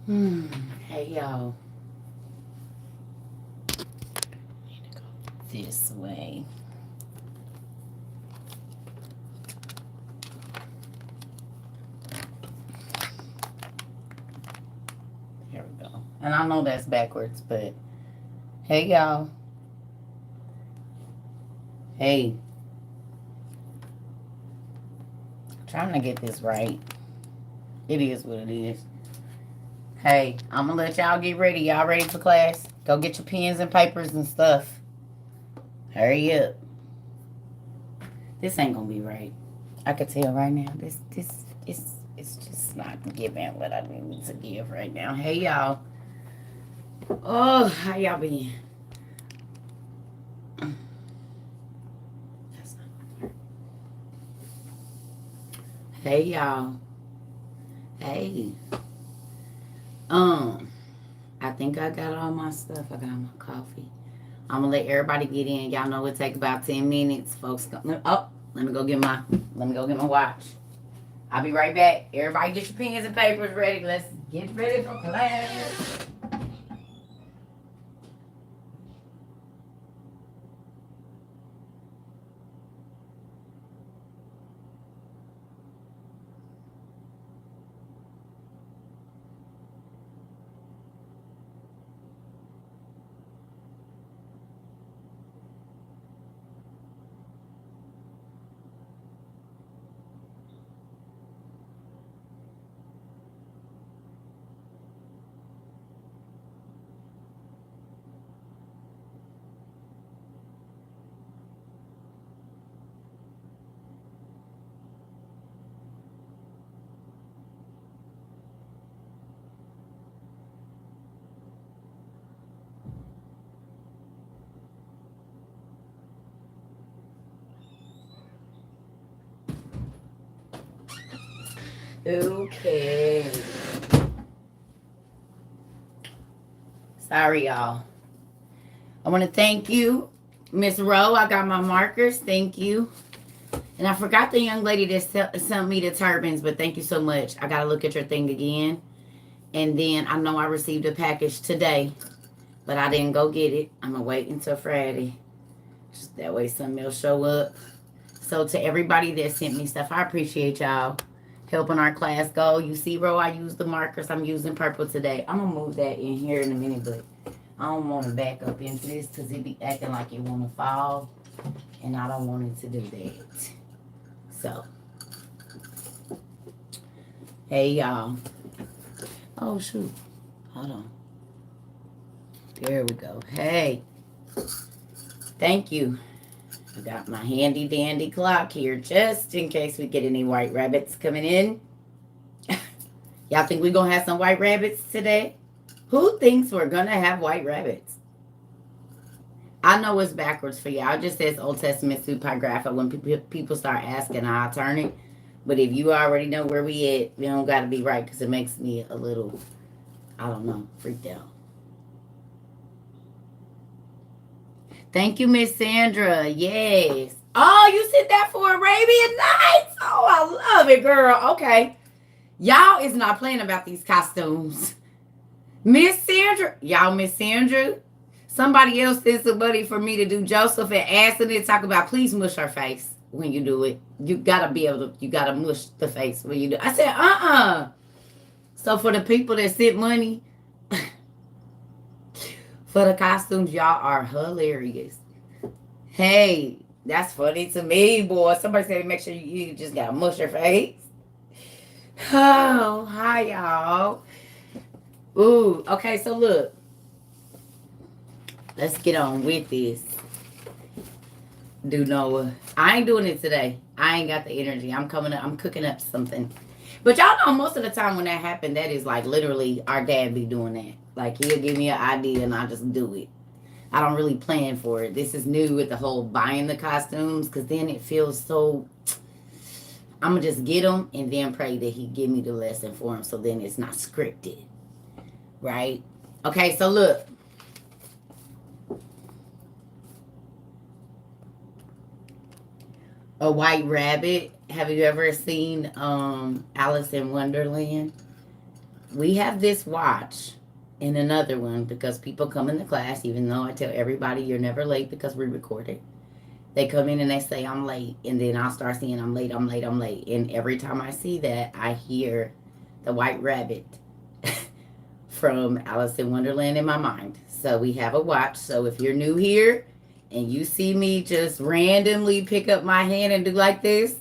Hey, y'all. Need to go this way. Here we go. And I know that's backwards, but hey, y'all. Hey, trying to get this right. It is what it is. Hey, I'm gonna let y'all get ready. Y'all ready for class? Go get your pens and papers and stuff. Hurry up. This ain't gonna be right. I can tell right now. It's just not giving what I need to give right now. Hey y'all. Oh, how y'all been? That's not. Hey y'all. Hey. I think I got all my stuff. I got my coffee. I'm gonna let everybody get in. Y'all know it take about 10 minutes. Folks oh, let me go get my watch. I'll be right back. Everybody get your pens and papers ready. Let's get ready for class. Okay. Sorry, y'all. I want to thank you, Miss Rowe. I got my markers. Thank you. And I forgot the young lady that sent me the turbans, but thank you so much. I got to look at your thing again. And then I know I received a package today, but I didn't go get it. I'm going to wait until Friday. Just that way something will show up. So to everybody that sent me stuff, I appreciate y'all helping our class go. You see, Ro, I use the markers. I'm using purple today. I'm going to move that in here in a minute, but I don't want to back up into this because it be acting like it want to fall. And I don't want it to do that. So, hey, y'all. Oh, shoot. Hold on. There we go. Hey. Thank you. I got my handy dandy clock here just in case we get any white rabbits coming in. Y'all think we're going to have some white rabbits today? Who thinks we're going to have white rabbits? I know it's backwards for y'all. It just says Old Testament Supergrapha. When people start asking, I'll turn it. But if you already know where we at, we don't got to be right because it makes me a little, I don't know, freaked out. Thank you, Miss Sandra. Yes. Oh, you sent that for Arabian Nights? Oh, I love it, girl. Okay. Y'all is not playing about these costumes. Miss Sandra. Y'all, Miss Sandra. Somebody else sent some money for me to do Joseph and asking it. Talk about please mush her face when you do it. You gotta be able to, you gotta mush the face when you do it. I said, So for the people that sent money, for the costumes, y'all are hilarious. Hey, that's funny to me, boy. Somebody said make sure you just gotta mush your face. Oh, hi, y'all. Ooh, okay, so look. Let's get on with this. Do Noah. I ain't doing it today. I ain't got the energy. I'm coming up. I'm cooking up something. But y'all know most of the time when that happened, that is like literally our dad be doing that. Like he'll give me an idea and I just do it. I don't really plan for it. This is new with the whole buying the costumes because then it feels so. I'm going to just get them and then pray that he give me the lesson for him so then it's not scripted. Right? Okay, so look. A white rabbit. Have you ever seen Alice in Wonderland? we have this watch and another one because people come into class, even though I tell everybody you're never late because we record it. They come in and they say, I'm late. And then I'll start saying, I'm late, I'm late, I'm late. And every time I see that, I hear the white rabbit from Alice in Wonderland in my mind. So we have a watch. So if you're new here and you see me just randomly pick up my hand and do like this,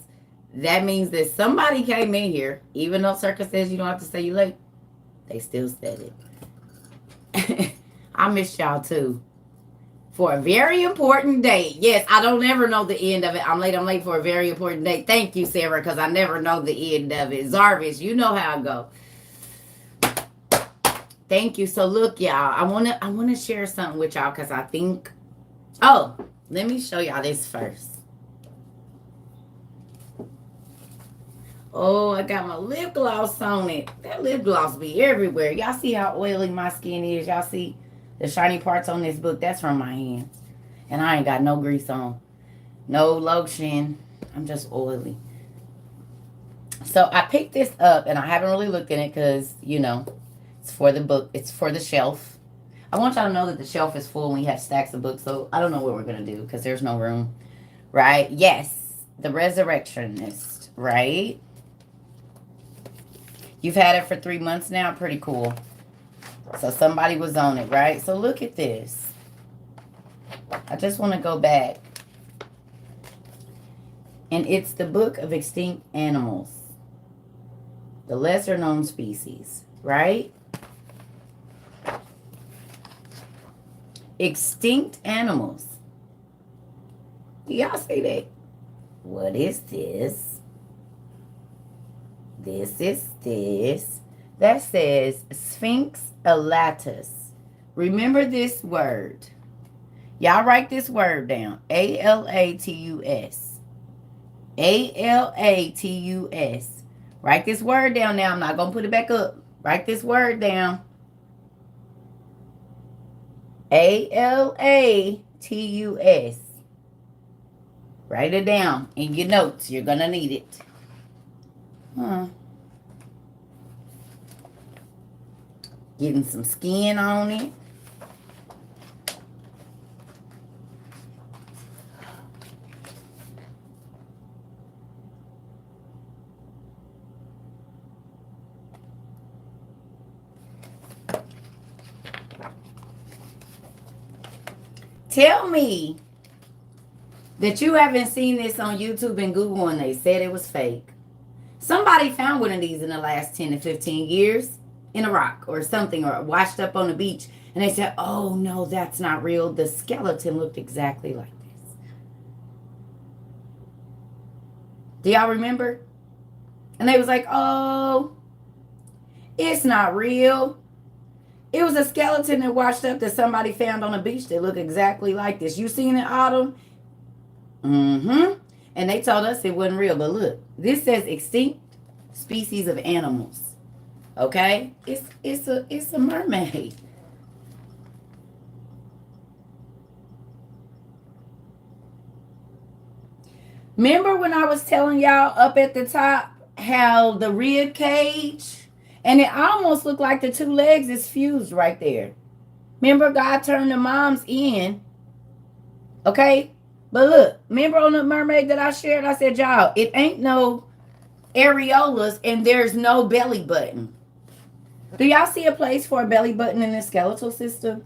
that means that somebody came in here. Even though Circus says you don't have to say you late, they still said it. I miss y'all too. For a very important date. Yes, I don't ever know the end of it. I'm late for a very important date. Thank you, Sarah, because I never know the end of it. Zarvis, you know how I go. Thank you. So look, y'all, I wanna share something with y'all because I think, oh, let me show y'all this first. Oh, I got my lip gloss on it. That lip gloss be everywhere. Y'all see how oily my skin is? Y'all see the shiny parts on this book? That's from my hands. And I ain't got no grease on. No lotion. I'm just oily. So I picked this up and I haven't really looked in it because, you know, it's for the book. It's for the shelf. I want y'all to know that the shelf is full and we have stacks of books. So I don't know what we're going to do because there's no room. Right? Yes. The Resurrectionist. Right? You've had it for 3 months now. Pretty cool. So somebody was on it, right? So look at this. I just want to go back. And it's the Book of Extinct Animals. The lesser known species, right? Extinct animals. Do y'all see that? What is this? This is this. That says Sphinx elatus. Remember this word. Y'all write this word down. A-L-A-T-U-S. A-L-A-T-U-S. Write this word down now. I'm not going to put it back up. Write this word down. A-L-A-T-U-S. Write it down in your notes. You're going to need it. Getting some skin on it. Tell me that you haven't seen this on YouTube and Google and they said it was fake. Somebody found one of these in the last 10 to 15 years in a rock or something, or washed up on the beach, and they said, oh no, that's not real. The skeleton looked exactly like this. Do y'all remember? And they was like, oh, it's not real. It was a skeleton that washed up that somebody found on the beach that looked exactly like this. You seen it, Autumn? Mm-hmm. And they told us it wasn't real. But look, this says extinct species of animals. Okay? It's a mermaid. Remember when I was telling y'all up at the top how the rib cage, and it almost looked like the two legs is fused right there. Remember God turned the moms in. Okay? But look, remember on the mermaid that I shared, I said, y'all, it ain't no areolas and there's no belly button. Do y'all see a place for a belly button in the skeletal system?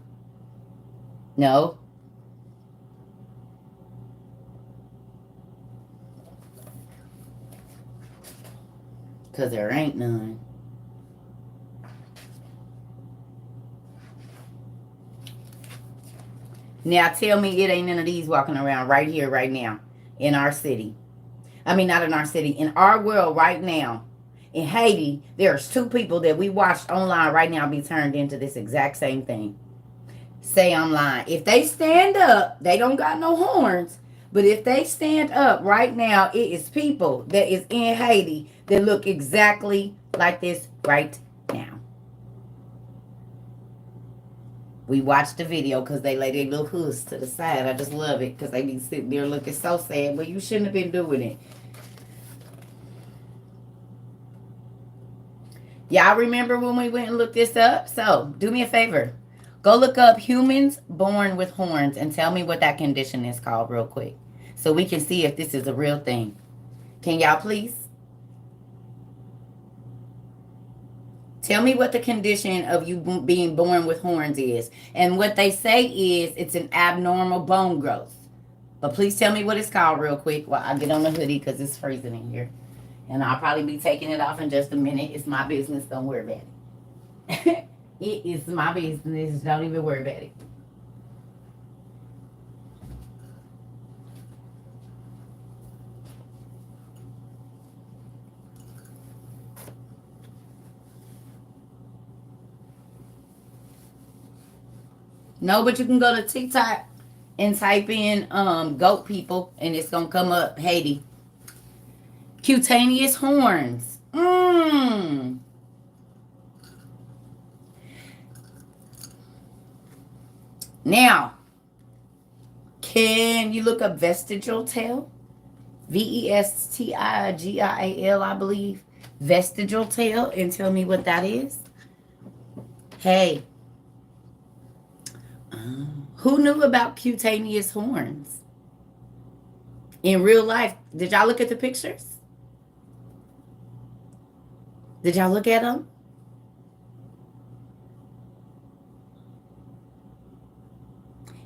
No. Because there ain't none. Now tell me it ain't none of these walking around right here, right now, in our city. I mean, not in our city, in our world right now. In Haiti, there's 2 people that we watched online right now be turned into this exact same thing. Say I'm lying. If they stand up, they don't got no horns. But if they stand up right now, it is people that is in Haiti that look exactly like this right now. We watched the video because they lay their little hoods to the side. I just love it because they be sitting there looking so sad. But you shouldn't have been doing it. Y'all remember when we went and looked this up? So do me a favor. Go look up humans born with horns and tell me what that condition is called real quick. So we can see if this is a real thing. Can y'all please? Tell me what the condition of you being born with horns is. And what they say is it's an abnormal bone growth. But please tell me what it's called real quick while I get on the hoodie because it's freezing in here. And I'll probably be taking it off in just a minute. It's my business. Don't worry about it. It is my business. Don't even worry about it. No, but you can go to TikTok and type in goat people and it's gonna come up Haiti. Cutaneous horns. Now, can you look up vestigial tail? Vestigial, I believe. Vestigial tail, and tell me what that is. Hey, who knew about cutaneous horns? In real life, did y'all look at the pictures? Did y'all look at them?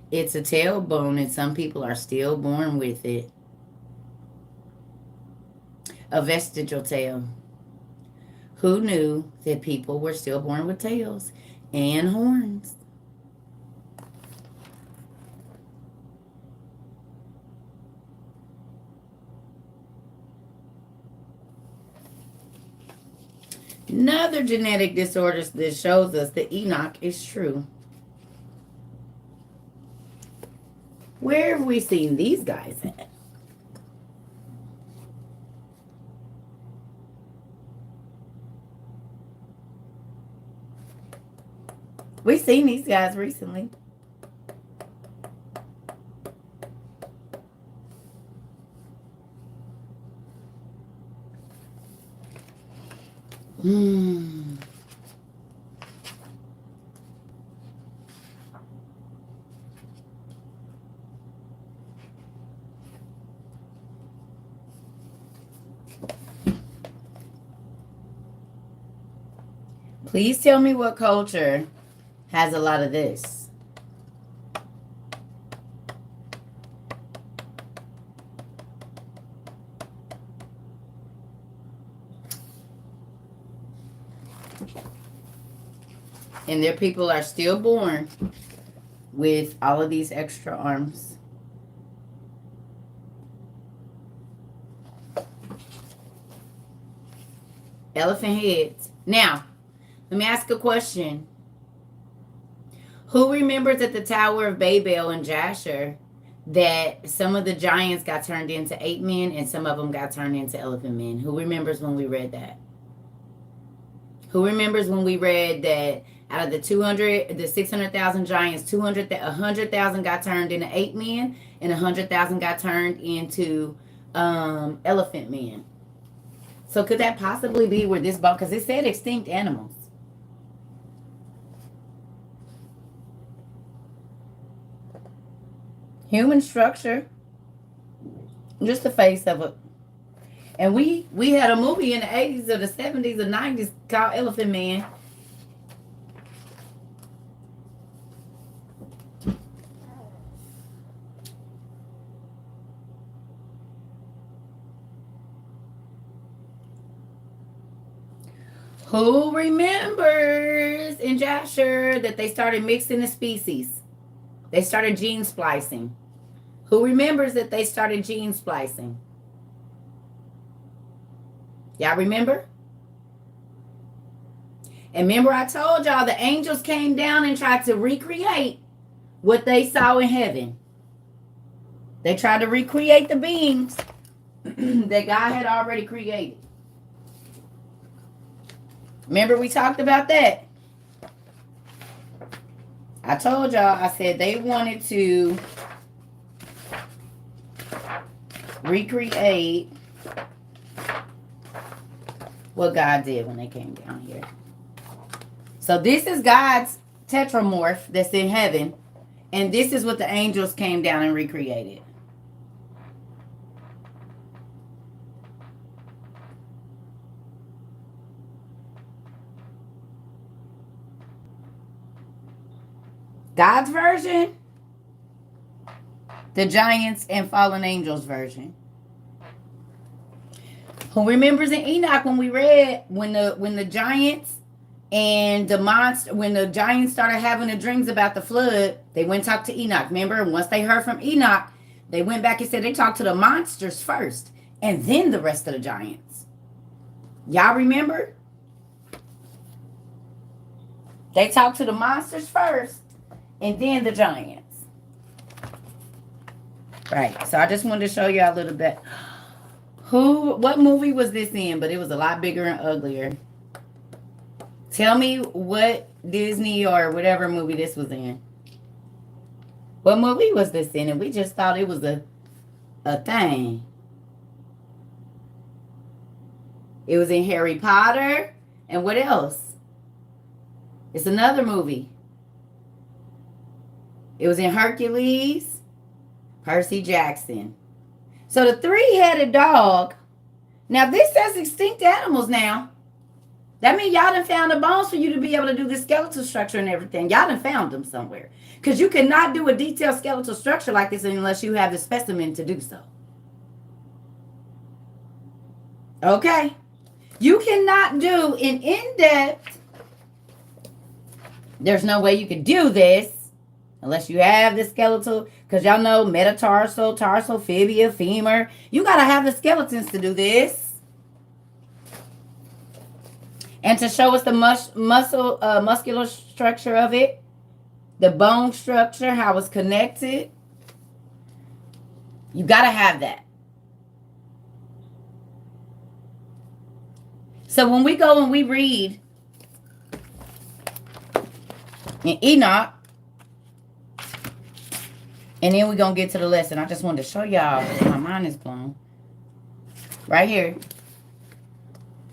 It's a tailbone, and some people are still born with it. A vestigial tail. Who knew that people were still born with tails and horns? Another genetic disorder that shows us that Enoch is true. Where have we seen these guys at? We've seen these guys recently. Please tell me what culture has a lot of this. And their people are still born with all of these extra arms. Elephant heads. Now, let me ask a question. Who remembers at the Tower of Babel in Jasher that some of the giants got turned into 8 men and some of them got turned into elephant men? Who remembers when we read that? Who remembers when we read that out of the 600,000 giants, 100,000 got turned into 8 men and 100,000 got turned into elephant men? So could that possibly be where this bone, because it said extinct animals. Human structure. Just the face of it. And we had a movie in the 80s or the 70s or 90s called Elephant Man. Who remembers in Jasher that they started mixing the species? They started gene splicing. Who remembers that they started gene splicing? Y'all remember? And remember I told y'all the angels came down and tried to recreate what they saw in heaven. They tried to recreate the beings that God had already created. Remember we talked about that? I told y'all, I said they wanted to recreate what God did when they came down here. So this is God's tetramorph that's in heaven. And this is what the angels came down and recreated. God's version, the giants and fallen angels version. Who remembers in Enoch when we read when the giants and the monster, when the giants started having the dreams about the flood, they went and talked to Enoch. Remember, once they heard from Enoch, they went back and said they talked to the monsters first and then the rest of the giants. Y'all remember? They talked to the monsters first and then the giants. Right. So I just wanted to show you a little bit. What movie was this in? But it was a lot bigger and uglier. Tell me what Disney or whatever movie this was in. What movie was this in? And we just thought it was a thing. It was in Harry Potter. And what else? It's another movie. It was in Hercules. Percy Jackson. So the three-headed dog. Now this says extinct animals now. That means y'all done found the bones for you to be able to do the skeletal structure and everything. Y'all done found them somewhere. Because you cannot do a detailed skeletal structure like this unless you have the specimen to do so. Okay? You cannot do an in-depth. There's no way you can do this unless you have the skeletal. Because y'all know metatarsal, tarsal, fibia, femur. You got to have the skeletons to do this. And to show us the muscular structure of it, the bone structure, how it's connected. You got to have that. So when we go and we read in Enoch, and then we're going to get to the lesson. I just wanted to show y'all. My mind is blown. Right here.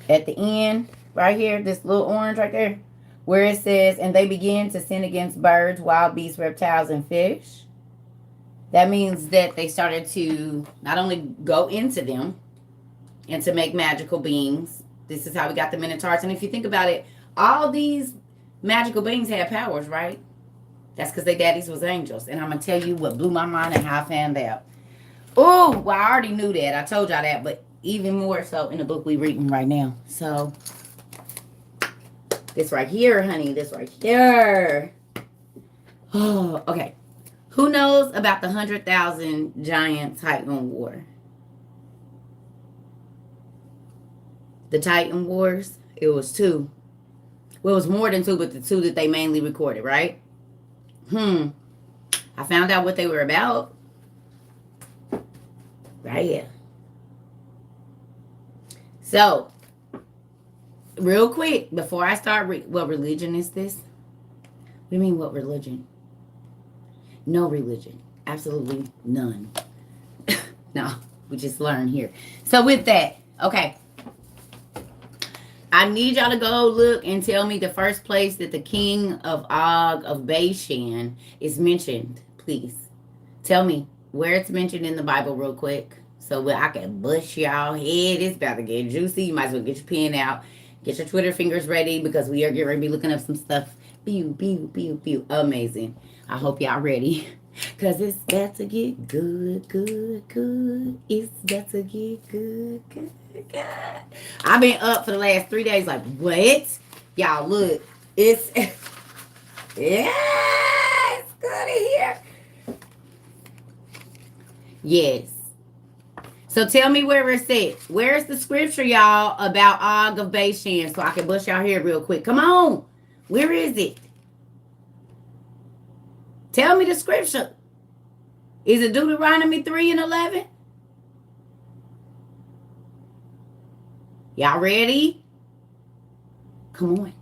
At the end. Right here, this little orange right there, where it says, and they began to sin against birds, wild beasts, reptiles, and fish. That means that they started to not only go into them and to make magical beings. This is how we got the Minotaurs. And if you think about it, all these magical beings had powers, right? That's because their daddies was angels. And I'm going to tell you what blew my mind and how I found out. Oh, well, I already knew that. I told y'all that, but even more so in the book we're reading right now. So this right here, honey. This right here. Oh, okay. Who knows about the 100,000 giant Titan War? The Titan Wars. It was 2. Well, it was more than 2, but the 2 that they mainly recorded, right? I found out what they were about. Right here. So, real quick, before I start, what religion is this? What do you mean, what religion? No religion. Absolutely none. No, we just learn here. So with that, okay. I need y'all to go look and tell me the first place that the king of Og of Bashan is mentioned, please. Tell me where it's mentioned in the Bible real quick. So I can bust y'all head. It's about to get juicy. You might as well get your pen out. Get your Twitter fingers ready because we are getting ready to be looking up some stuff. Pew, pew, pew, pew. Amazing. I hope y'all ready. Because it's about to get good, good, good. It's about to get good, good, good. I've been up for the last 3 days like, what? Y'all, look. It's, yeah, it's good in here. Yes. So tell me where it's at. Where's the scripture, y'all, about Og of Bashan so I can bust y'all here real quick? Come on. Where is it? Tell me the scripture. Is it Deuteronomy 3:11? Y'all ready? Come on.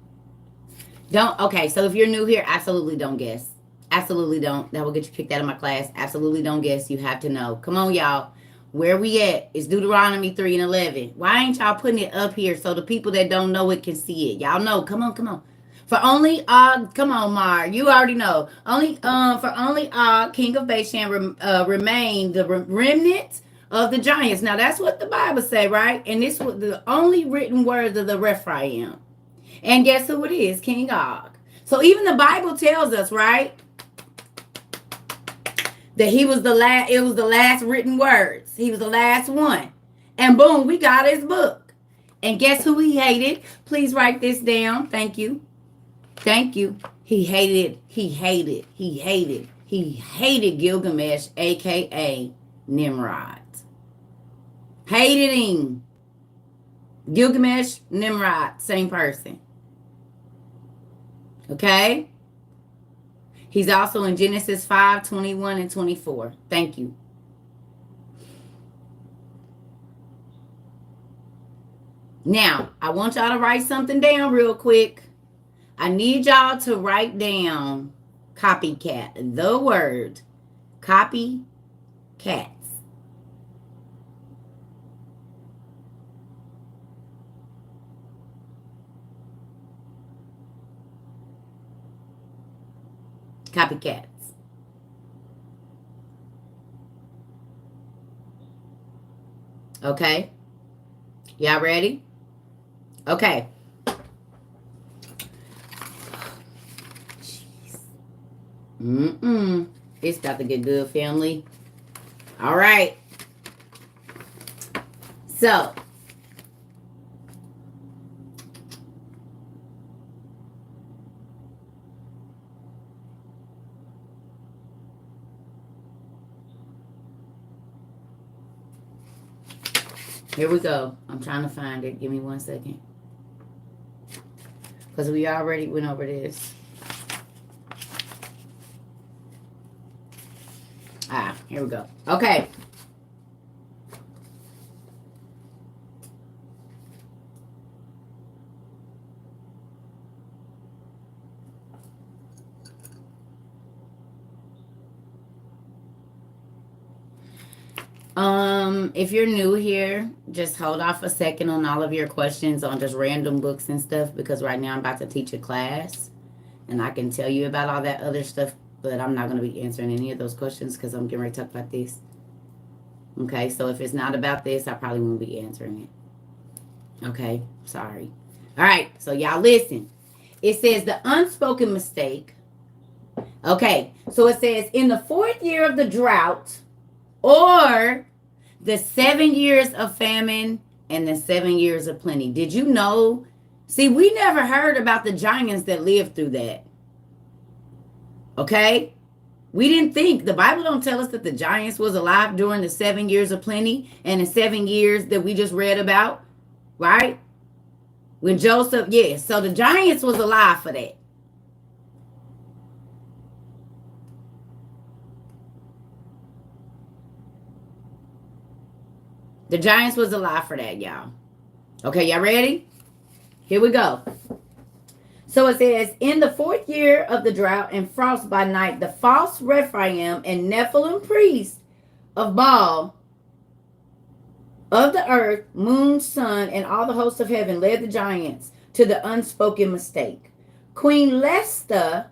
Okay, so if you're new here, absolutely don't guess. Absolutely don't. That will get you kicked out of my class. Absolutely don't guess. You have to know. Come on, y'all. Where we at? It's Deuteronomy 3 and 11. Why ain't y'all putting it up here so the people that don't know it can see it? Y'all know. Come on, come on. For only come on, Mar. You already know. For only king of Bashan, remain the remnant of the giants. Now that's what the Bible say, right? And this was the only written words of the Rephaim. And guess who it is? King Og. So even the Bible tells us, right, that he was the last. It was the last written words. He was the last one. And boom, we got his book. And guess who he hated? Please write this down. Thank you. Thank you. He hated Gilgamesh, aka Nimrod. Hated him. Gilgamesh, Nimrod, same person. Okay? He's also in Genesis 5, 21 and 24. Thank you. Now, I want y'all to write something down real quick. I need y'all to write down copycat. The word copycats. Copycats. Okay? Y'all ready? Okay. Jeez. It's about to get good, family. All right. So. Here we go. I'm trying to find it. Give me 1 second. Because we already went over this. Here we go. Okay. If you're new here, just hold off a second on all of your questions on just random books and stuff, because right now I'm about to teach a class and I can tell you about all that other stuff, but I'm not going to be answering any of those questions because I'm getting ready to talk about this. Okay, so if it's not about this, I probably won't be answering it. Okay, sorry. All right, so y'all listen. It says the unspoken mistake. Okay, so it says in the 4th year of the drought, or the 7 years of famine and the 7 years of plenty. Did you know? See, we never heard about the giants that lived through that. Okay? We didn't think. The Bible don't tell us that the giants was alive during the 7 years of plenty and the 7 years that we just read about. Right? When Joseph, yes. So the giants was alive for that. The giants was alive for that, y'all. Okay, y'all ready? Here we go. So it says, in the 4th year of the drought and frost by night, the false Rephaim and Nephilim priests of Baal of the earth, moon, sun, and all the hosts of heaven led the giants to the unspoken mistake. Queen Lesta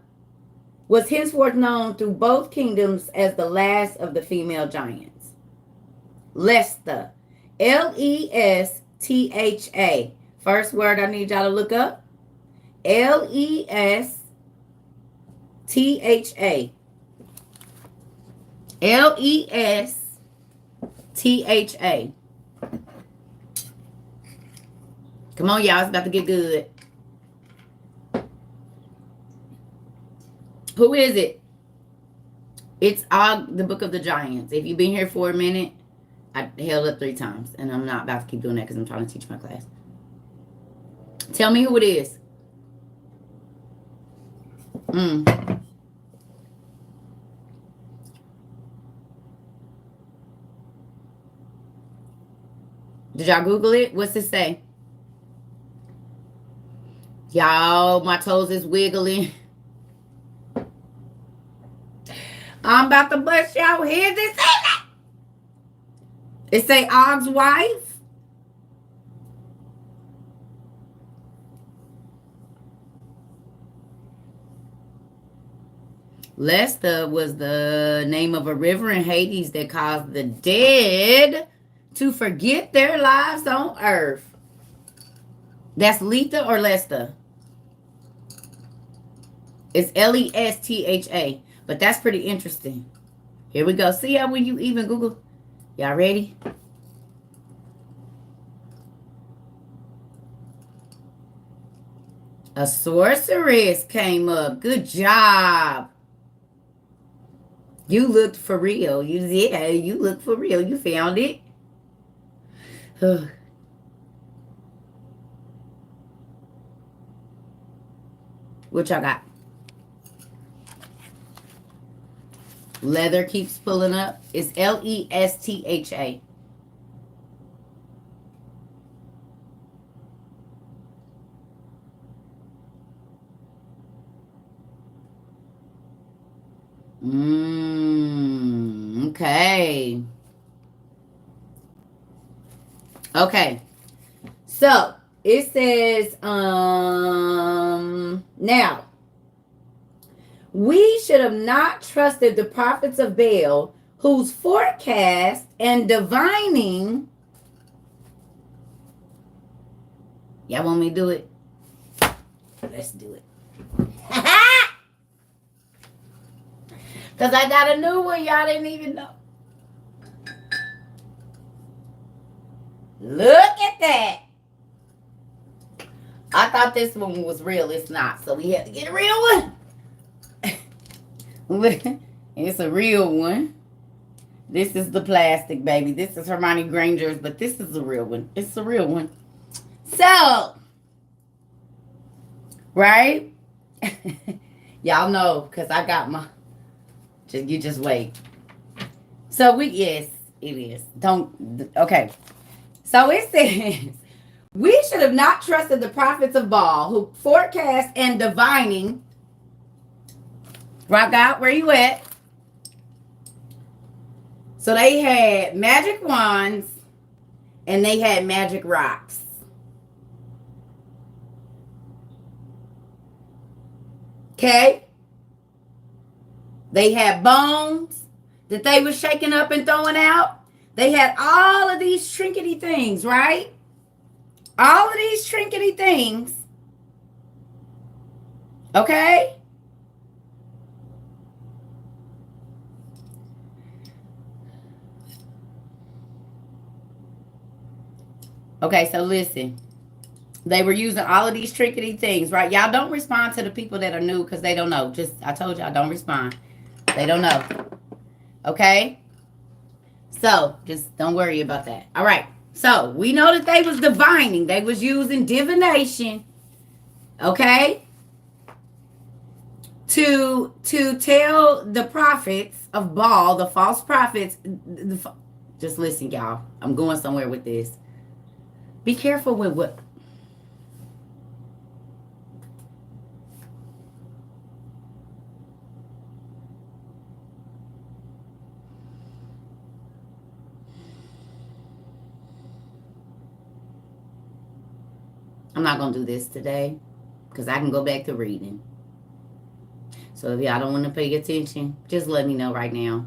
was henceforth known through both kingdoms as the last of the female giants. Lesta. Lestha. First word I need y'all to look up. Lestha. Lestha. Come on, y'all. It's about to get good. Who is it? It's Og, the Book of the Giants. If you've been here for a minute, I held up 3 times, and I'm not about to keep doing that because I'm trying to teach my class. Tell me who it is. Did y'all Google it? What's it say? Y'all, my toes is wiggling. I'm about to bust y'all heads and say that. It say Og's wife. Lesta was the name of a river in Hades that caused the dead to forget their lives on earth. That's Letha or Lesta? It's Lestha. But that's pretty interesting. Here we go. See how when you even Google. Y'all ready? A sorceress came up. Good job. You looked for real. You looked for real. You found it. What y'all got? Leather keeps pulling up. It's Lestha. Okay. Okay. So it says, now we should have not trusted the prophets of Baal, whose forecast and divining. Y'all want me to do it? Let's do it. Because I got a new one y'all didn't even know. Look at that. I thought this one was real. It's not. So we had to get a real one. It's a real one. This is the plastic, baby. This is Hermione Granger's, but this is a real one. It's a real one. So, right? Y'all know, because I got my... You just wait. So yes, it is. Okay. So it says, we should have not trusted the prophets of Baal who forecast and divining. Rock out, where you at? So they had magic wands and they had magic rocks. Okay? They had bones that they were shaking up and throwing out. They had all of these trinkety things, right? All of these trinkety things. Okay? Okay, so listen. They were using all of these trinkety things, right? Y'all don't respond to the people that are new because they don't know. I told y'all, don't respond. They don't know. Okay? So, just don't worry about that. All right. So, we know that they was divining. They was using divination. Okay? To tell the prophets of Baal, the false prophets. Just listen, y'all. I'm going somewhere with this. Be careful with what... I'm not going to do this today because I can go back to reading. So if y'all don't want to pay attention, just let me know right now.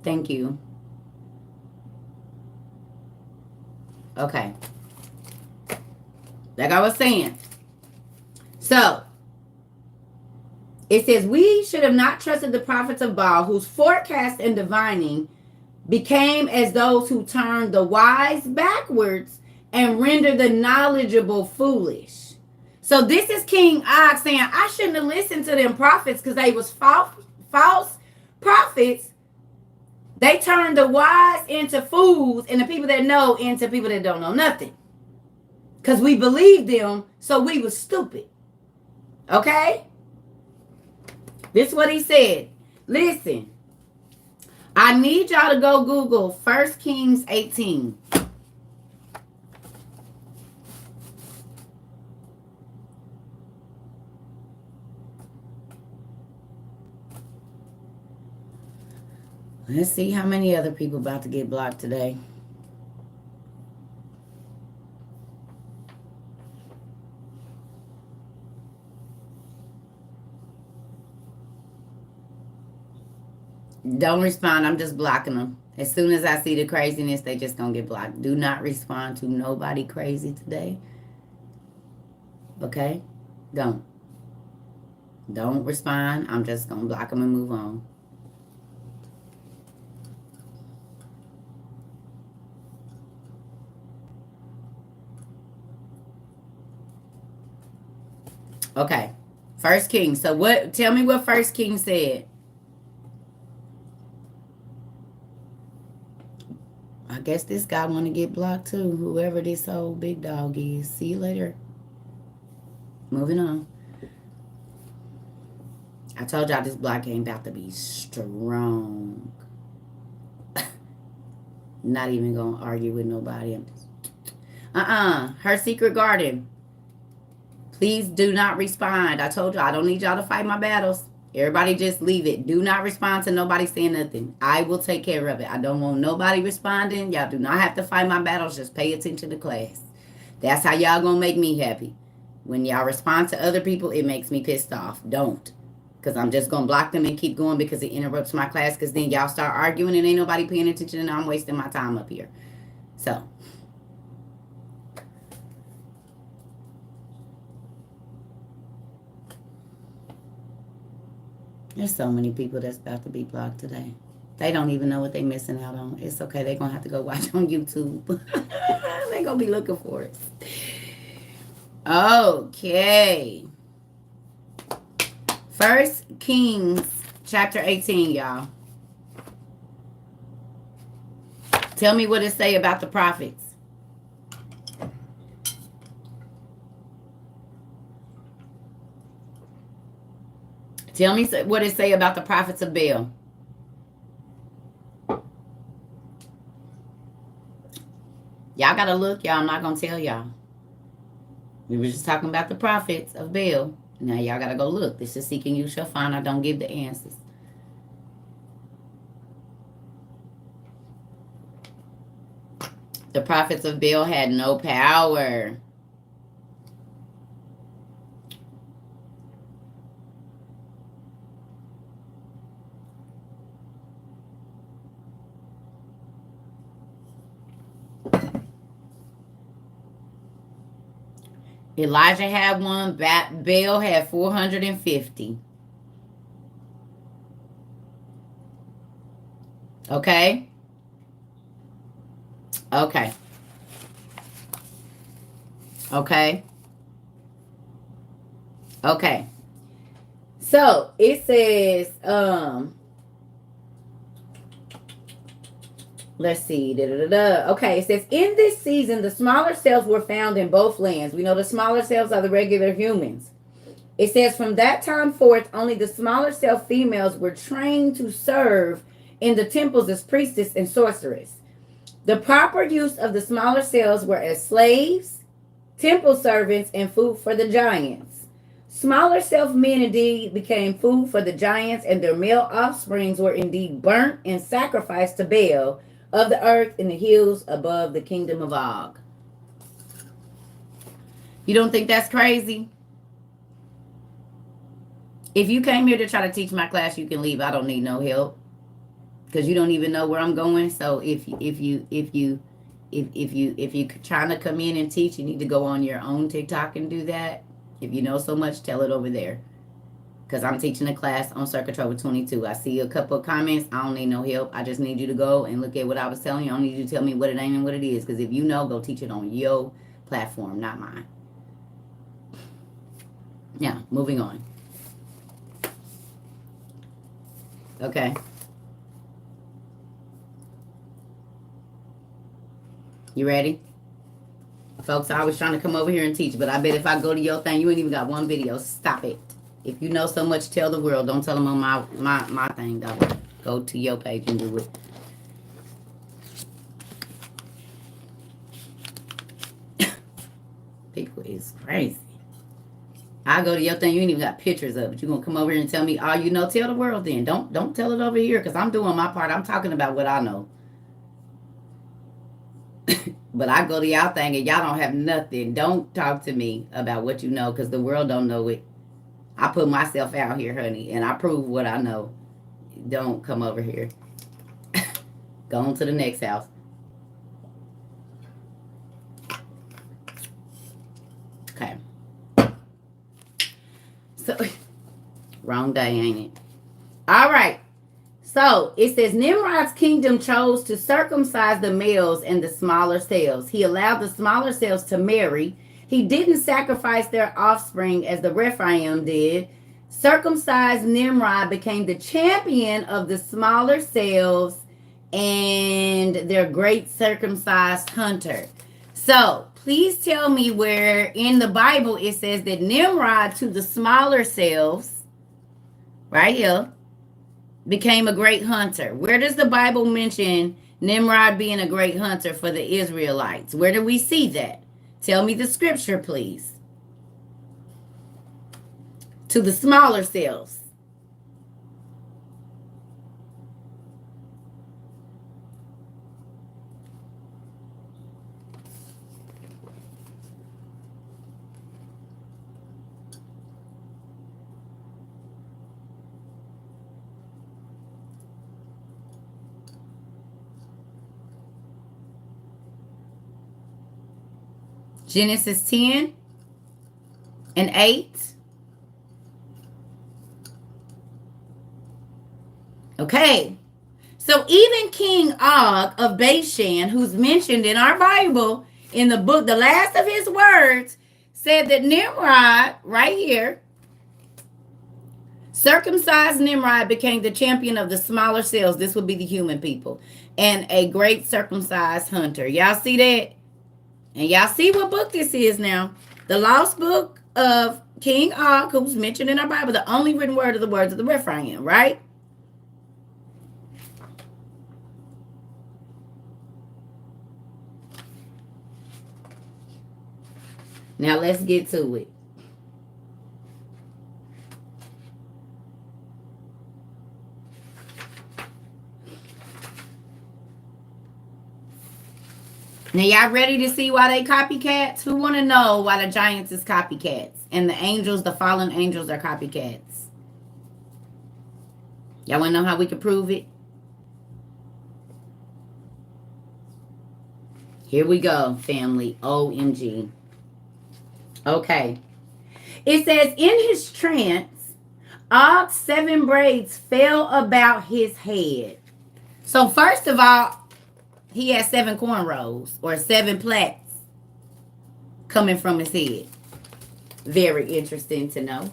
Thank you. Okay. Like I was saying. So, it says, we should have not trusted the prophets of Baal, whose forecast and divining became as those who turned the wise backwards and rendered the knowledgeable foolish. So this is King Og saying, I shouldn't have listened to them prophets because they was false prophets. They turned the wise into fools and the people that know into people that don't know nothing. Because we believed them, so we was stupid. Okay? This is what he said. Listen. I need y'all to go Google 1 Kings 18. Let's see how many other people about to get blocked today. Don't respond. I'm just blocking them. As soon as I see the craziness, they just gonna get blocked. Do not respond to nobody crazy today. Okay? Don't respond. I'm just gonna block them and move on. Okay. First King. So what? Tell me what First King said. I guess this guy want to get blocked too. Whoever this old big dog is. See you later. Moving on. I told y'all this block game about to be strong. Not even gonna argue with nobody. I'm just Her secret garden. Please do not respond. I told y'all I don't need y'all to fight my battles. Everybody just leave it. Do not respond to nobody saying nothing. I will take care of it. I don't want nobody responding. Y'all do not have to fight my battles. Just pay attention to class. That's how y'all gonna make me happy. When y'all respond to other people, it makes me pissed off. Don't. Because I'm just gonna block them and keep going because it interrupts my class. Because then y'all start arguing and ain't nobody paying attention and I'm wasting my time up here. So. There's so many people that's about to be blocked today. They don't even know what they're missing out on. It's okay. They're going to have to go watch on YouTube. They're going to be looking for it. Okay. First Kings chapter 18, y'all. Tell me what it say about the prophets. Tell me what it say about the prophets of Baal. Y'all got to look, y'all. I'm not going to tell y'all. We were just talking about the prophets of Baal. Now y'all got to go look. This is seeking you shall find. I don't give the answers. The prophets of Baal had no power. Elijah had one. Baal had 450. Okay? Okay. Okay. Okay. So it says, let's see. Okay, it says, in this season, the smaller cells were found in both lands. We know the smaller cells are the regular humans. It says, from that time forth, only the smaller cell females were trained to serve in the temples as priestess and sorceress. The proper use of the smaller cells were as slaves, temple servants, and food for the giants. Smaller self men indeed became food for the giants, and their male offsprings were indeed burnt and sacrificed to Baal of the earth in the hills above the kingdom of Og. You don't think that's crazy? If you came here to try to teach my class, you can leave. I don't need no help because you don't even know where I'm going. So if you trying to come in and teach, you need to go on your own TikTok and do that. If you know so much, tell it over there. Because I'm teaching a class on Circuit Trouble 22. I see a couple of comments. I don't need no help. I just need you to go and look at what I was telling you. I don't need you to tell me what it ain't and what it is. Because if you know, go teach it on your platform, not mine. Now, moving on. Okay. You ready? Folks, I was trying to come over here and teach, but I bet if I go to your thing, you ain't even got one video. Stop it. If you know so much, tell the world. Don't tell them on my thing, though. Go to your page and do it. People is crazy. I go to your thing. You ain't even got pictures of it. You gonna come over here and tell me all you know? Tell the world then. Don't tell it over here because I'm doing my part. I'm talking about what I know. But I go to y'all thing and y'all don't have nothing. Don't talk to me about what you know because the world don't know it. I put myself out here, honey, and I prove what I know. Don't come over here. Go on to the next house. Okay. So, wrong day, ain't it? All right. So, it says Nimrod's kingdom chose to circumcise the males and the smaller cells. He allowed the smaller cells to marry. He didn't sacrifice their offspring as the Rephaim did. Circumcised Nimrod became the champion of the smaller cells and their great circumcised hunter. So, please tell me where in the Bible it says that Nimrod to the smaller cells, right here, became a great hunter. Where does the Bible mention Nimrod being a great hunter for the Israelites? Where do we see that? Tell me the scripture, please. To the smaller cells. Genesis 10 and 8. Okay. So even King Og of Bashan, who's mentioned in our Bible, in the book, the last of his words, said that Nimrod, right here, circumcised Nimrod became the champion of the smaller cells. This would be the human people. And a great circumcised hunter. Y'all see that? And y'all see what book this is now. The lost book of King Og, who's mentioned in our Bible, the only written word of the words of the Rephaim, right? Now let's get to it. Now y'all ready to see why they copycats? Who want to know why the giants is copycats and the angels, the fallen angels, are copycats? Y'all want to know how we can prove it? Here we go, family. OMG. Okay. It says, in his trance, Og's 7 braids fell about his head. So first of all, he had 7 cornrows or 7 plaits coming from his head. Very interesting to know.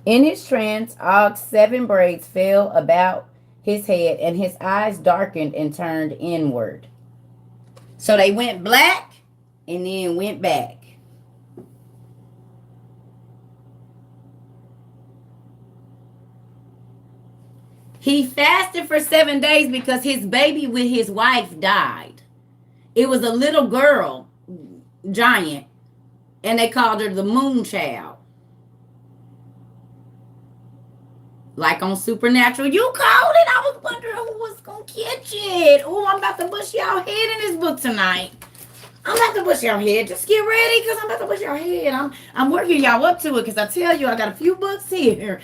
In his trance, Og's 7 braids fell about his head, and his eyes darkened and turned inward. So they went black and then went back. He fasted for 7 days because his baby with his wife died. It was a little girl, giant, and they called her the moon child. Like on Supernatural. You called it. I was wondering who was going to catch it. Oh, I'm about to bust y'all head in this book tonight. I'm about to bust y'all head. Just get ready because I'm about to bust y'all head. I'm working y'all up to it because I tell you I got a few books here.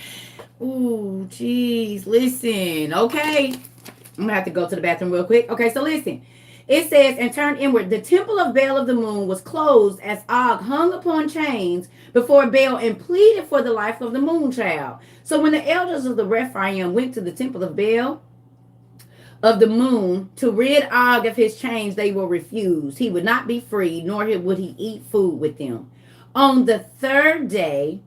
Ooh, geez. Listen, okay. I'm going to have to go to the bathroom real quick. Okay, so listen. It says, and turned inward. The temple of Baal of the moon was closed as Og hung upon chains before Baal and pleaded for the life of the moon child. So when the elders of the Rephaim went to the temple of Baal of the moon to rid Og of his chains, they were refused. He would not be freed, nor would he eat food with them. On the 3rd day,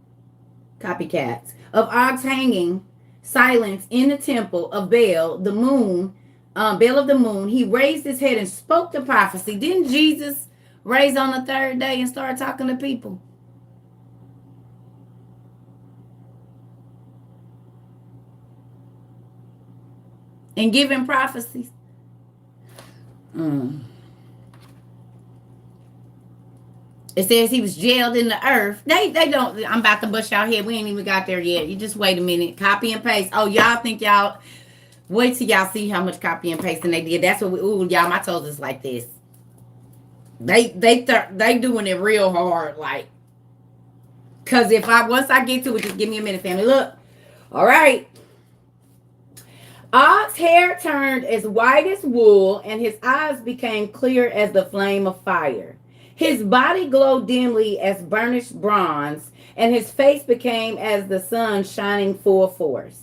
copycats, of Og's hanging silence in the temple of Baal, the moon, Baal of the moon, he raised his head and spoke the prophecy. Didn't Jesus raise on the 3rd day and start talking to people? And giving prophecies. It says he was jailed in the earth. They don't. I'm about to bust y'all head. We ain't even got there yet. You just wait a minute. Copy and paste. Oh, y'all think y'all. Wait till y'all see how much copy and pasting they did. That's what we. Ooh, y'all, my toes is like this. They doing it real hard, like. Cause if once I get to it, just give me a minute, family. Look. All right. Og's hair turned as white as wool, and his eyes became clear as the flame of fire. His body glowed dimly as burnished bronze, and his face became as the sun shining full force.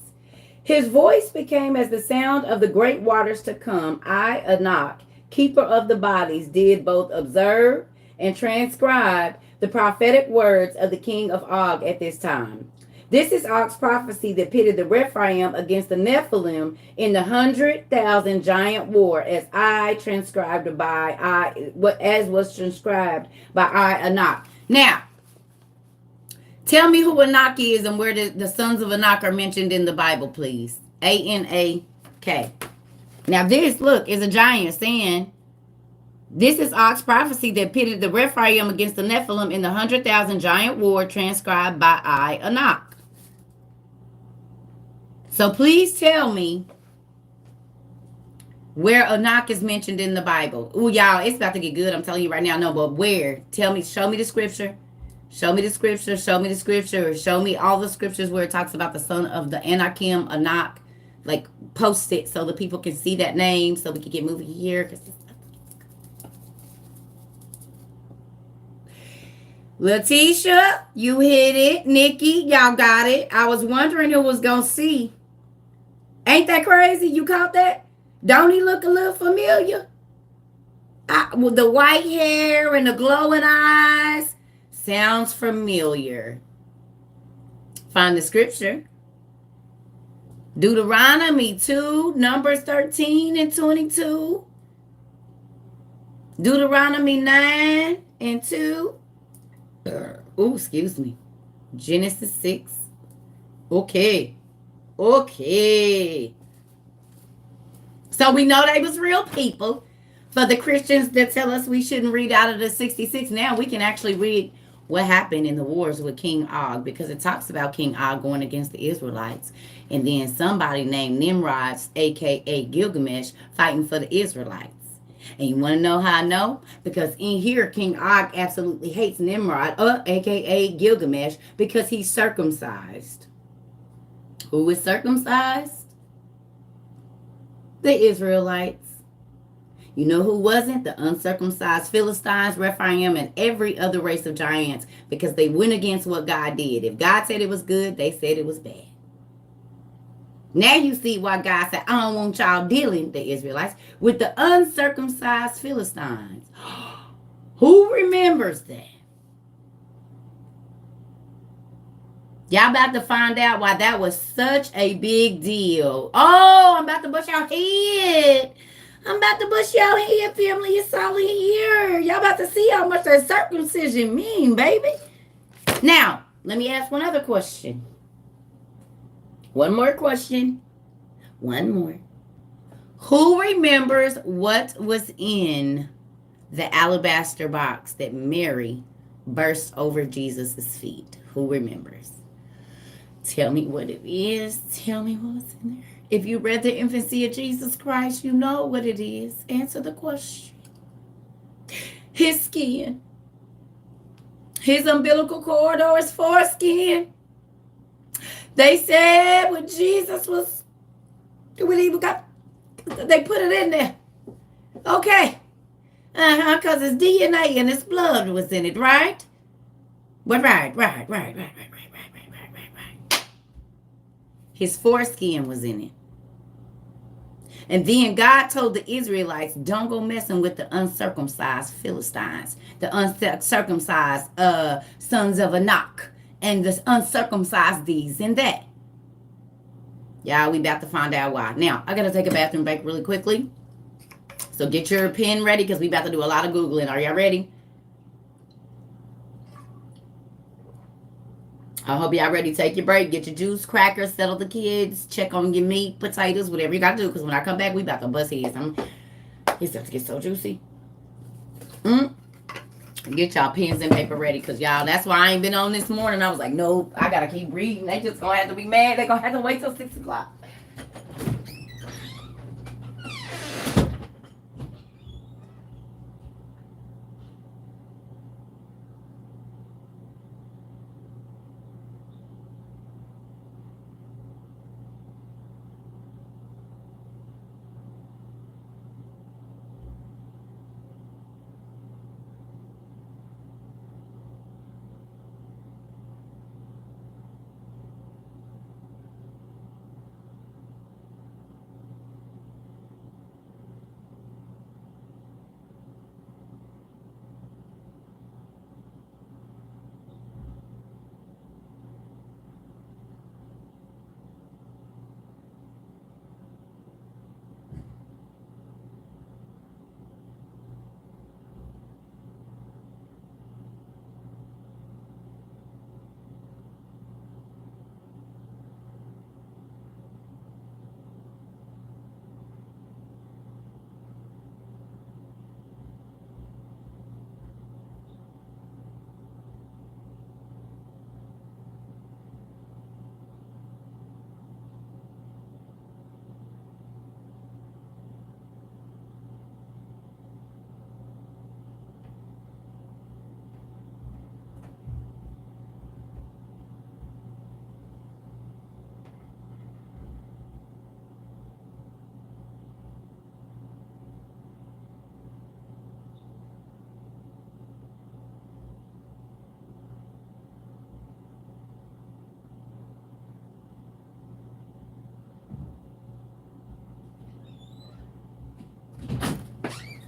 His voice became as the sound of the great waters to come. I, Anak, keeper of the bodies, did both observe and transcribe the prophetic words of the king of Og at this time. This is Og's prophecy that pitted the Rephaim against the Nephilim in the 100,000 giant war, as was transcribed by I, Anak. Now, tell me who Anak is and where the sons of Anak are mentioned in the Bible, please. Anak. Now, this, look, is a giant saying, this is Og's prophecy that pitted the Rephaim against the Nephilim in the 100,000 giant war, transcribed by I, Anak. So please tell me where Anak is mentioned in the Bible. Ooh, y'all, it's about to get good. I'm telling you right now. No, but where? Tell me, show me the scripture. Show me the scripture. Show me the scripture. Or show me all the scriptures where it talks about the son of the Anakim, Anak. Like, post it so the people can see that name so we can get moving here. Letitia, you hit it. Nikki, y'all got it. I was wondering who was going to see. Ain't that crazy? You caught that? Don't he look a little familiar? With the white hair and the glowing eyes. Sounds familiar. Find the scripture. Deuteronomy 2, Numbers 13 and 22. Deuteronomy 9 and 2. Oh, excuse me. Genesis 6. Okay. So we know they was real people. For the Christians that tell us we shouldn't read out of the 66, now we can actually read what happened in the wars with King Og, because it talks about King Og going against the Israelites. And then somebody named Nimrod, a.k.a. Gilgamesh, fighting for the Israelites. And you want to know how I know? Because in here, King Og absolutely hates Nimrod, a.k.a. Gilgamesh, because he's circumcised. Who is circumcised? The Israelites. You know who wasn't? The uncircumcised Philistines, Rephaim, and every other race of giants, because they went against what God did. If God said it was good, they said it was bad. Now you see why God said, I don't want y'all dealing, the Israelites, with the uncircumcised Philistines. Who remembers that? Y'all about to find out why that was such a big deal. Oh, I'm about to bust y'all head. Family. It's all in here. Y'all about to see how much that circumcision mean, baby. Now, let me ask one other question. One more question. Who remembers what was in the alabaster box that Mary burst over Jesus' feet? Who remembers? Tell me what it is. Tell me what's in there. If you read the infancy of Jesus Christ, you know what it is. Answer the question. His skin. His umbilical cord or his foreskin. They said when Jesus was, they put it in there. Okay. Because his DNA and his blood was in it, right? But right. His foreskin was in it. And then God told the Israelites, don't go messing with the uncircumcised Philistines, the uncircumcised sons of Anak, and the uncircumcised these and that. Y'all, we about to find out why. Now, I got to take a bathroom break really quickly. So get your pen ready because we about to do a lot of Googling. Are y'all ready? I hope y'all ready. Take your break. Get your juice, crackers, settle the kids, check on your meat, potatoes, whatever you got to do. Because when I come back, we about to bust heads. It's about to get so juicy. Get y'all pens and paper ready, because y'all, that's why I ain't been on this morning. I was like, nope, I gotta keep reading. They just gonna have to be mad. They gonna have to wait till 6 o'clock.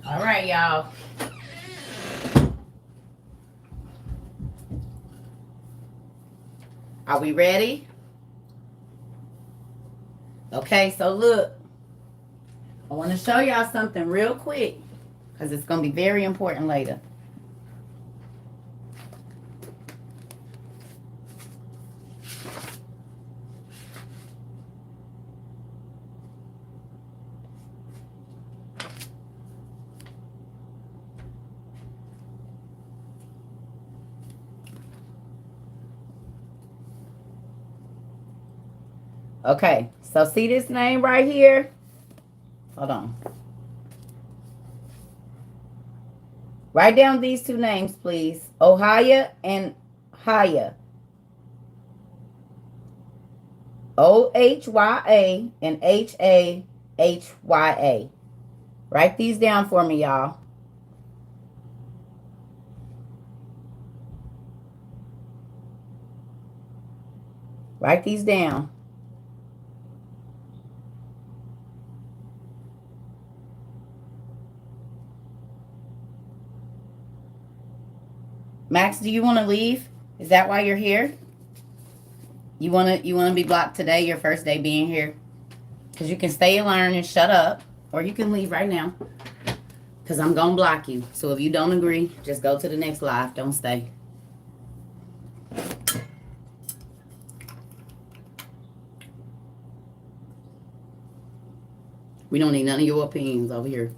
All right, y'all. Are we ready? Okay, so look. I want to show y'all something real quick, because it's going to be very important later. Okay, so see this name right here? Hold on. Write down these two names, please. Ohaya and Haya. O-H-Y-A and H-A-H-Y-A. Write these down for me, y'all. Write these down. Max, do you want to leave? Is that why you're here? You want to be blocked today, your first day being here? Because you can stay and learn and shut up, or you can leave right now, because I'm going to block you. So if you don't agree, just go to the next live. Don't stay. We don't need none of your opinions over here.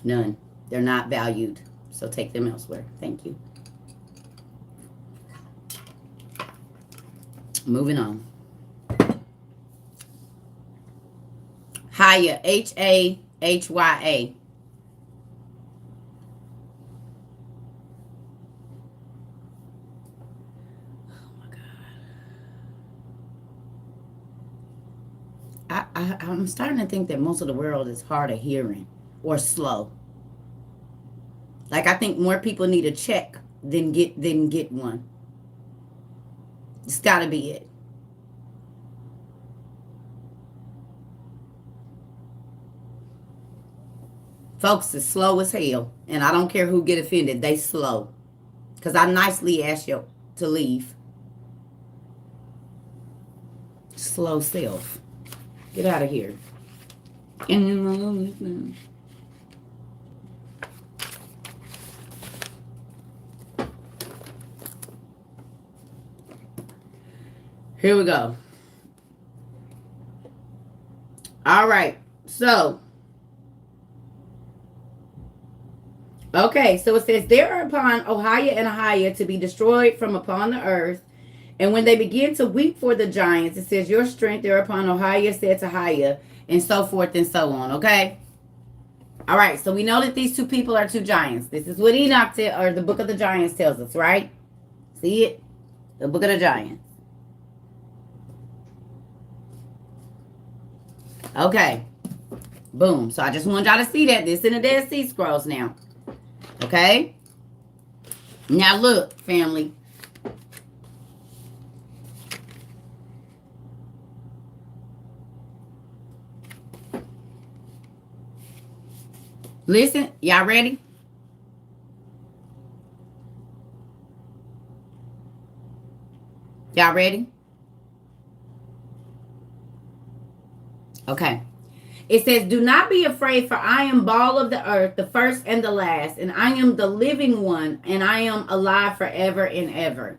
None. They're not valued. So take them elsewhere. Thank you. Moving on. Haya, H-A-H-Y-A. Oh my God. I'm starting to think that most of the world is hard of hearing or slow. Like, I think more people need a check than get one. It's got to be it. Folks is slow as hell. And I don't care who get offended. They slow. Because I nicely asked you to leave. Slow self. Get out of here. Here we go. All right. So, Okay, so it says, thereupon Ohiah and Ahiah to be destroyed from upon the earth. And when they begin to weep for the giants, it says, your strength thereupon Ohiah said to Ahiah, and so forth and so on. Okay? All right, so we know that these two people are two giants. This is what Enoch or the book of the giants tells us, right? See it? The book of the giants. Okay. Boom. So I just want y'all to see that. This in the Dead Sea Scrolls now. Okay? Now look, family. Listen, y'all ready? Y'all ready? Okay. It says, do not be afraid, for I am Baal of the earth, the first and the last, and I am the living one, and I am alive forever and ever.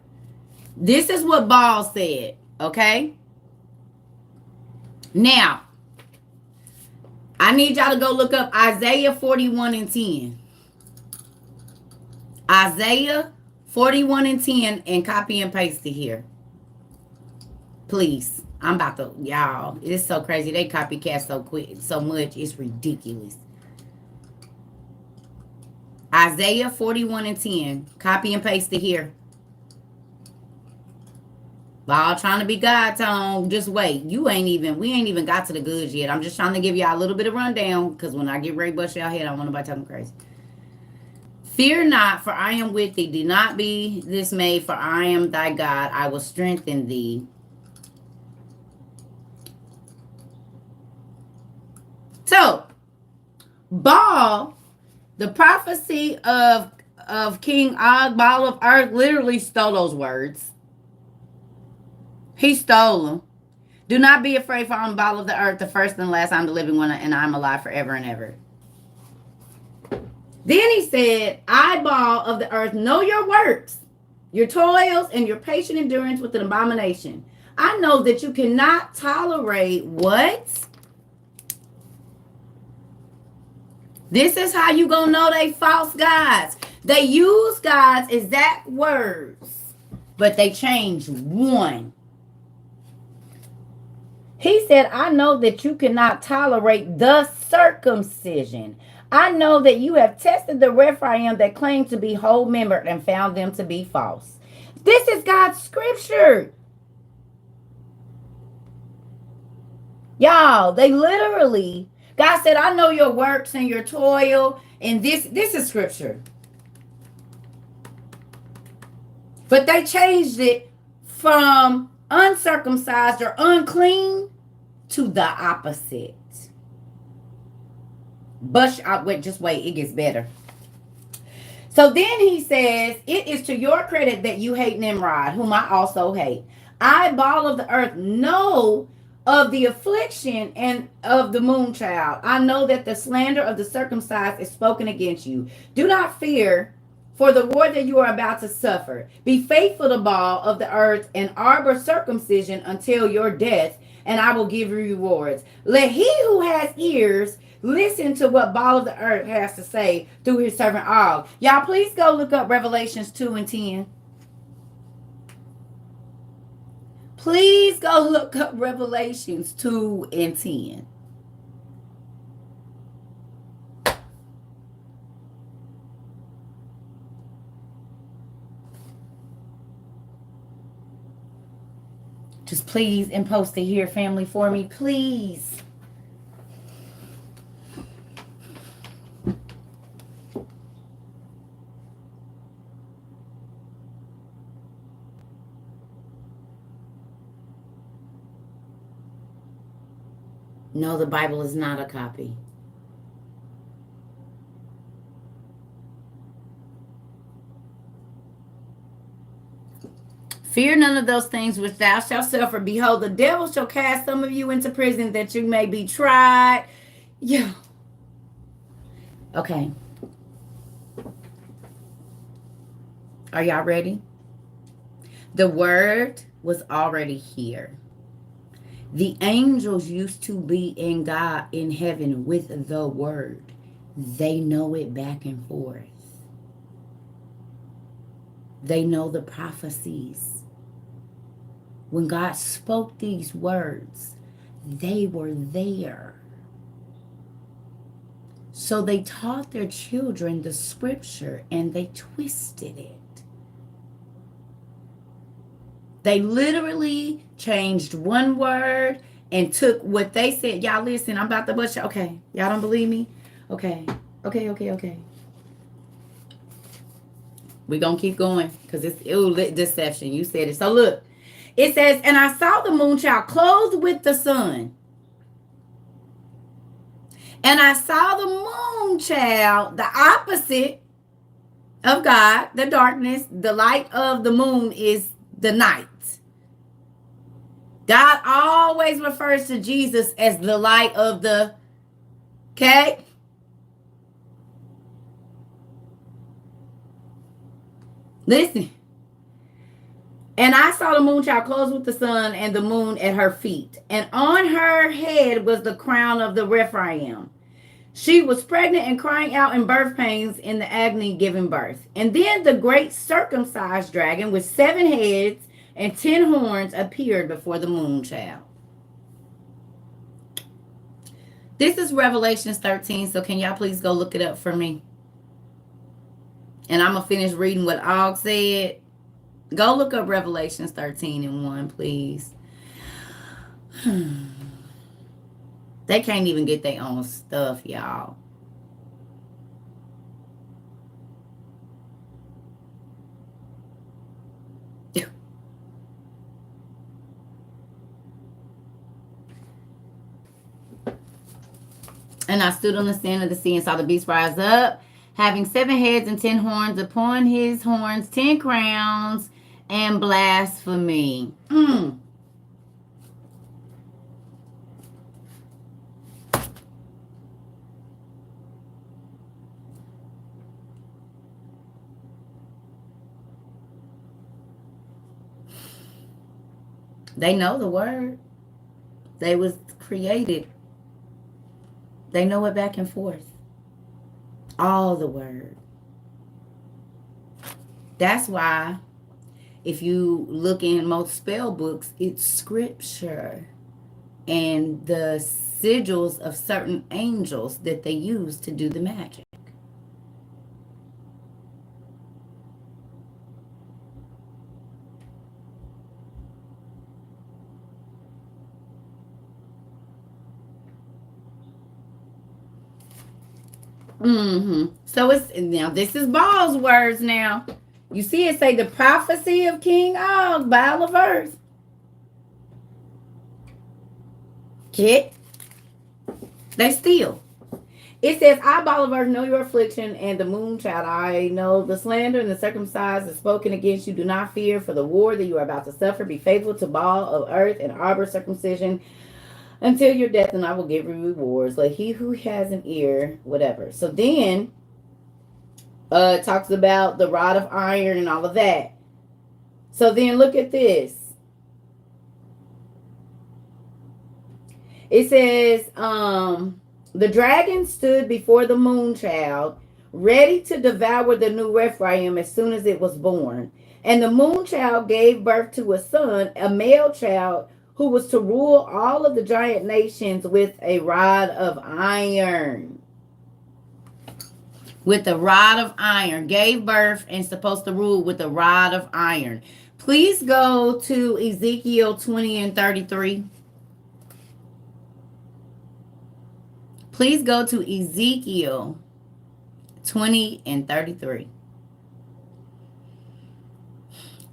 This is what Baal said, okay? Now, I need y'all to go look up Isaiah 41 and 10. Isaiah 41 and 10 and copy and paste it here. Please. I'm about to, y'all, it's so crazy. They copycat so quick, so much. It's ridiculous. Isaiah 41 and 10. Copy and paste it here. Baal trying to be God, Tone. Just wait. We ain't even got to the goods yet. I'm just trying to give y'all a little bit of rundown, because when I get ready to bust y'all head, I don't want nobody talking crazy. Fear not, for I am with thee. Do not be dismayed, for I am thy God. I will strengthen thee. So, Baal, the prophecy of King Og, Baal of Earth, literally stole those words. He stole them. Do not be afraid, for I am Baal of the earth, the first and last. I'm the living one, and I'm alive forever and ever. Then he said, I, Baal of the earth, know your works, your toils, and your patient endurance with an abomination. I know that you cannot tolerate what? This is how you gonna know they false gods. They use God's exact words, but they change one. He said, I know that you cannot tolerate the circumcision. I know that you have tested the Rephaim that claim to be whole-membered and found them to be false. This is God's scripture. Y'all, they literally, God said, I know your works and your toil. And this is scripture. But they changed it from uncircumcised or unclean to the opposite. But just wait, it gets better. So then he says, it is to your credit that you hate Nimrod, whom I also hate. I, Baal of the earth, know of the affliction and of the moon child. I know that the slander of the circumcised is spoken against you. Do not fear for the war that you are about to suffer. Be faithful to Baal of the earth and arbor circumcision until your death, and I will give you rewards. Let he who has ears listen to what Baal of the earth has to say through his servant Og. Y'all, please go look up Revelations 2 and 10. Please go look up Revelations 2 and 10. Just please and post it here, family, for me, please. No, the Bible is not a copy. Fear none of those things which thou shalt suffer. Behold, the devil shall cast some of you into prison that you may be tried. Yeah. Okay. Are y'all ready? The word was already here. The angels used to be in God in heaven with the word. They know it back and forth. They know the prophecies. When God spoke these words, they were there. So they taught their children the scripture and they twisted it. They literally changed one word and took what they said. Y'all listen, I'm about to butcher. Okay, y'all don't believe me? Okay. We're going to keep going because it's deception. You said it. So look, it says, and I saw the moon child clothed with the sun. And I saw the moon child, the opposite of God, the darkness. The light of the moon is the night. God always refers to Jesus as the light of the, okay? Listen. And I saw the moon child clothed with the sun and the moon at her feet. And on her head was the crown of the Rephaim. She was pregnant and crying out in birth pains in the agony giving birth. And then the great circumcised dragon with 7 heads and 10 horns appeared before the moon child. This is Revelation 13, so can y'all please go look it up for me? And I'm going to finish reading what Og said. Go look up Revelation 13 and 1, please. They can't even get their own stuff, y'all. And I stood on the sand of the sea and saw the beast rise up, having 7 heads and 10 horns. Upon his horns 10 crowns, and blasphemy. They know the word. They was created. They know it back and forth. All the word. That's why if you look in most spell books, it's scripture and the sigils of certain angels that they use to do the magic. So it's now this is Baal's words now. You see it say the prophecy of King Og, Baal of Earth. Kid. They steal. It says, I, Baal of Earth, know your affliction, and the moon child, I know the slander and the circumcised is spoken against you. Do not fear for the war that you are about to suffer. Be faithful to Baal of Earth and arbor circumcision until your death, and I will give you rewards. Let he who has an ear, whatever. So then, it talks about the rod of iron and all of that. So then look at this. It says, the dragon stood before the moon child, ready to devour the new Rephaim as soon as it was born. And the moon child gave birth to a son, a male child, who was to rule all of the giant nations with a rod of iron. With a rod of iron. Gave birth and supposed to rule with a rod of iron. Please go to Ezekiel 20 and 33. Please go to Ezekiel 20 and 33.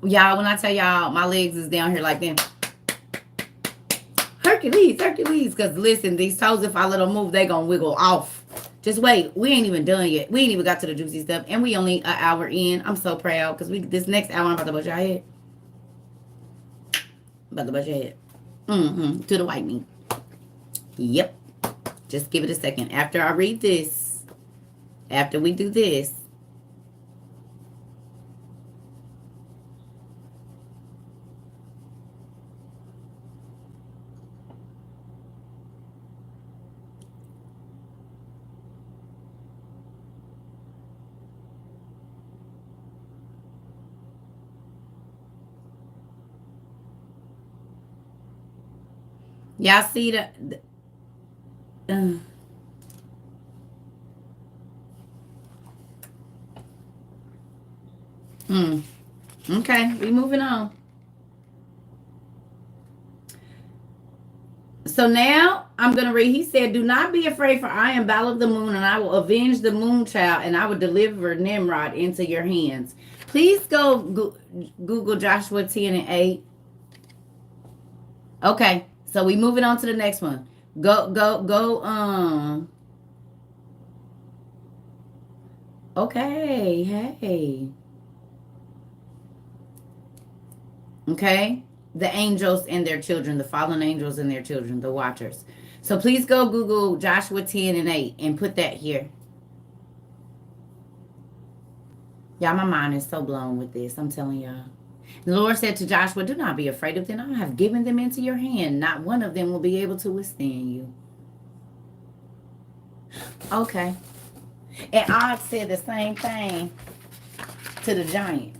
Y'all, when I tell y'all my legs is down here like that. Hercules. Because listen, these toes, if I let them move, they going to wiggle off. Just wait. We ain't even done yet. We ain't even got to the juicy stuff. And we only an hour in. I'm so proud because this next hour I'm about to bust your head. About to bust your head. To the white meat. Yep. Just give it a second. After I read this, after we do this, Y'all see uh, okay, we moving on. So now I'm going to read. He said, do not be afraid, for I am Baal of the moon, and I will avenge the moon child, and I will deliver Nimrod into your hands. Please go Google Joshua 10 and 8. Okay, so we moving on to the next one. Go. Okay, hey. Okay. The angels and their children, the fallen angels and their children, the watchers. So please go Google Joshua 10 and 8 and put that here. Y'all, my mind is so blown with this. I'm telling y'all. The Lord said to Joshua, do not be afraid of them. I have given them into your hand. Not one of them will be able to withstand you. Okay. And Og said the same thing to the giants.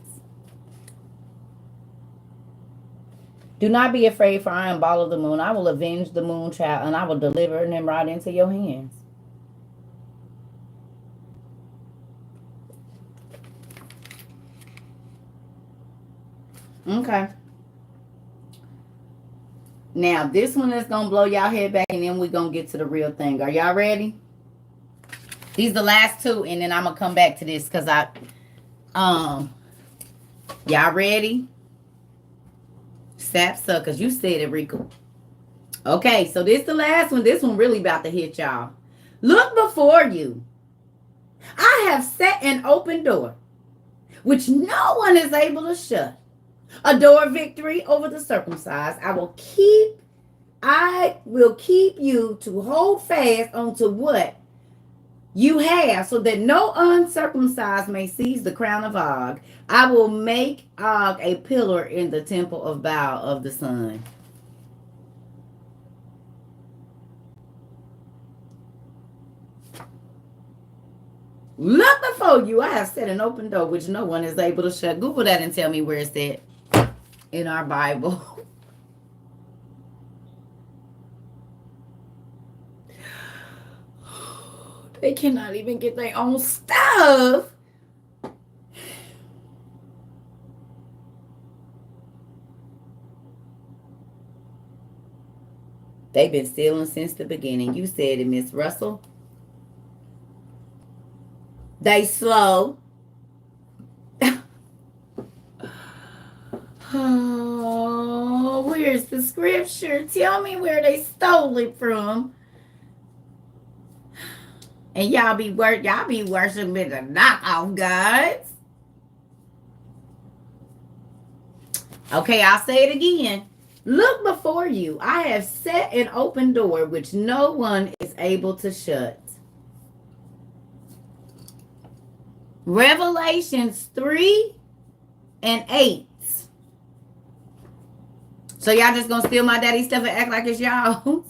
Do not be afraid, for I am Baal of the moon. I will avenge the moon child, and I will deliver Nimrod into your hands. Okay. Now, this one is going to blow y'all head back, and then we're going to get to the real thing. Are y'all ready? These are the last two, and then I'm going to come back to this because y'all ready? Sap suckers. You said it, Rico. Okay, so this is the last one. This one really about to hit y'all. Look before you. I have set an open door, which no one is able to shut. A door of victory over the circumcised. I will keep you to hold fast onto what you have, so that no uncircumcised may seize the crown of Og. I will make Og a pillar in the temple of Baal of the sun. Look before you. I have set an open door which no one is able to shut. Google that and tell me where it's at in our Bible. They cannot even get their own stuff. They've been stealing since the beginning. You said it, Miss Russell. They slow. Oh, where's the scripture? Tell me where they stole it from. And y'all be worshiping the knockoff gods. Okay, I'll say it again. Look before you. I have set an open door which no one is able to shut. Revelations 3 and 8. So y'all just gonna steal my daddy's stuff and act like it's y'all?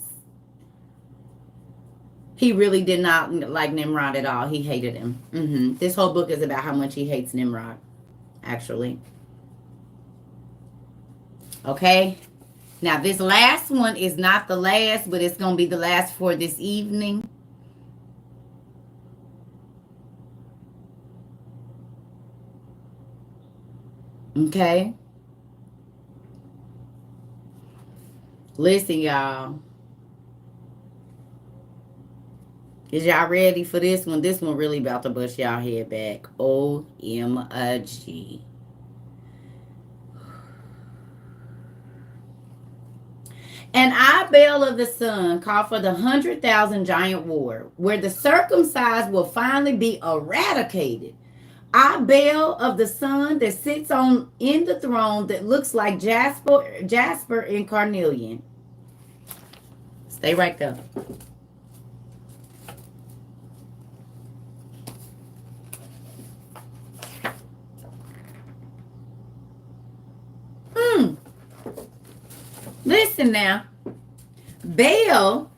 He really did not like Nimrod at all. He hated him. This whole book is about how much he hates Nimrod, actually. Okay. Now, this last one is not the last, but it's going to be the last for this evening. Okay. Listen, y'all. Is y'all ready for this one? This one really about to bust y'all head back. OMG. And I, Baal of the sun, call for the 100,000 giant war, where the circumcised will finally be eradicated. I, Baal of the sun, that sits in the throne that looks like Jasper and carnelian. Stay right there. Listen now. Baal,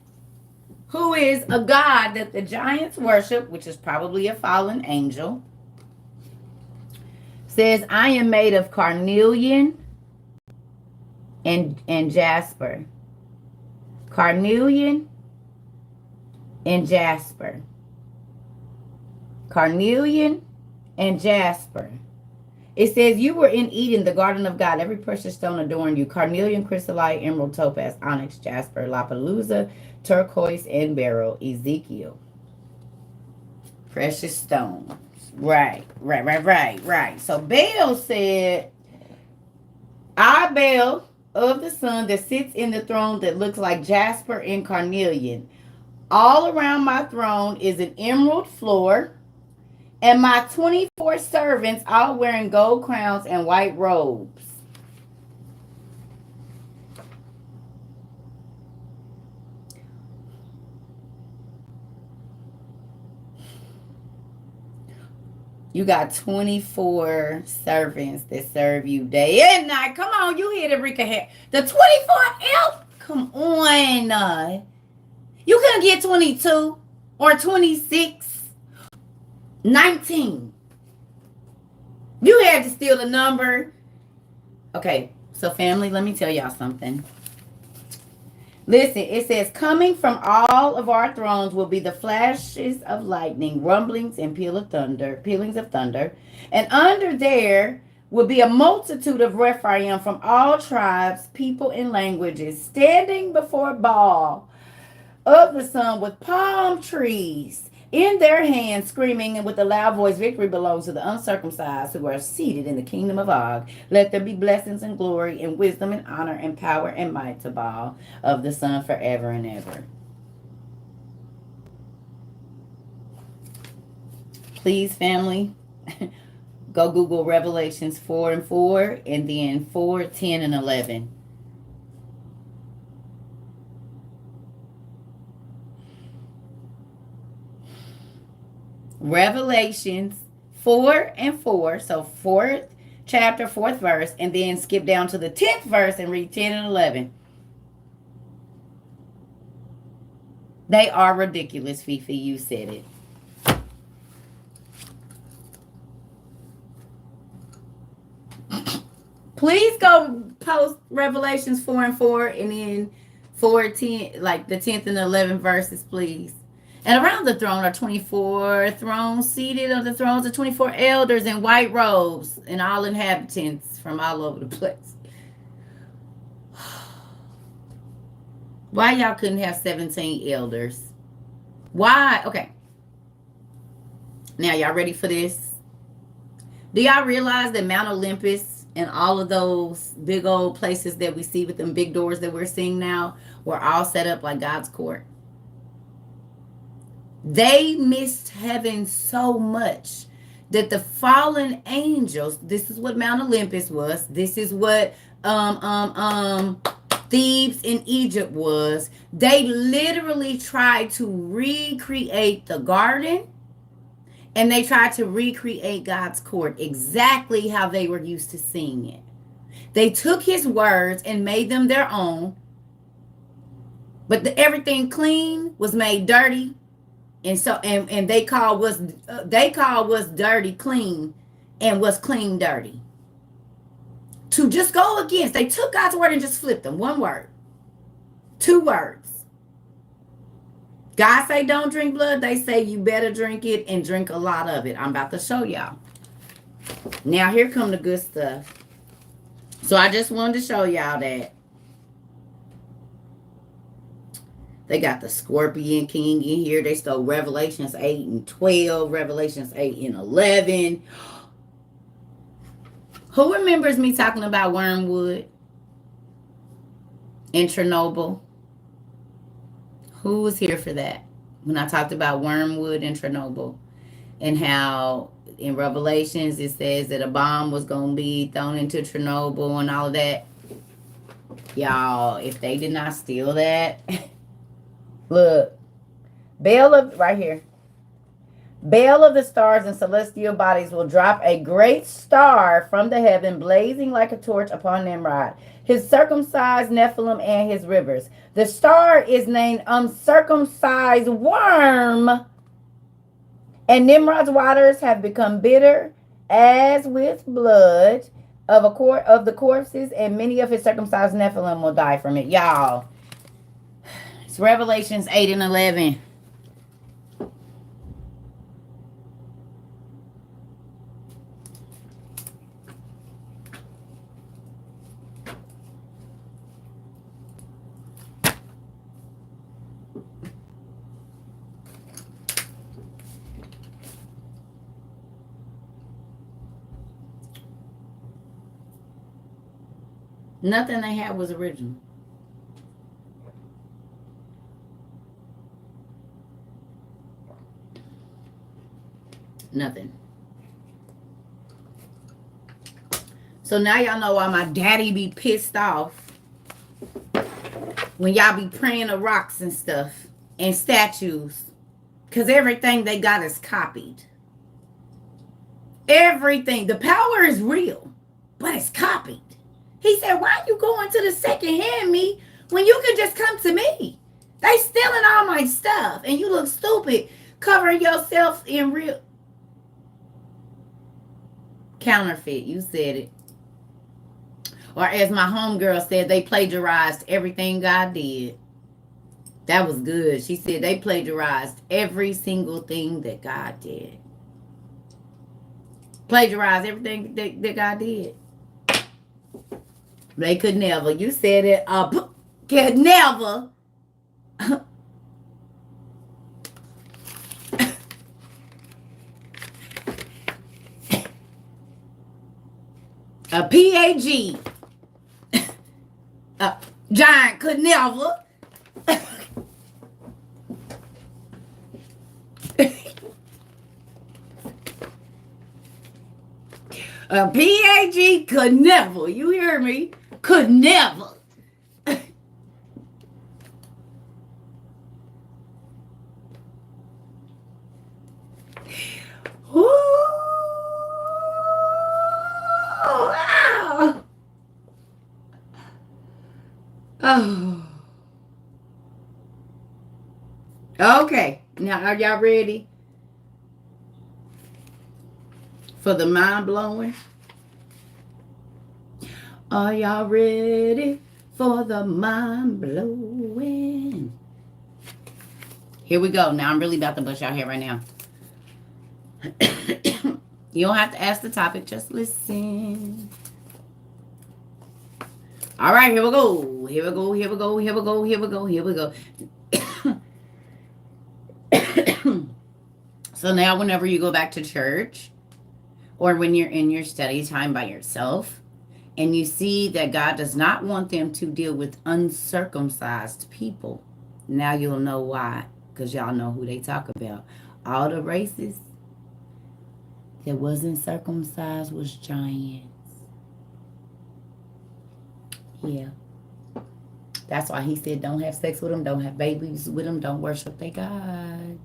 who is a god that the giants worship, which is probably a fallen angel, says, I am made of carnelian and jasper. carnelian, and jasper. Carnelian and jasper. It says, you were in Eden, the garden of God. Every precious stone adorned you. Carnelian, chrysolite, emerald, topaz, onyx, jasper, lapalooza, turquoise, and beryl. Ezekiel. Precious stones. Right. So Baal said, I, Baal of the sun that sits in the throne that looks like jasper and carnelian. All around my throne is an emerald floor. And my 24 servants all wearing gold crowns and white robes. You got 24 servants that serve you day and night. Come on, you hit it, Rika. The 24 elf? Come on. You couldn't get 22 or 26. 19. You had to steal the number. Okay, so family, let me tell y'all something. Listen, it says, coming from all of our thrones will be the flashes of lightning, rumblings, and pealings of thunder. And under there will be a multitude of Rephaim from all tribes, people, and languages, standing before Baal of the sun with palm trees in their hands, screaming and with a loud voice, victory belongs to the uncircumcised who are seated in the kingdom of Og. Let there be blessings and glory and wisdom and honor and power and might to Baal of the sun forever and ever. Please, family, go Google Revelations 4:4 and then 4:10 and 11. Revelations 4:4, so 4th chapter, 4th verse, and then skip down to the 10th verse and read 10 and 11. They are ridiculous, Fifi. You said it. Please go post Revelations 4:4 and then 4:10, like the 10th and 11th verses, please. And around the throne are 24 thrones. Seated on the thrones are 24 elders in white robes, and all inhabitants from all over the place. Why y'all couldn't have 17 elders? Why? Okay. Now, y'all ready for this? Do y'all realize that Mount Olympus and all of those big old places that we see with them big doors that we're seeing now were all set up like God's court? They missed heaven so much that the fallen angels, this is what Mount Olympus was, this is what Thebes in Egypt was. They literally tried to recreate the garden, and they tried to recreate God's court exactly how they were used to seeing it. They took his words and made them their own, but everything clean was made dirty. And so, and they call what's dirty clean, and what's clean dirty. To just go against, they took God's word and just flipped them. One word, 2 words. God say don't drink blood. They say you better drink it and drink a lot of it. I'm about to show y'all. Now here come the good stuff. So I just wanted to show y'all that. They got the Scorpion King in here. They stole Revelations 8 and 12, Revelations 8 and 11. Who remembers me talking about wormwood and Chernobyl? Who was here for that? When I talked about wormwood and Chernobyl, and how in Revelations it says that a bomb was going to be thrown into Chernobyl and all of that. Y'all, if they did not steal that... Look, Baal of, right here. Baal of the stars and celestial bodies will drop a great star from the heaven, blazing like a torch upon Nimrod, his circumcised Nephilim, and his rivers. The star is named uncircumcised worm, and Nimrod's waters have become bitter as with blood of the corpses, and many of his circumcised Nephilim will die from it. Y'all, It's Revelations 8 and 11. Nothing they had was original. Nothing. So now y'all know why my daddy be pissed off when y'all be praying to rocks and stuff and statues. Because everything they got is copied. Everything. The power is real, but it's copied. He said, why you going to the second hand me when you can just come to me? They stealing all my stuff and you look stupid covering yourself in real counterfeit. You said it. Or as my homegirl said, they plagiarized everything God did. That was good. She said they plagiarized every single thing that God did. Plagiarized everything that God did. They could never. You said it. Could never. A PAG. A giant could never. A PAG could never. You hear me? Could never. Oh. Okay. Now, are y'all ready for the mind blowing? Are y'all ready for the mind blowing? Here we go. Now I'm really about to bust y'all hair right now. You don't have to ask the topic, just listen. All right, here we go. Here we go. Here we go. Here we go. Here we go. Here we go. So now whenever you go back to church or when you're in your study time by yourself and you see that God does not want them to deal with uncircumcised people, now you'll know why, because y'all know who they talk about. All the races that wasn't circumcised was giants. Yeah. That's why he said don't have sex with them, don't have babies with them, don't worship their gods.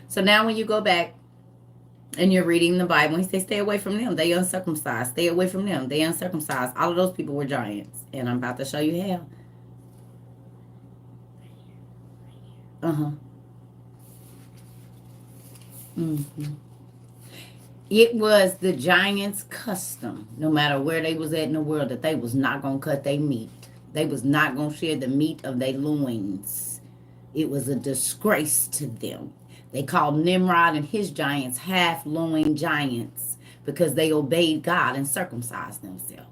So now when you go back and you're reading the Bible, he says, stay away from them. They uncircumcised. Stay away from them. They uncircumcised. All of those people were giants. And I'm about to show you how. It was the giants' custom, no matter where they was at in the world, that they was not going to cut their meat. They was not going to share the meat of their loins. It was a disgrace to them. They called Nimrod and his giants half-loin giants because they obeyed God and circumcised themselves.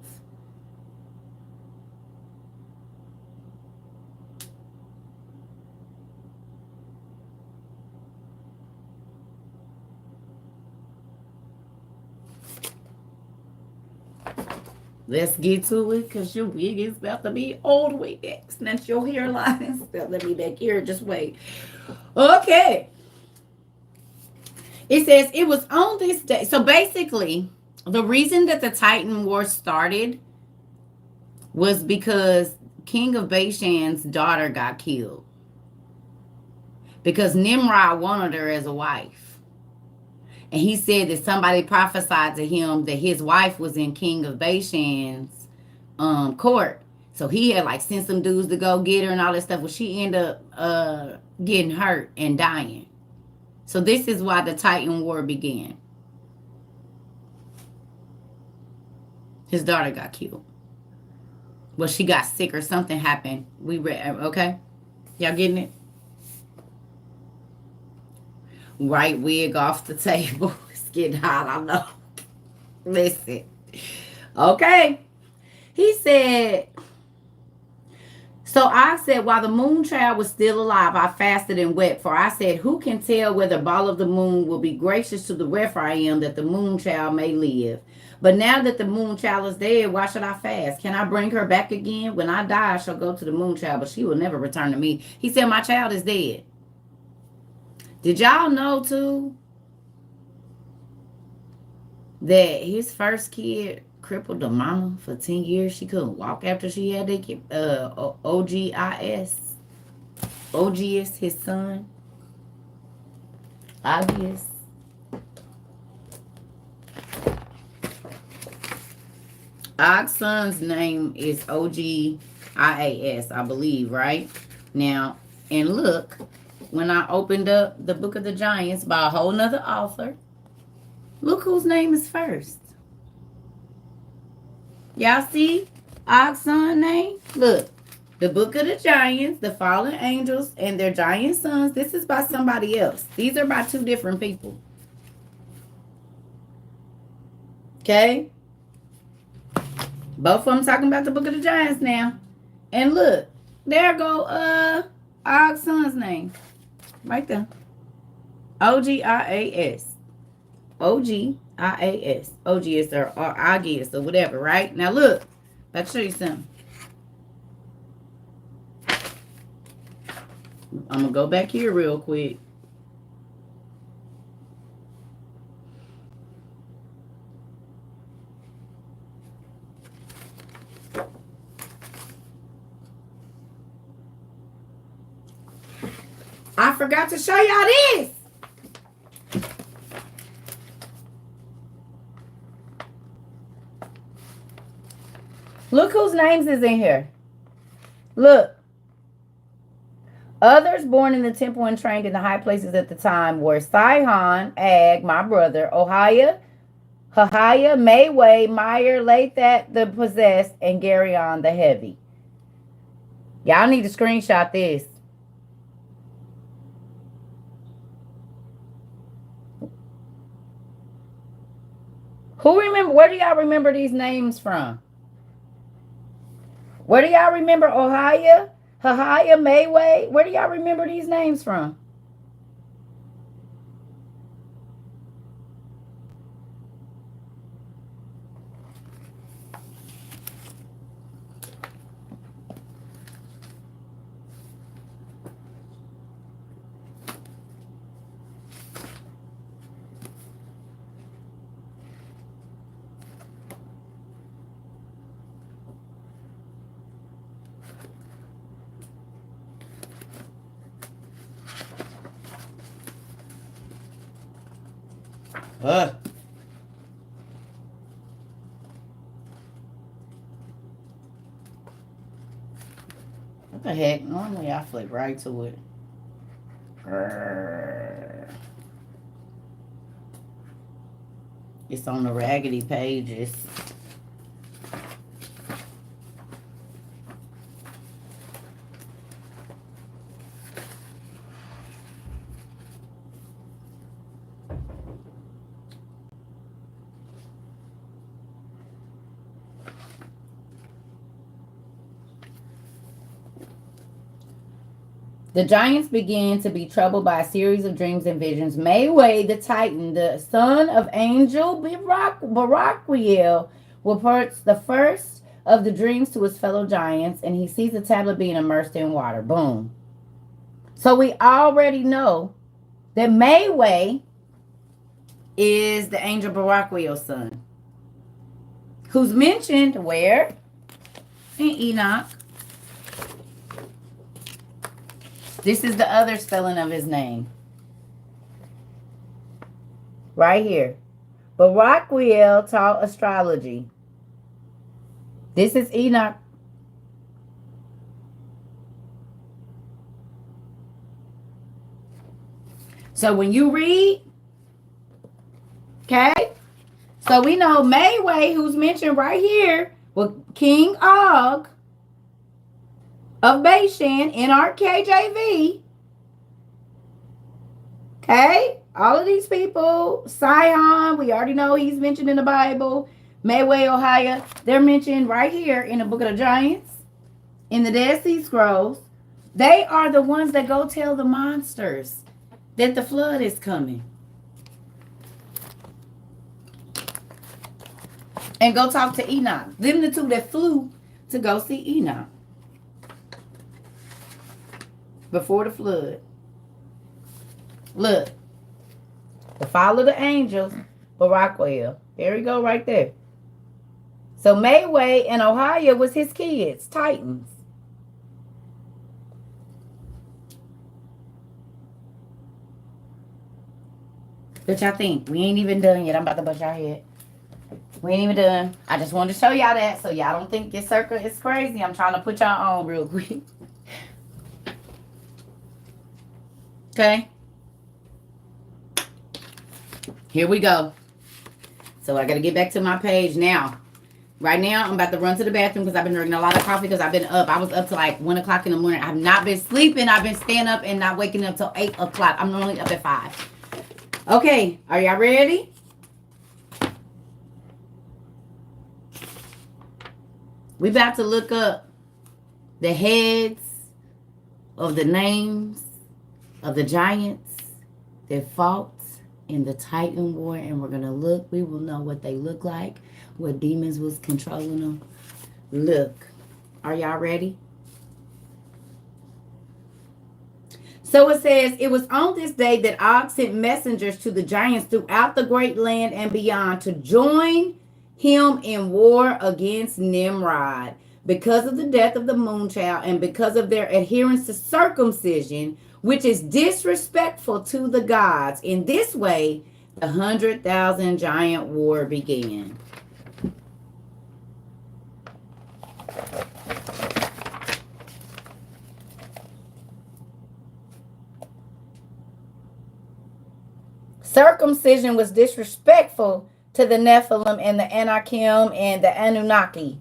Let's get to it, because your wig is about to be old wig. That's your hairline is about to be back here. Just wait. Okay. It says it was on this day. So basically, the reason that the Titan War started was because King of Bashan's daughter got killed. Because Nimrod wanted her as a wife. And he said that somebody prophesied to him that his wife was in King of Bashan's court. So he had like sent some dudes to go get her and all that stuff. Well, she ended up getting hurt and dying. So this is why the Titan War began. His daughter got killed. Well, she got sick or something happened. We read, okay? Y'all getting it? Right wig off the table. It's getting hot, I know. Listen. Okay. He said, so I said, while the moon child was still alive, I fasted and wept. For I said, who can tell whether Baal of the moon will be gracious to the Rephaim that the moon child may live? But now that the moon child is dead, why should I fast? Can I bring her back again? When I die, I shall go to the moon child, but she will never return to me. He said, my child is dead. Did y'all know, too, that his first kid crippled the mama for 10 years? She couldn't walk after she had that kid. OGIS. OGS, his son. Obvious. Og's son's name is OGIAS, I believe, right? Now, and look, when I opened up the Book of the Giants by a whole nother author, look whose name is first. Y'all see Og's son's name? Look, the Book of the Giants, the fallen angels, and their giant sons. This is by somebody else. These are by two different people. Okay? Both of them talking about the Book of the Giants now. And look, there go Og's son's name. Right there. OGIAS. OGIAS. OGS or OGS or whatever, right? Now look, I'll show you something. I'm going to go back here real quick. I forgot to show y'all this. Look whose names is in here. Look. Others born in the temple and trained in the high places at the time were Sihon, Ag, my brother, Ohiah, Hahiah, Mayway, Meyer, Lathat the possessed, and Geron the heavy. Y'all need to screenshot this. Who remember? Where do y'all remember these names from? Where do y'all remember Ohiah, Hahiah, Mayway? Where do y'all remember these names from? What the heck? Normally I flip right to it. It's on the raggedy pages. The giants began to be troubled by a series of dreams and visions. Mayway, the Titan, the son of Angel Baraquiel, reports the first of the dreams to his fellow giants, and he sees the tablet being immersed in water. Boom. So we already know that Mayway is the Angel Baraquiel's son, who's mentioned where? In Enoch. This is the other spelling of his name. Right here. Baraquiel taught astrology. This is Enoch. So when you read, okay, so we know Mayway, who's mentioned right here, was King Og of Bashan in our KJV. Okay, all of these people, Sihon, we already know he's mentioned in the Bible. Mayway, Ohio, they're mentioned right here in the Book of the Giants, in the Dead Sea Scrolls. They are the ones that go tell the monsters that the flood is coming. And go talk to Enoch. Them the two that flew to go see Enoch before the flood. Look. The fall of the angels, Baraquiel. There we go right there. So Mayway and Ohio was his kids, Titans. What y'all think? We ain't even done yet. I'm about to bust y'all head. We ain't even done. I just wanted to show y'all that so y'all don't think your circle is crazy. I'm trying to put y'all on real quick. Okay. Here we go. So I got to get back to my page now. Right now, I'm about to run to the bathroom because I've been drinking a lot of coffee because I've been up. I was up to like 1 o'clock in the morning. I've not been sleeping. I've been staying up and not waking up till 8 o'clock. I'm normally up at 5. Okay. Are y'all ready? We about to look up the heads of the names of the giants that fought in the Titan War, and we're gonna look. We will know what they look like, what demons was controlling them. Look, are y'all ready? So it says, it was on this day that Og sent messengers to the giants throughout the great land and beyond to join him in war against Nimrod. Because of the death of the moon child and because of their adherence to circumcision, which is disrespectful to the gods. In this way, the 100,000 giant war began. Circumcision was disrespectful to the Nephilim and the Anakim and the Anunnaki.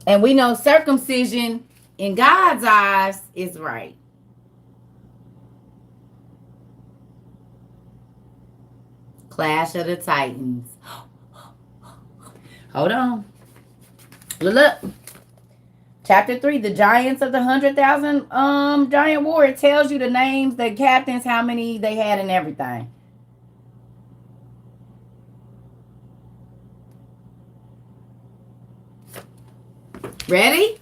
And we know circumcision in God's eyes is right. Clash of the Titans. Hold on. Look. Chapter 3, the giants of the 100,000 giant war. It tells you the names, the captains, how many they had and everything. Ready?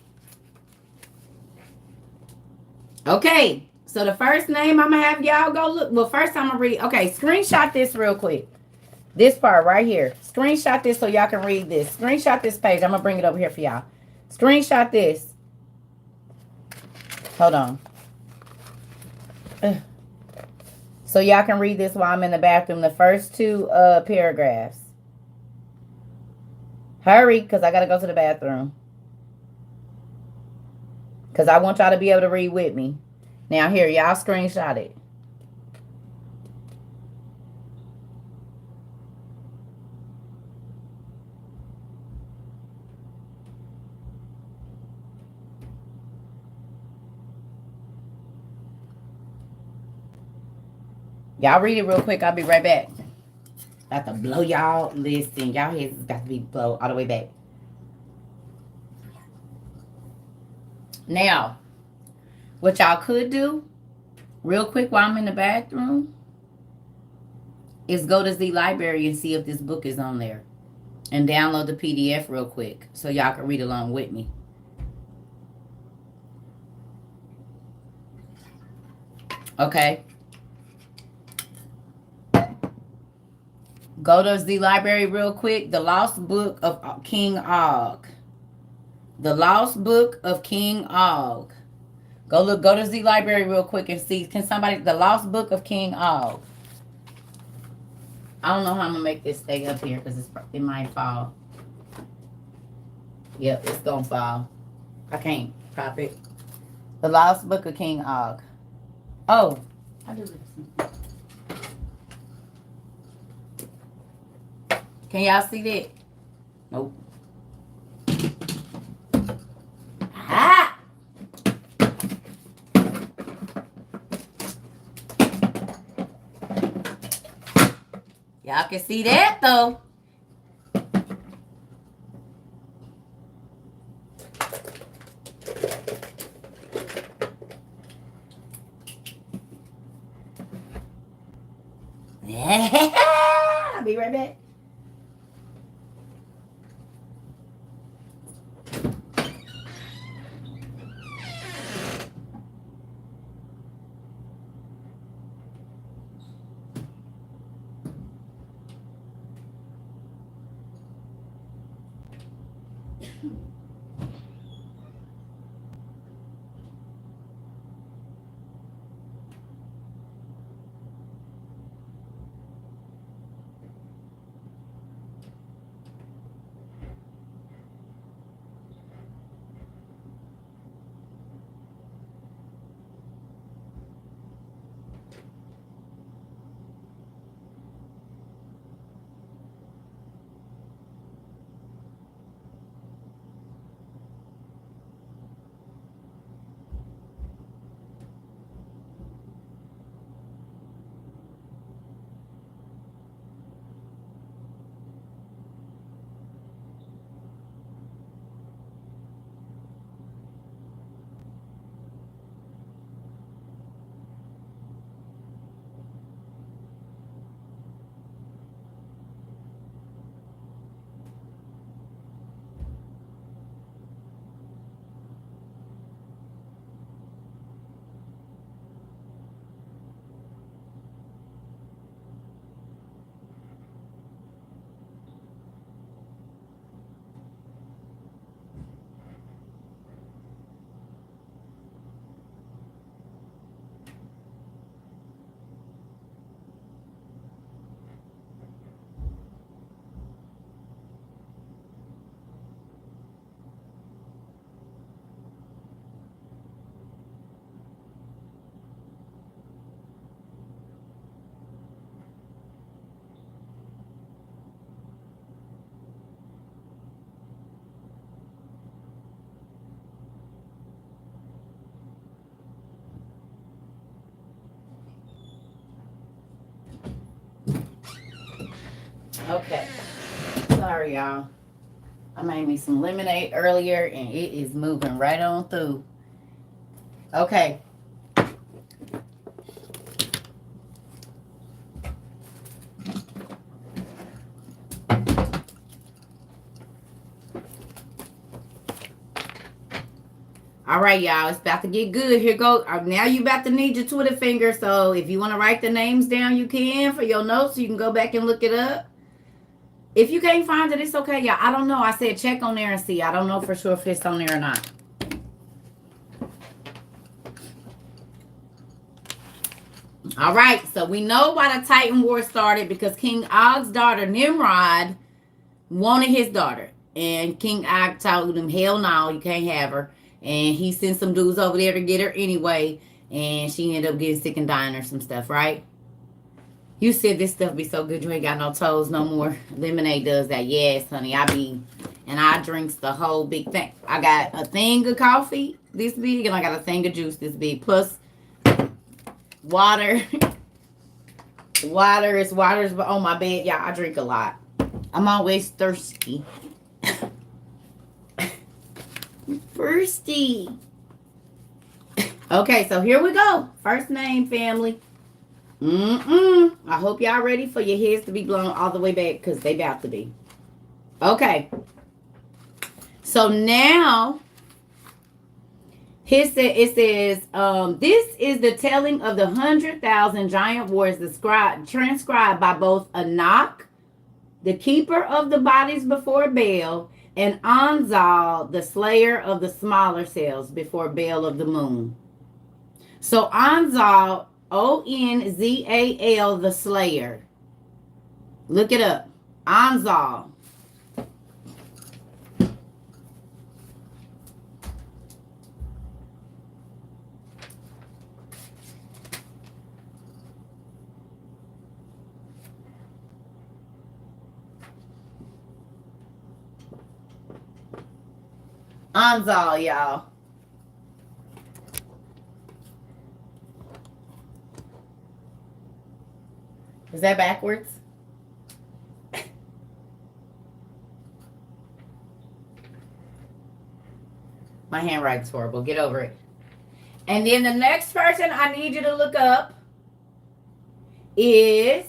Okay. So the first name I'm going to have y'all go look. Well, first I'm going to read. Okay, screenshot this real quick. This part right here. Screenshot this so y'all can read this. Screenshot this page. I'm going to bring it over here for y'all. Screenshot this. Hold on. So y'all can read this while I'm in the bathroom. The first 2 paragraphs. Hurry, because I got to go to the bathroom. Because I want y'all to be able to read with me. Now here, y'all screenshot it. Y'all read it real quick. I'll be right back. I have to blow y'all. Listen, y'all heads got to be blown all the way back. Now, what y'all could do, real quick while I'm in the bathroom, is go to the library and see if this book is on there. And download the PDF real quick so y'all can read along with me. Okay. Go to the library real quick. The Lost Book of King Og. The Lost Book of King Og. Go to Z Library real quick and see. Can somebody, the Lost Book of King Og. I don't know how I'm gonna make this stay up here because it might fall. Yep, it's gonna fall. I can't prop it. The Lost Book of King Og. Oh, I do this. Can y'all see that? Nope. Ah! Y'all can see that though. Yeah. I'll be right back. Okay. Sorry, y'all. I made me some lemonade earlier and it is moving right on through. Okay. All right, y'all. It's about to get good. Here go. Now you about to need your Twitter finger. So if you want to write the names down, you can for your notes. So you can go back and look it up. If you can't find it, it's okay, y'all. I don't know. I said check on there and see. I don't know for sure if it's on there or not. All right. So we know why the Titan War started because King Og's daughter, Nimrod, wanted his daughter. And King Og told him, hell no, you can't have her. And he sent some dudes over there to get her anyway. And she ended up getting sick and dying or some stuff, right? You said this stuff be so good you ain't got no toes no more. Lemonade does that. Yes, honey. I drinks the whole big thing. I got a thing of coffee this big and I got a thing of juice this big. Plus water. Water's on my bed. Yeah, I drink a lot. I'm always thirsty. Thirsty. Okay, so here we go. First name, family. I hope y'all ready for your heads to be blown all the way back because they about to be. Okay. So now it says, this is the telling of the 100,000 giant wars transcribed by both Anak, the keeper of the bodies before Baal, and Anzal, the slayer of the smaller cells before Baal of the moon. So Onzal, Onzal, the Slayer. Look it up. Onzal. Onzal, y'all. Is that backwards? My handwriting's horrible. Get over it. And then the next person I need you to look up is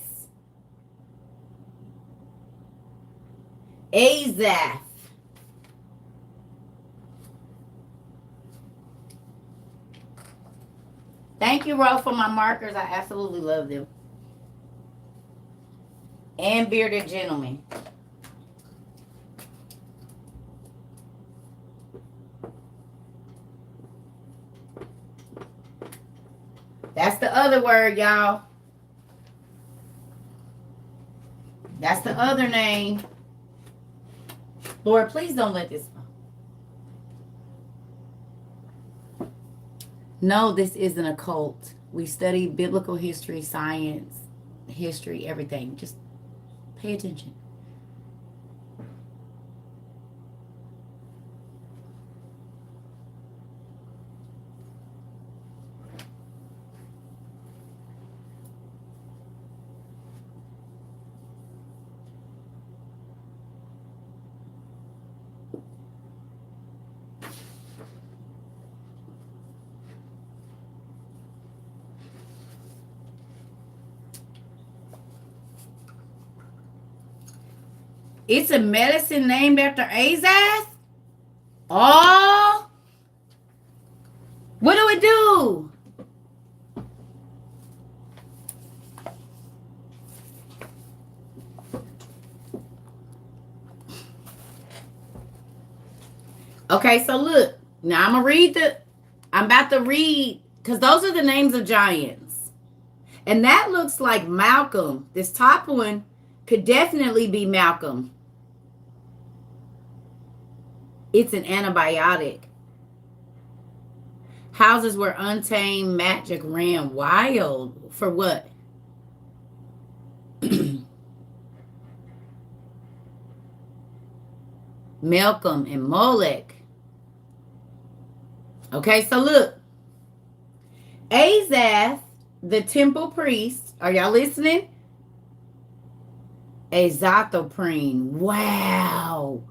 Asaph. Thank you, Ro, for my markers. I absolutely love them. And bearded gentlemen. That's the other word, y'all. That's the other name. Lord, please don't let this. No, this isn't a cult. We study biblical history, science, history, everything. Just pay attention. It's a medicine named after Asaph? Oh. What do it do? Okay, so look. Now I'm about to read, because those are the names of giants. And that looks like Malcolm. This top one could definitely be Malcolm. It's an antibiotic. Houses where untamed magic ran wild. For what? Malcolm and Molech. Okay, so look. Asaph, the temple priest. Are y'all listening? Azathoprene. Wow.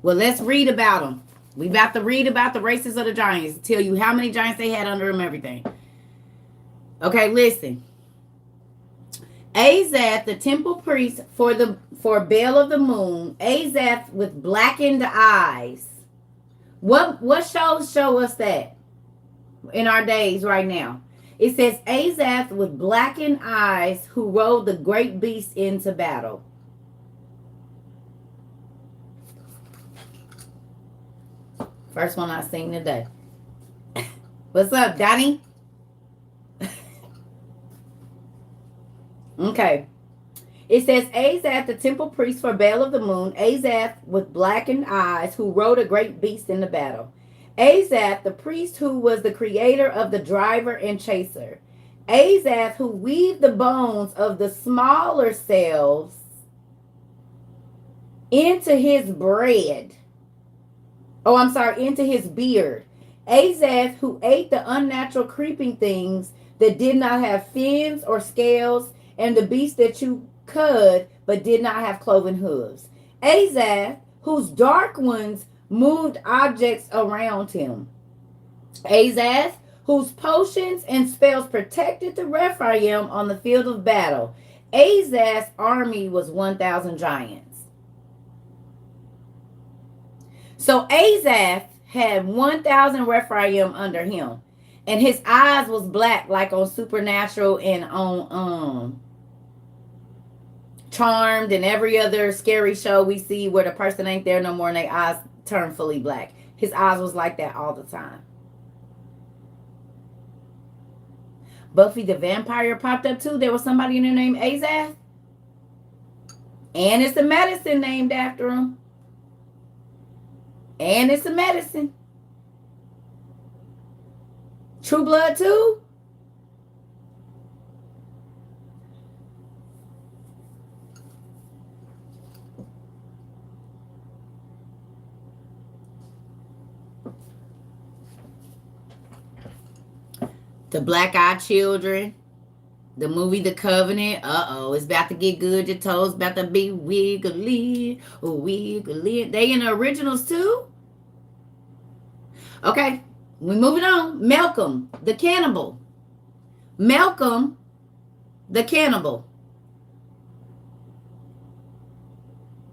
Well, let's read about them. We about to read about the races of the giants. Tell you how many giants they had under them, everything. Okay, listen. Asaph, the temple priest for Baal of the moon. Asaph with blackened eyes. What shows show us that in our days right now? It says Asaph with blackened eyes who rode the great beast into battle. First one I seen today. What's up, Donnie? Okay. It says Asaph, the temple priest for Baal of the moon. Asaph with blackened eyes who rode a great beast in the battle. Asaph, the priest who was the creator of the driver and chaser. Asaph, who weaved the bones of the smaller cells into his bread. Into his beard. Asaph, who ate the unnatural creeping things that did not have fins or scales, and the beast that you cud but did not have cloven hooves. Asaph, whose dark ones moved objects around him. Asaph, whose potions and spells protected the Rephaim on the field of battle. Asaph's army was 1,000 giants. So Asaph had 1,000 Rephaim under him. And his eyes was black like on Supernatural and on Charmed and every other scary show we see where the person ain't there no more and their eyes turn fully black. His eyes was like that all the time. Buffy the Vampire popped up too. There was somebody in there named Azath. And it's a medicine named after him. And it's a medicine. True Blood too. The Black Eyed Children. The movie The Covenant. Uh-oh. It's about to get good. Your toes about to be wiggly. Wiggly. They in the originals too? Okay. We're moving on. Malcolm, the cannibal. Malcolm, the cannibal.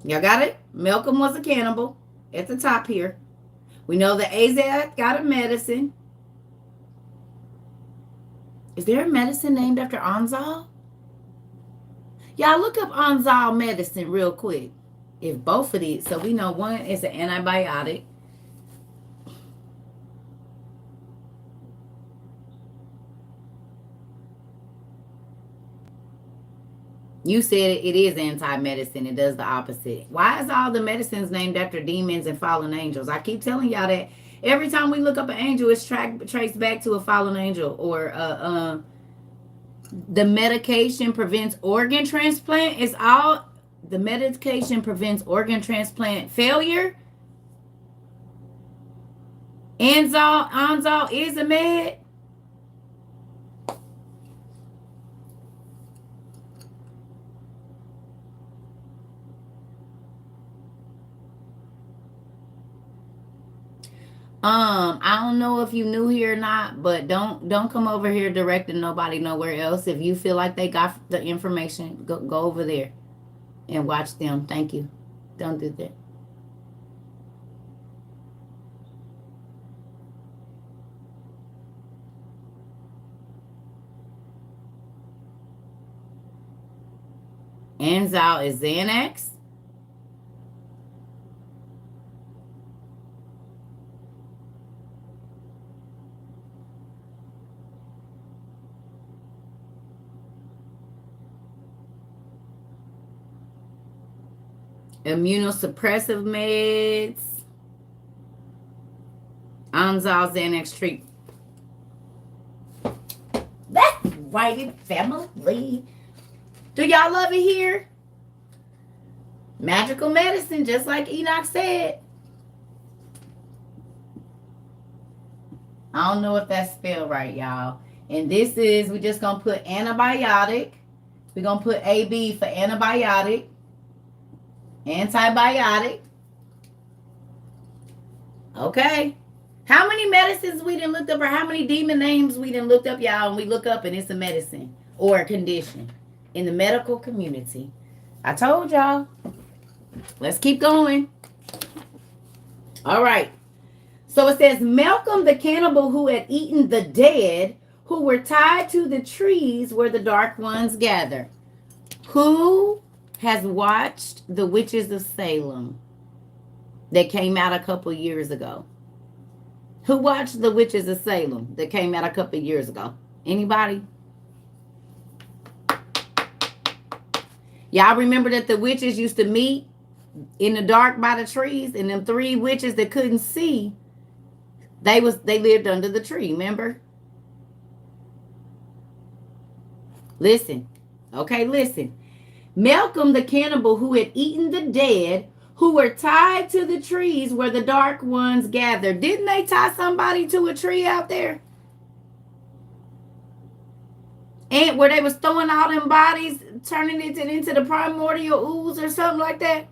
Y'all got it? Malcolm was a cannibal at the top here. We know that Azaz got a medicine. Is there a medicine named after Anzal? Y'all look up Anzal medicine real quick. If both of these, so we know one is an antibiotic. You said it is anti-medicine. It does the opposite. Why is all the medicines named after demons and fallen angels? I keep telling y'all that every time we look up an angel, it's traced back to a fallen angel. Or the medication prevents organ transplant. It's all, the medication prevents organ transplant failure. Anzal is a med. I don't know if you new here or not, but don't come over here directing nobody nowhere else. If you feel like they got the information, go over there and watch them. Thank you. Don't do that. Anzal is Xanax. Immunosuppressive meds. Anzal, Xanax treat. That's right, family. Do y'all love it here? Magical medicine, just like Enoch said. I don't know if that's spelled right, y'all. And this is, we're just going to put antibiotic. We're going to put AB for antibiotic. Antibiotic. Okay. How many medicines we done looked up, or how many demon names we done looked up, y'all, and we look up and it's a medicine or a condition in the medical community? I told y'all. Let's keep going. All right. So it says, Malcolm the cannibal who had eaten the dead, who were tied to the trees where the dark ones gather. Who has watched The Witches of Salem that came out a couple years ago? Who watched The Witches of Salem that came out a couple years ago? Anybody? Y'all remember that the witches used to meet in the dark by the trees, and them three witches that couldn't see, they lived under the tree, remember? Listen. Okay, listen. Malcolm the cannibal who had eaten the dead, who were tied to the trees where the dark ones gathered. Didn't they tie somebody to a tree out there? And where they was throwing all them bodies, turning it into the primordial ooze or something like that?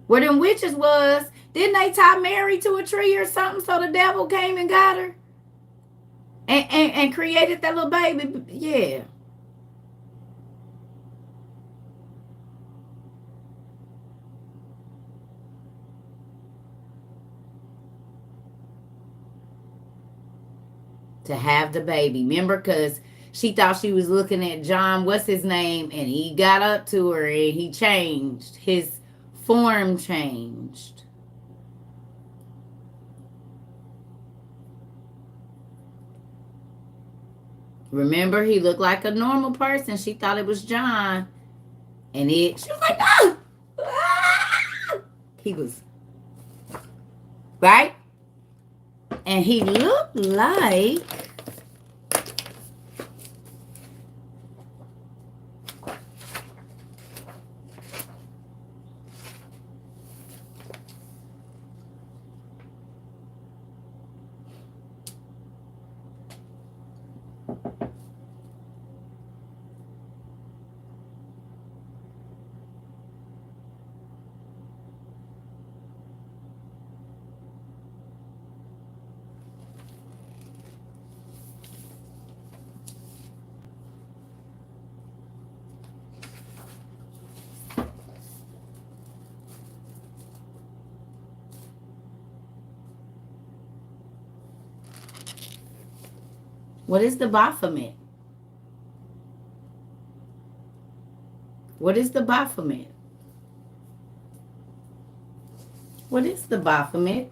Where them witches was, didn't they tie Mary to a tree or something so the devil came and got her? And created that little baby. Yeah. To have the baby. Remember, because she thought she was looking at John, what's his name? And he got up to her and he changed. His form changed. Remember, he looked like a normal person. She thought it was John. And she was like, ah! Ah! He was, right? And he looked like, what is the Baphomet? What is the Baphomet? What is the Baphomet?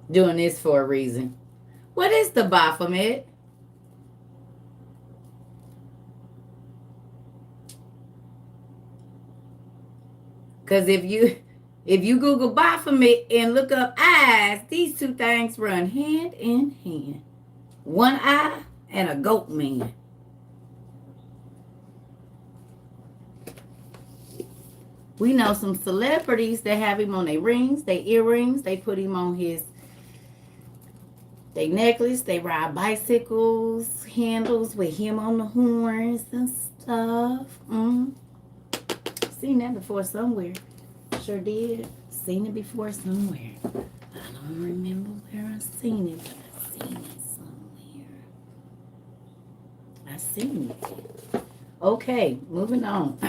Doing this for a reason. What is the Baphomet? Because if you Google Baphomet and look up eyes, these two things run hand in hand. One eye and a goat man. We know some celebrities that have him on their rings, their earrings. They put him on their necklace. They ride bicycles, handles with him on the horns and stuff. Seen that before somewhere. Sure did. Seen it before somewhere. I don't remember where I seen it, but I seen it somewhere. I seen it. Okay, moving on.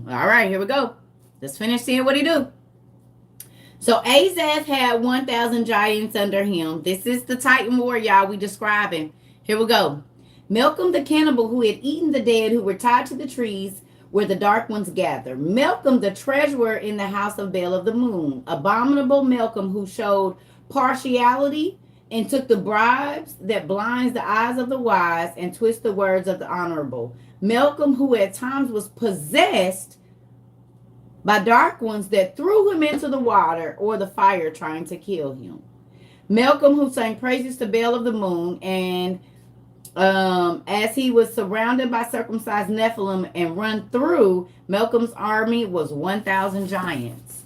All right, here we go. Let's finish seeing what he do. So Azaz had 1,000 giants under him. This is the Titan war, y'all, we describing. Here we go. Malcolm the cannibal who had eaten the dead who were tied to the trees where the dark ones gather. Malcolm the treasurer in the house of Baal of the moon. Abominable Malcolm who showed partiality and took the bribes that blinds the eyes of the wise and twist the words of the honorable. Malcolm who at times was possessed by dark ones that threw him into the water or the fire trying to kill him. Malcolm who sang praises to Baal of the moon and as he was surrounded by circumcised Nephilim and run through, Malcolm's army was 1,000 giants.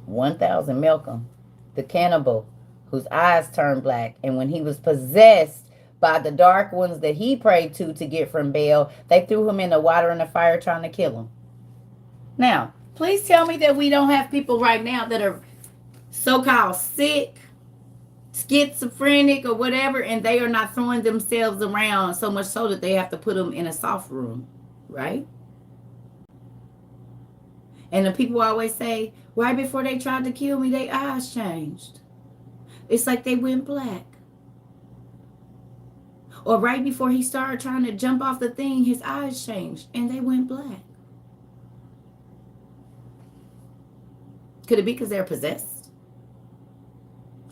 1,000 Malcolm, the cannibal, whose eyes turned black. And when he was possessed by the dark ones that he prayed to get from Baal, they threw him in the water and the fire trying to kill him. Now, please tell me that we don't have people right now that are so-called sick, schizophrenic or whatever, and they are not throwing themselves around so much so that they have to put them in a soft room, right? And the people always say, right before they tried to kill me, their eyes changed. It's like they went black. Or right before he started trying to jump off the thing, his eyes changed and they went black. Could it be because they're possessed?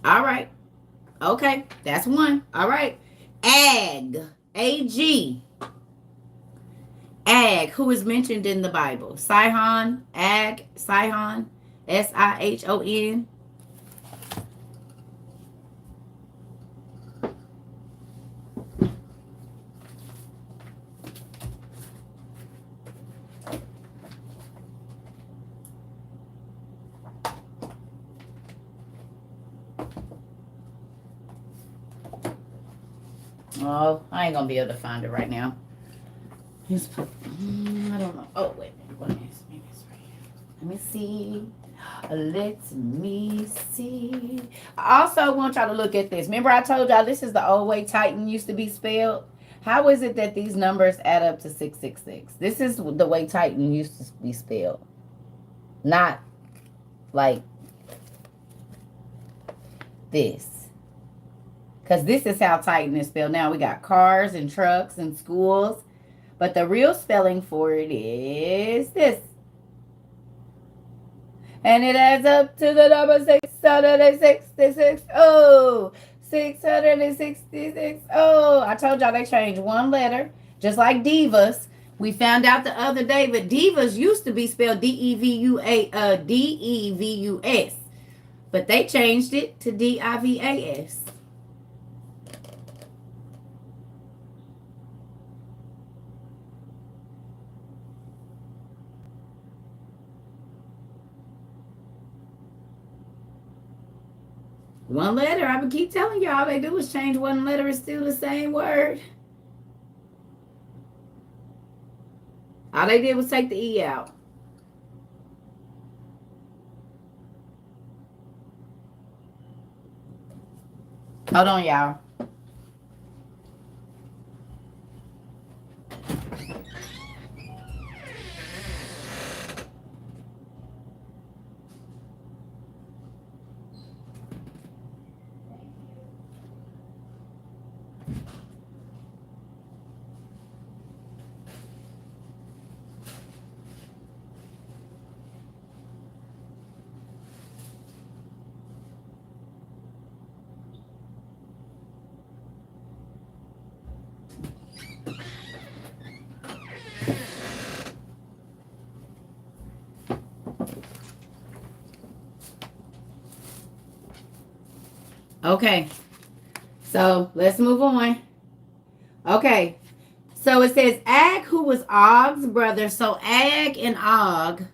All right. Okay, that's one. All right. Ag, A-G. Ag, who is mentioned in the Bible. Sihon, Ag, Sihon, S-I-H-O-N. Oh, I ain't gonna be able to find it right now. I don't know. Oh, wait. Maybe it's right here. Let me see. Let me see. I also want y'all to look at this. Remember I told y'all this is the old way Titan used to be spelled? How is it that these numbers add up to 666? This is the way Titan used to be spelled. Not like this. Because this is how Titan is spelled. Now we got cars and trucks and schools. But the real spelling for it is this. And it adds up to the number 666. Oh, 666. Oh, I told y'all they changed one letter. Just like divas. We found out the other day, but divas used to be spelled Devus. But they changed it to Divas. One letter. I would keep telling y'all, all they do is change one letter. It's still the same word. All they did was take the E out. Hold on, y'all. Okay, so let's move on. Okay, so it says Ag, who was Og's brother. So Ag and Og.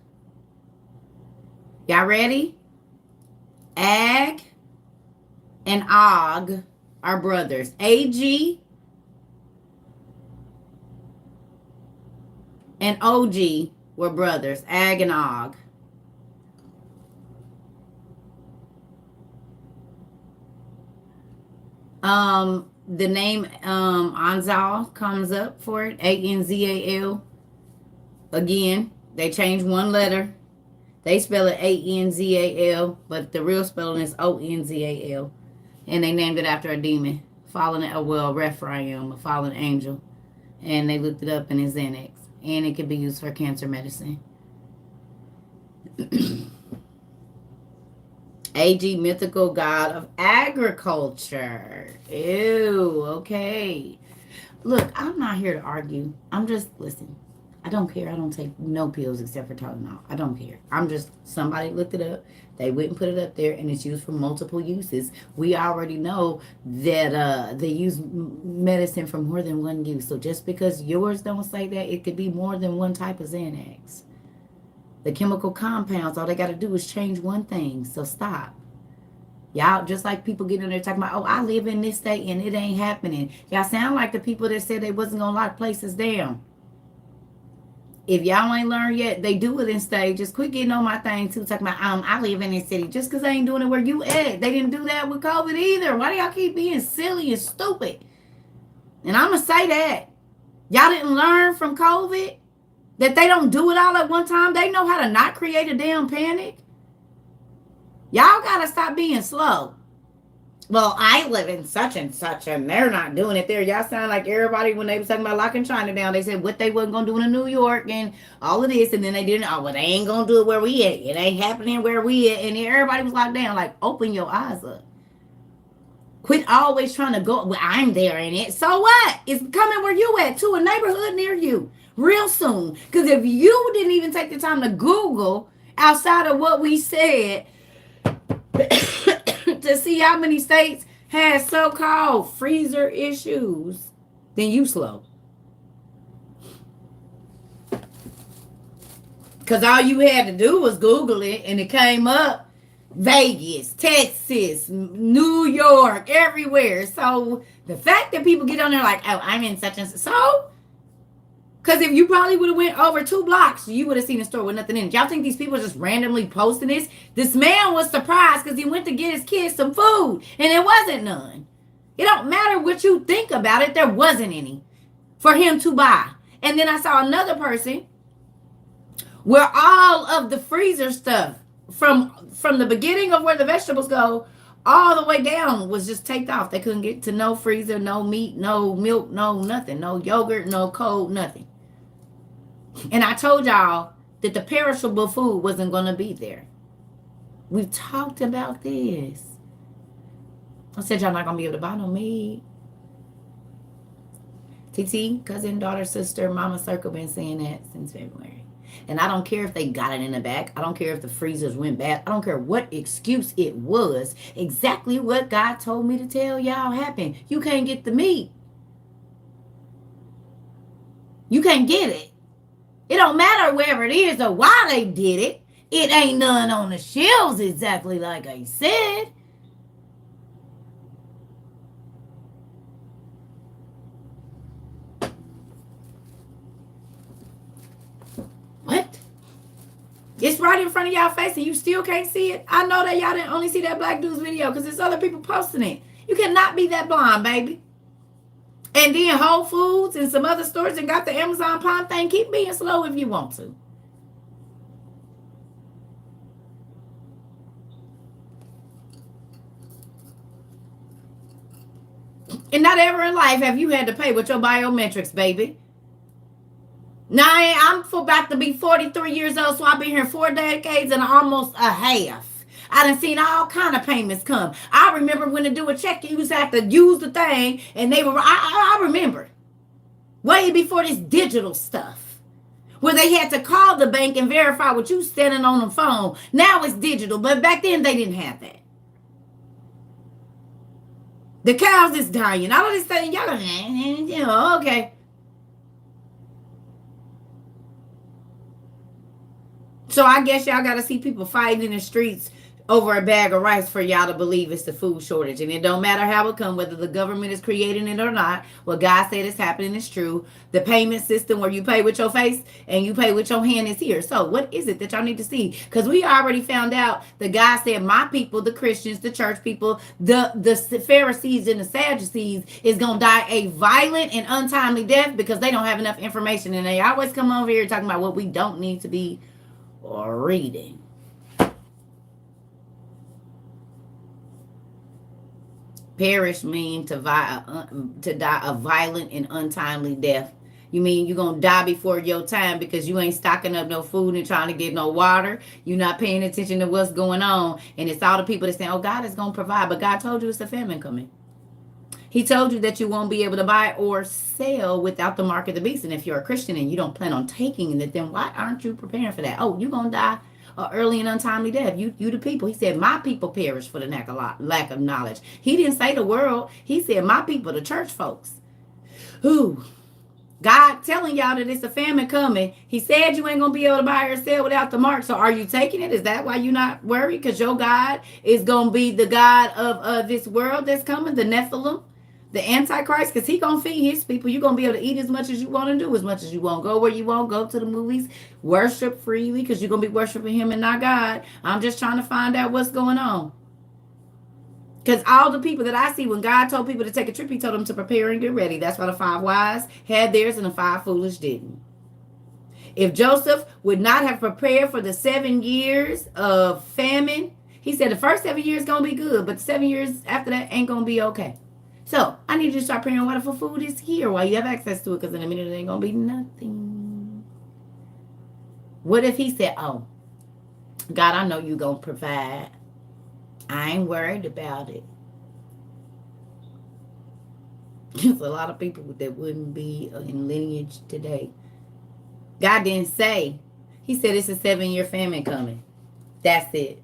Y'all ready? Ag and Og are brothers. AG and OG were brothers. Ag and Og. The name Anzal comes up for it. Anzal. Again, they changed one letter. They spell it Anzal, but the real spelling is Onzal. And they named it after a demon, Rephaim, a fallen angel. And they looked it up in his Xanax. And it can be used for cancer medicine. AG, mythical god of agriculture. Ew, okay. Look, I'm not here to argue. I'm just, listen, I don't care. I don't take no pills except for Tylenol. I don't care. I'm just, somebody looked it up. They went and put it up there, and it's used for multiple uses. We already know that they use medicine for more than one use. So just because yours don't say that, it could be more than one type of Xanax. The chemical compounds, all they got to do is change one thing. So stop. Y'all, just like people get in there talking about, oh, I live in this state and it ain't happening. Y'all sound like the people that said they wasn't going to lock places down. If y'all ain't learned yet, they do it in stages. Quit getting on my thing too, talking about, I live in this city. Just because they ain't doing it where you at. They didn't do that with COVID either. Why do y'all keep being silly and stupid? And I'm going to say that. Y'all didn't learn from COVID that they don't do it all at one time. They know how to not create a damn panic. Y'all got to stop being slow. Well, I live in such and such, and they're not doing it there. Y'all sound like everybody when they was talking about locking China down. They said what they wasn't going to do in New York and all of this, and then they didn't. Oh, well, they ain't going to do it where we at. It ain't happening where we at. And then everybody was locked down. Like, open your eyes up. Quit always trying to go, well, I'm there in it. So what? It's coming where you at, to a neighborhood near you. Real soon. Because if you didn't even take the time to Google outside of what we said to see how many states had so-called freezer issues, then you slow. Because all you had to do was Google it and it came up. Vegas, Texas, New York, everywhere. So the fact that people get on there like, oh, I'm in such and such. So? Because if you probably would have went over 2 blocks, you would have seen a store with nothing in it. Y'all think these people are just randomly posting this? This man was surprised because he went to get his kids some food and there wasn't none. It don't matter what you think about it. There wasn't any for him to buy. And then I saw another person where all of the freezer stuff from the beginning of where the vegetables go all the way down was just taped off. They couldn't get to no freezer, no meat, no milk, no nothing, no yogurt, no cold, nothing. And I told y'all that the perishable food wasn't going to be there. We've talked about this. I said y'all not going to be able to buy no meat. TT, cousin, daughter, sister, mama circle been saying that since February. And I don't care if they got it in the back. I don't care if the freezers went bad. I don't care what excuse it was. Exactly what God told me to tell y'all happened. You can't get the meat. You can't get it. It don't matter wherever it is or why they did it. It ain't none on the shelves exactly like I said. What? It's right in front of y'all face and you still can't see it? I know that y'all didn't only see that black dude's video because there's other people posting it. You cannot be that blind, baby. And then Whole Foods and some other stores and got the Amazon Prime thing. Keep being slow if you want to. And not ever in life have you had to pay with your biometrics, baby. Now, I'm about to be 43 years old, so I've been here 4 decades and almost a half. I done seen all kind of payments come. I remember when to do a check, you used to have to use the thing, and they were, I remember. Way before this digital stuff. Where they had to call the bank and verify what you standing on the phone. Now it's digital, but back then they didn't have that. The cows is dying. All of this thing, y'all gonna, okay. So I guess y'all got to see people fighting in the streets over a bag of rice for y'all to believe it's the food shortage. And it don't matter how it come, whether the government is creating it or not. What God said is happening is true. The payment system where you pay with your face and you pay with your hand is here. So what is it that y'all need to see? Because we already found out that God said my people, the Christians, the church people, the Pharisees and the Sadducees is going to die a violent and untimely death because they don't have enough information. And they always come over here talking about what we don't need to be or reading. Perish mean to die a violent and untimely death. You mean you're going to die before your time because you ain't stocking up no food and trying to get no water. You're not paying attention to what's going on. And it's all the people that say, oh, God is going to provide. But God told you it's a famine coming. He told you that you won't be able to buy or sell without the mark of the beast. And if you're a Christian and you don't plan on taking it, then why aren't you preparing for that? Oh, you're going to die early and untimely death. You the people. He said, my people perish for the lack of knowledge. He didn't say the world. He said, my people, the church folks. Who? God telling y'all that it's a famine coming. He said you ain't going to be able to buy or sell without the mark. So are you taking it? Is that why you're not worried? Because your God is going to be the God of this world that's coming, the Nephilim, the Antichrist, because he going to feed his people. You're going to be able to eat as much as you want to do, as much as you want. Go where you want. Go to the movies. Worship freely because you're going to be worshiping him and not God. I'm just trying to find out what's going on. Because all the people that I see, when God told people to take a trip, he told them to prepare and get ready. That's why the 5 wise had theirs and the 5 foolish didn't. If Joseph would not have prepared for the 7 years of famine, he said the first 7 years going to be good, but the 7 years after that ain't going to be okay. So I need you to start preparing water for food is here while you have access to it, because in a minute it ain't going to be nothing. What if he said, oh, God, I know you're going to provide. I ain't worried about it. There's a lot of people that wouldn't be in lineage today. God didn't say. He said it's a 7-year famine coming. That's it.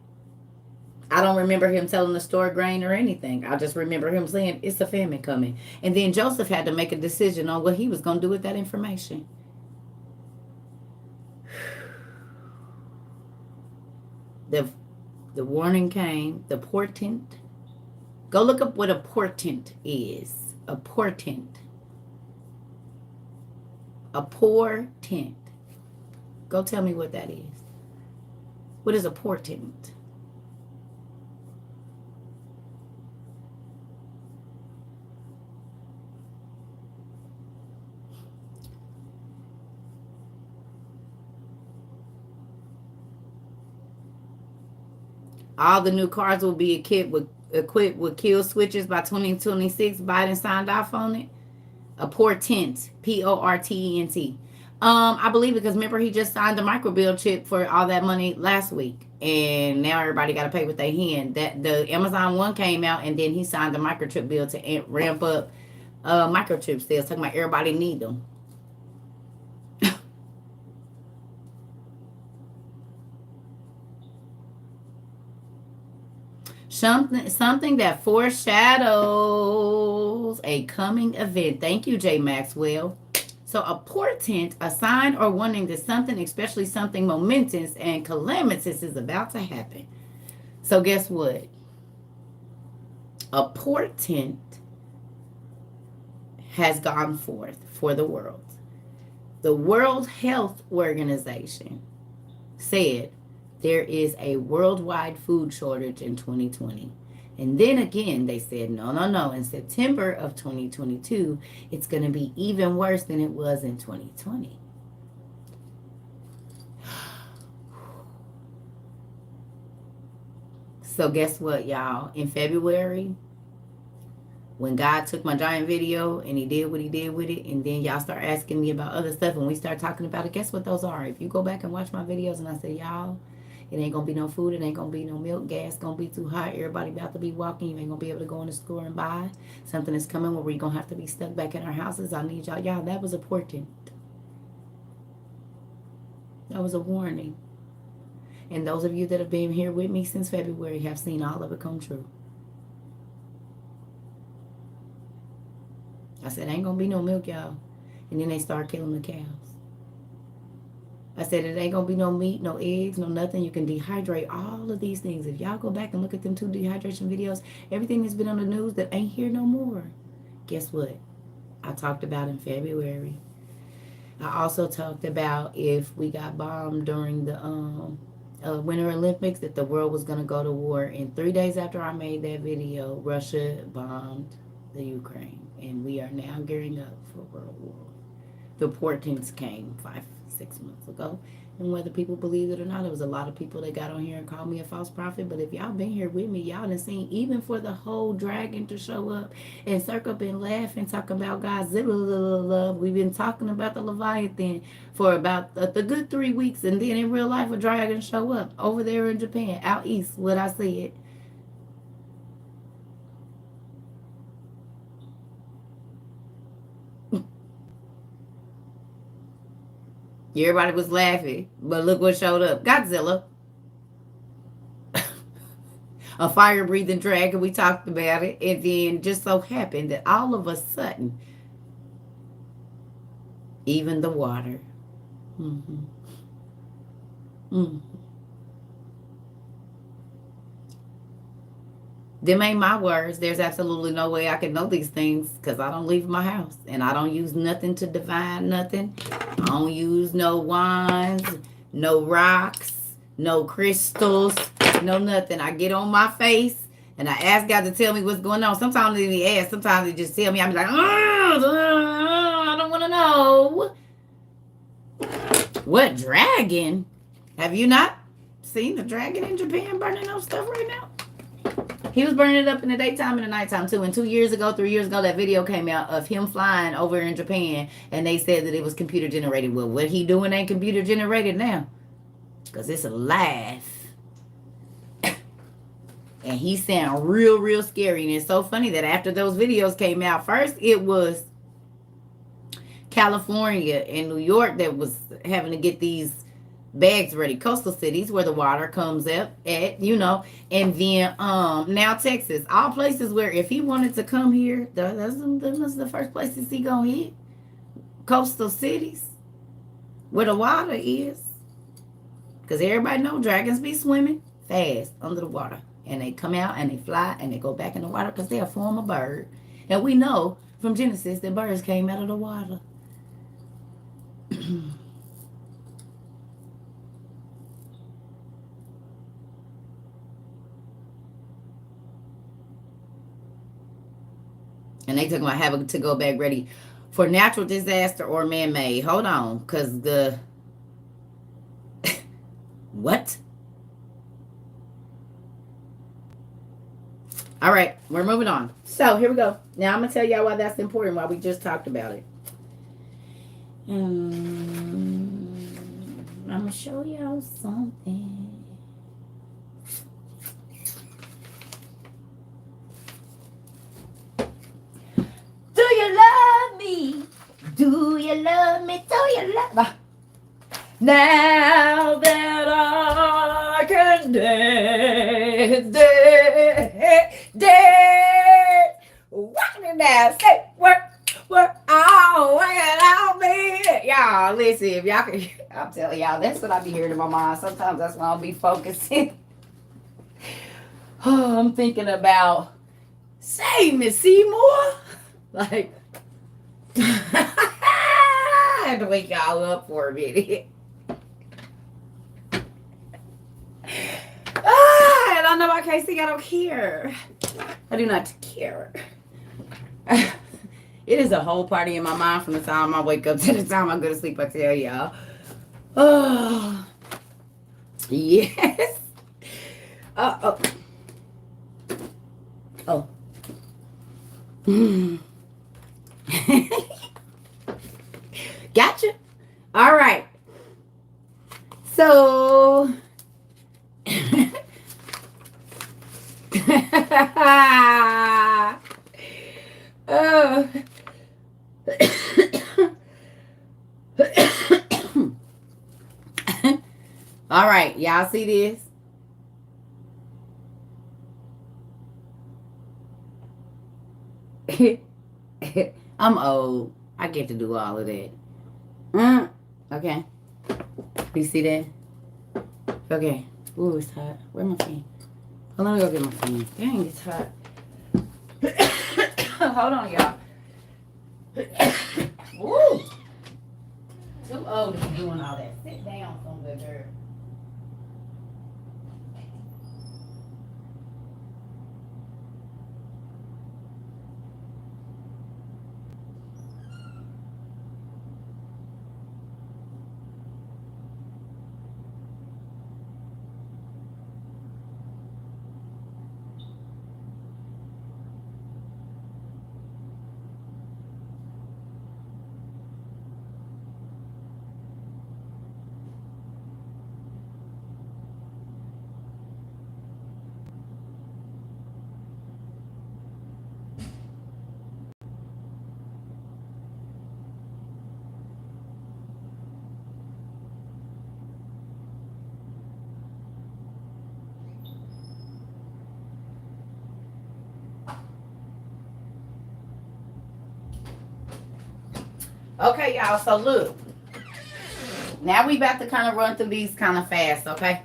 I don't remember him telling the store grain or anything. I just remember him saying it's a famine coming. And then Joseph had to make a decision on what he was going to do with that information. The warning came, the portent. Go look up what a portent is. A portent. A portent. Go tell me what that is. What is a portent? All the new cars will be equipped with kill switches by 2026. Biden signed off on it. A portent, Portent. I believe because remember he just signed the microbill chip for all that money last week, and now everybody got to pay with their hand. That the Amazon one came out, and then he signed the microchip bill to ramp up microchip sales. Talking about everybody need them. Something that foreshadows a coming event. Thank you, J. Maxwell. So a portent, a sign or warning that something, especially something momentous and calamitous, is about to happen. So guess what? A portent has gone forth for the world. The World Health Organization said there is a worldwide food shortage in 2020. And then again, they said, no. In September of 2022, it's going to be even worse than it was in 2020. So guess what, y'all? In February, when God took my giant video and he did what he did with it, and then y'all start asking me about other stuff and we start talking about it, guess what those are? If you go back and watch my videos and I say, y'all, it ain't gonna be no food, it ain't gonna be no milk, gas gonna be too hot, everybody about to be walking, you ain't gonna be able to go in the store and buy. Something is coming where we're gonna have to be stuck back in our houses. I need y'all, that was a portent. That was a warning. And those of you that have been here with me since February have seen all of it come true. I said, ain't gonna be no milk, y'all. And then they start killing the cows. I said, it ain't gonna be no meat, no eggs, no nothing. You can dehydrate all of these things. If y'all go back and look at them 2 dehydration videos, everything that's been on the news that ain't here no more. Guess what? I talked about in February. I also talked about if we got bombed during the Winter Olympics, that the world was gonna go to war. And 3 days after I made that video, Russia bombed the Ukraine. And we are now gearing up for World War. The portents came 5-6 months ago, and whether people believe it or not, there was a lot of people that got on here and called me a false prophet. But if y'all been here with me, y'all done seen, even for the whole dragon to show up and circle up and laugh and talk about God's love. We've been talking about the Leviathan for about the good 3 weeks, and then in real life a dragon show up over there in Japan, out east, what I said. Everybody was laughing, but look what showed up. Godzilla. A fire-breathing dragon. We talked about it. And then just so happened that all of a sudden, even the water. Them ain't my words. There's absolutely no way I can know these things because I don't leave my house. And I don't use nothing to divine nothing. I don't use no wands, no rocks, no crystals, no nothing. I get on my face and I ask God to tell me what's going on. Sometimes they ask, sometimes they just tell me. I'm like, I don't want to know. What dragon? Have you not seen the dragon in Japan burning up stuff right now? He was burning it up in the daytime and the nighttime too. And 3 years ago, that video came out of him flying over in Japan, and they said that it was computer generated. Well, what he doing ain't computer generated now, because it's alive. And he sound real scary. And it's so funny that after those videos came out, first it was California and New York that was having to get these bags ready, coastal cities where the water comes up at, and then now Texas, all places where if he wanted to come here, that's the first places he gonna hit. Coastal cities where the water is, because everybody know dragons be swimming fast under the water, and they come out and they fly and they go back in the water because they're a form of bird, and we know from Genesis that birds came out of the water. And they talking about having to go back ready for natural disaster or man-made. Hold on, because the... What? All right, we're moving on. So here we go. Now I'm going to tell y'all why that's important, why we just talked about it. I'm going to show y'all something. Do you love me? Do you love me? Do you love me? Now that I can dance, walking it down, say work, oh, I'll be. Y'all, listen, if y'all can, I'm telling y'all, that's what I be hearing in my mind. Sometimes that's when I'll be focusing. Oh, I'm thinking about, say, Miss Seymour, like, I had to wake y'all up for a minute. I don't know. I can't sing. I don't care. I do not care. It is a whole party in my mind from the time I wake up to the time I go to sleep. I tell y'all. Oh, yes. Oh. Gotcha. All right. So. All right, y'all see this? I'm old. I get to do all of that. Okay. You see that? Okay. Ooh, it's hot. Where my fan? Well, let me go get my fan. Dang, it's hot. Hold on, y'all. Woo! Too old to be doing all that. Sit down somewhere, girl. Okay, y'all, so look. Now we about to kind of run through these kind of fast, okay?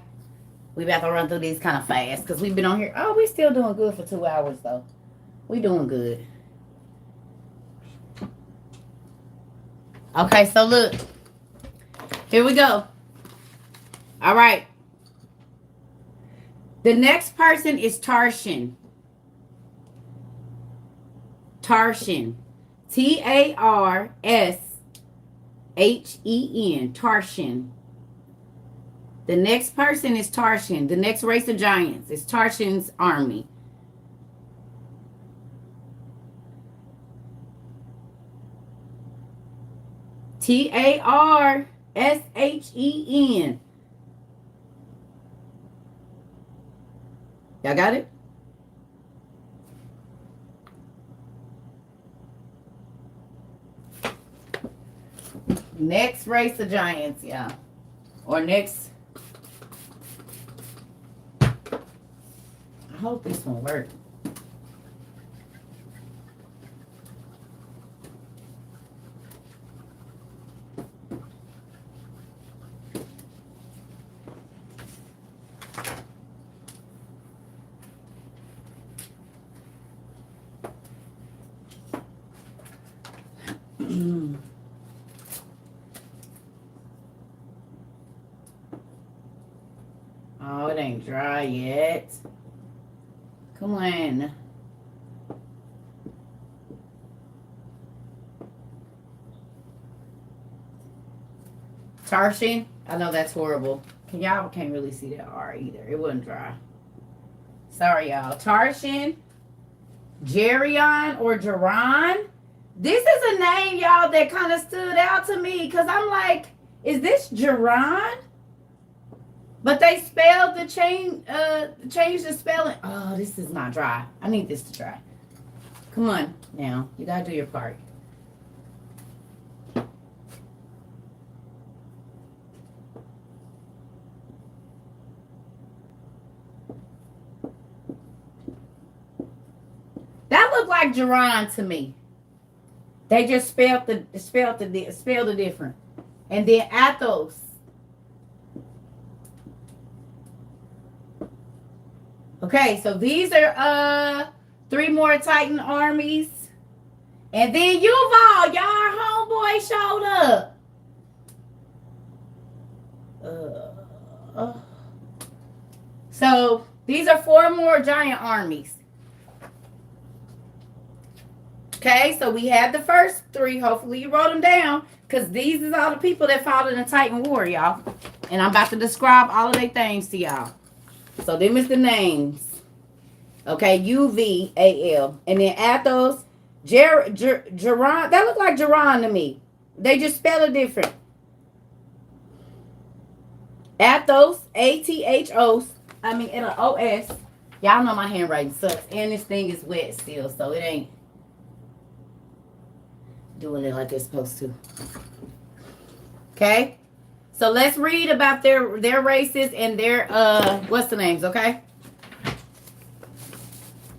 We about to run through these kind of fast because we've been on here. Oh, we still doing good for 2 hours, though. We doing good. Okay, so look. Here we go. All right. The next person is Tarshan. Tarshan. Tarshen. Tarshan. The next person is Tarshan. The next race of giants is Tarshan's army. Tarshen. Y'all got it? Next race of giants, yeah. Or next. I hope this one works. Oh, it ain't dry yet. Come on. Tarshan? I know that's horrible. Y'all can't really see that R either. It wasn't dry. Sorry, y'all. Tarshan Geron or Geron. This is a name, y'all, that kind of stood out to me because I'm like, is this Geron? But they spelled the change the spelling. Oh, this is not dry. I need this to dry. Come on now. You gotta do your part. That looked like Geron to me. They just spelled it different. And then Atos. Okay, so these are 3 more Titan armies. And then Yuval, y'all homeboy showed up. So these are 4 more giant armies. Okay, so we had the first 3. Hopefully you wrote them down. Because these is all the people that fought in the Titan War, y'all. And I'm about to describe all of their things to y'all. So them is the names. Okay, UVAL. And then Athos, Geron. That look like Geron to me. They just spell it different. Athos, ATHOS. I mean, in an OS. Y'all know my handwriting sucks. And this thing is wet still, so it ain't doing it like it's supposed to. Okay? So let's read about their races and their what's the names, okay?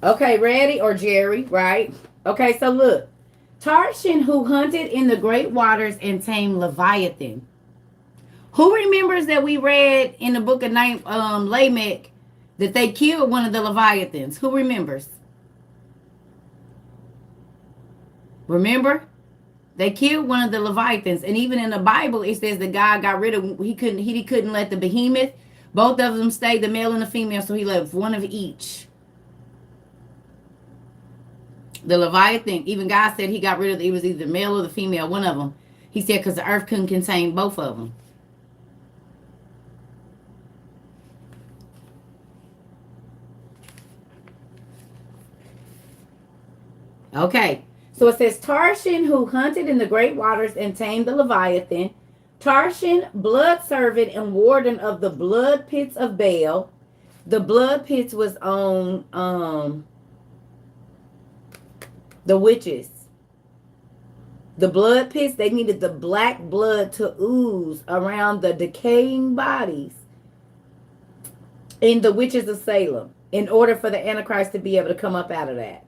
Okay, ready? Or Jerry, right? Okay, so look. Tarshan, who hunted in the great waters and tamed Leviathan. Who remembers that we read in the book of Lamech that they killed one of the Leviathans? Who remembers? Remember? They killed one of the Leviathans. And even in the Bible, it says the guy got rid of, he couldn't let the behemoth. Both of them stayed, the male and the female, so he left one of each. The Leviathan, even God said he got rid of it was either the male or the female, one of them. He said because the earth couldn't contain both of them. Okay. So it says Tarshan, who hunted in the great waters and tamed the Leviathan. Tarshan, blood servant and warden of the blood pits of Baal. The blood pits was on the witches. The blood pits, they needed the black blood to ooze around the decaying bodies in the witches of Salem in order for the Antichrist to be able to come up out of that.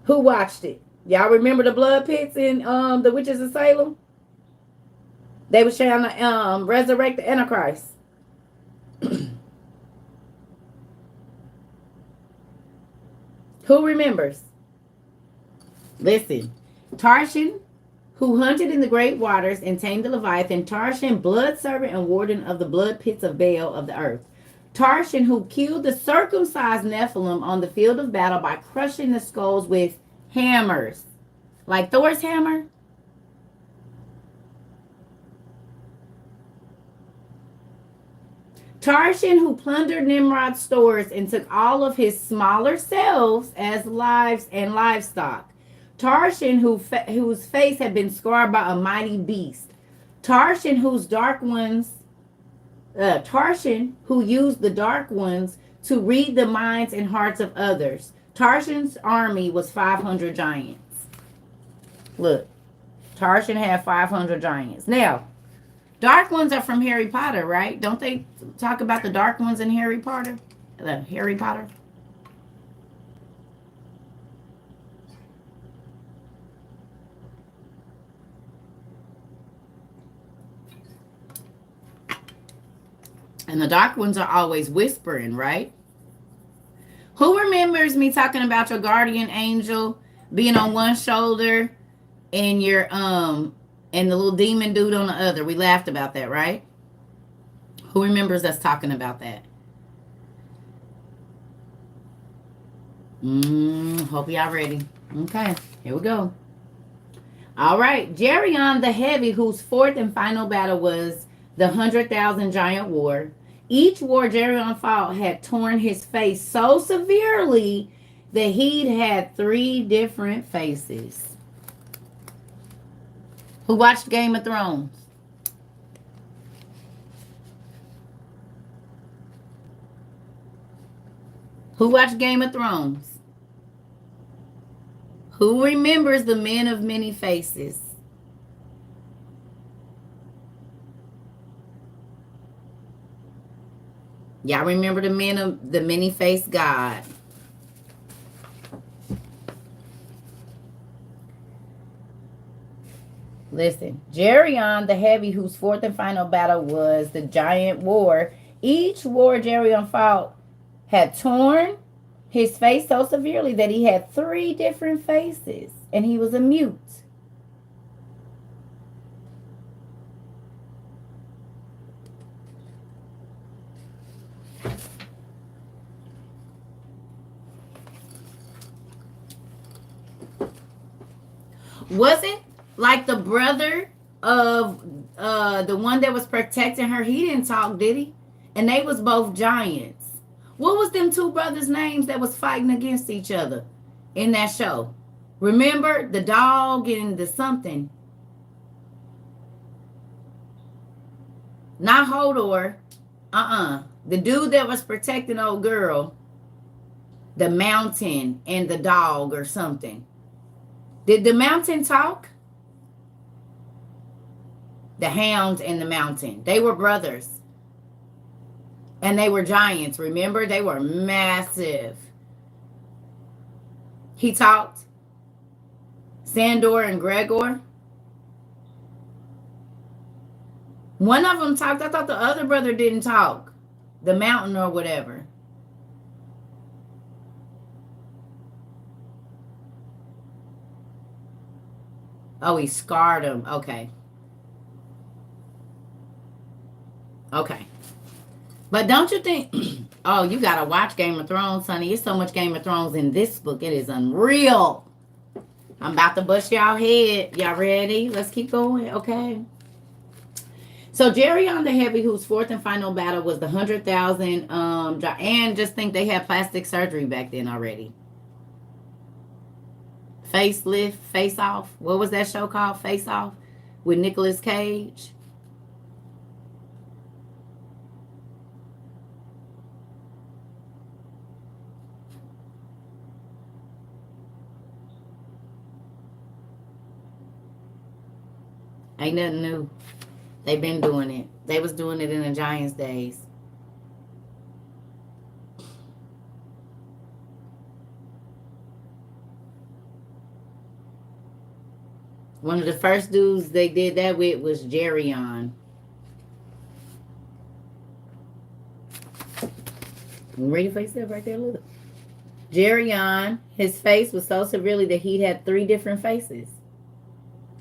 Who watched it? Y'all remember the blood pits in the witches of Salem? They was trying to resurrect the Antichrist. Who remembers? Listen. Tarshan, who hunted in the great waters and tamed the Leviathan. Tarshan, blood servant and warden of the blood pits of Baal of the earth. Tarshan, who killed the circumcised Nephilim on the field of battle by crushing the skulls with hammers. Like Thor's hammer. Tarshan, who plundered Nimrod's stores and took all of his smaller selves as lives and livestock. Tarshan, whose face had been scarred by a mighty beast. Tarshan, Tarshan, who used the dark ones to read the minds and hearts of others. Tarshan's army was 500 giants. Look, Tarshan had 500 giants. Now, dark ones are from Harry Potter, right? Don't they talk about the dark ones in Harry Potter? Harry Potter? And the dark ones are always whispering, right? Who remembers me talking about your guardian angel being on one shoulder and your and the little demon dude on the other? We laughed about that, right? Who remembers us talking about that? Hope y'all ready. Okay, here we go. All right, Geron the Heavy, whose fourth and final battle was the 100,000 Giant War. Each war Geron fought had torn his face so severely the heat had 3 different faces. Who watched Game of Thrones? Who watched Game of Thrones? Who remembers the men of many faces? Y'all remember the men of the many-faced God? Listen, Geron the Heavy, whose fourth and final battle was the giant war. Each war Geron fought had torn his face so severely that he had 3 different faces, and he was a mute. Wasn't like the brother of the one that was protecting her. He didn't talk, did he? And they was both giants. What was them 2 brothers' names that was fighting against each other in that show? Remember the dog and the something? Not Hodor. The dude that was protecting old girl. The mountain and the dog or something. Did the mountain talk? The hound and the mountain. They were brothers. And they were giants. Remember? They were massive. He talked. Sandor and Gregor. One of them talked. I thought the other brother didn't talk. The mountain or whatever. Oh, he scarred him. Okay. Okay. But don't you think... Oh, you got to watch Game of Thrones, honey. There's so much Game of Thrones in this book. It is unreal. I'm about to bust y'all head. Y'all ready? Let's keep going. Okay. So, Geron the Heavy, whose fourth and final battle was the 100,000... and just think they had plastic surgery back then already. Facelift, Face Off. What was that show called? Face Off with Nicolas Cage. Ain't nothing new. They've been doing it. They was doing it in the Giants' days. One of the first dudes they did that with was Geron. Ready for yourself right there, look. Geron, his face was so severely that he had 3 different faces.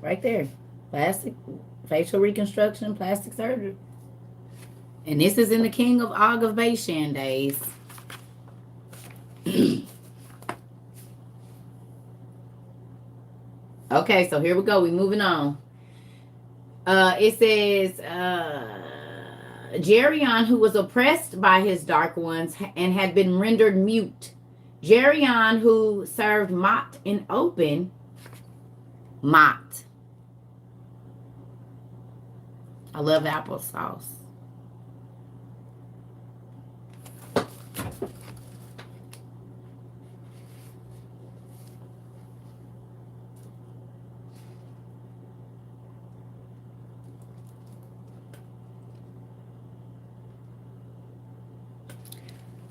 Right there. Plastic, facial reconstruction, plastic surgery. And this is in the King of Og of Bashan days. Okay, so here we go. We're moving on. It says, Geron, who was oppressed by his dark ones and had been rendered mute. Geron, who served Mott in open. Mott. I love applesauce.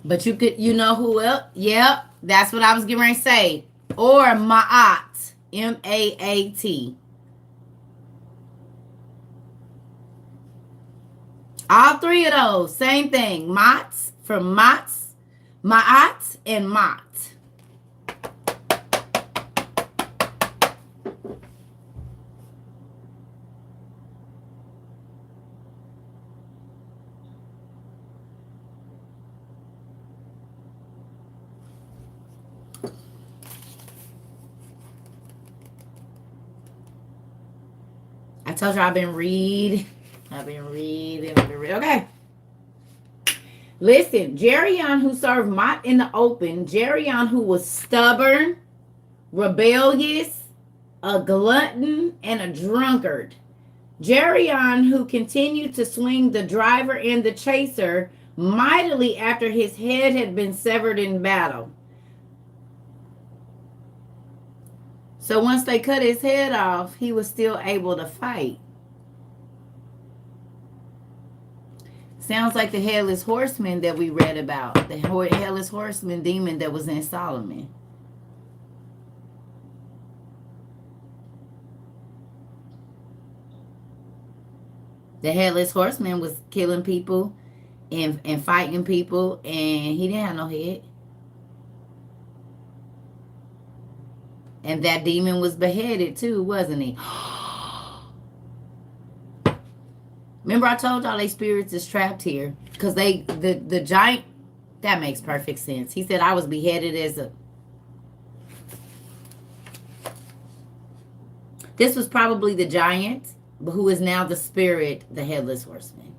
But you could, you know who else? Yep, that's what I was getting ready to say. Or Ma'at, M-A-A-T. All 3 of those, same thing. Mats, from Mats, Ma'at, and Mott. I told you I've been reading. Okay. Listen, Geron who served Mott in the open, Geron who was stubborn, rebellious, a glutton, and a drunkard. Geron who continued to swing the driver and the chaser mightily after his head had been severed in battle. So once they cut his head off, he was still able to fight. Sounds like the headless horseman that we read about. The headless horseman demon that was in Solomon. The headless horseman was killing people and fighting people, and he didn't have no head. And that demon was beheaded too, wasn't he? Remember I told y'all they spirits is trapped here. Because the giant, that makes perfect sense. He said I was beheaded as a... This was probably the giant, who is now the spirit, the headless horseman.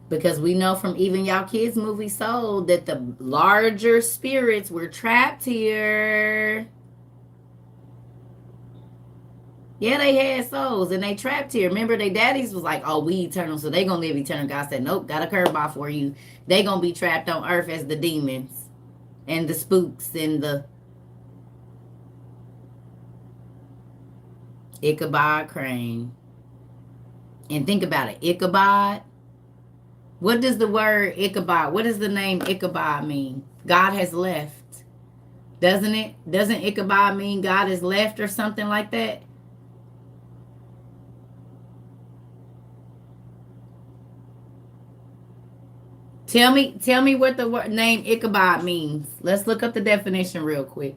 Because we know from even y'all kids' movie Soul that the larger spirits were trapped here. Yeah, they had souls and they trapped here. Remember, their daddies was like, oh, we eternal, so they gonna live eternal. God said, nope, got a curveball for you. They gonna be trapped on earth as the demons and the spooks and the Ichabod Crane. And think about it, Ichabod. What does the word Ichabod, what does the name Ichabod mean? God has left. Doesn't it? Doesn't Ichabod mean God has left or something like that? Tell me what the name Ichabod means. Let's look up the definition real quick.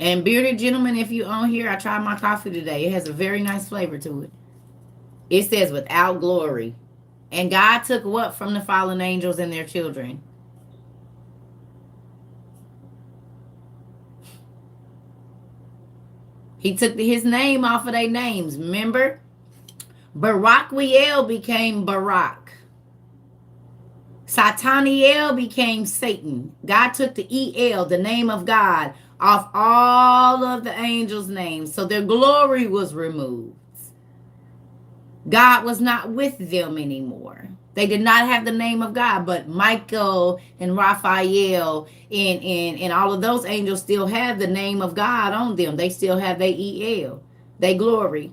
And bearded gentlemen, if you on here, I tried my coffee today. It has a very nice flavor to it. It says without glory. And God took what from the fallen angels and their children? He took his name off of their names. Remember? Barachiel became Barak. Sataniel became Satan. God took the El, the name of God, off all of the angels' names. So their glory was removed. God was not with them anymore. They did not have the name of God, but Michael and Raphael and all of those angels still have the name of God on them. They still have their El, their glory.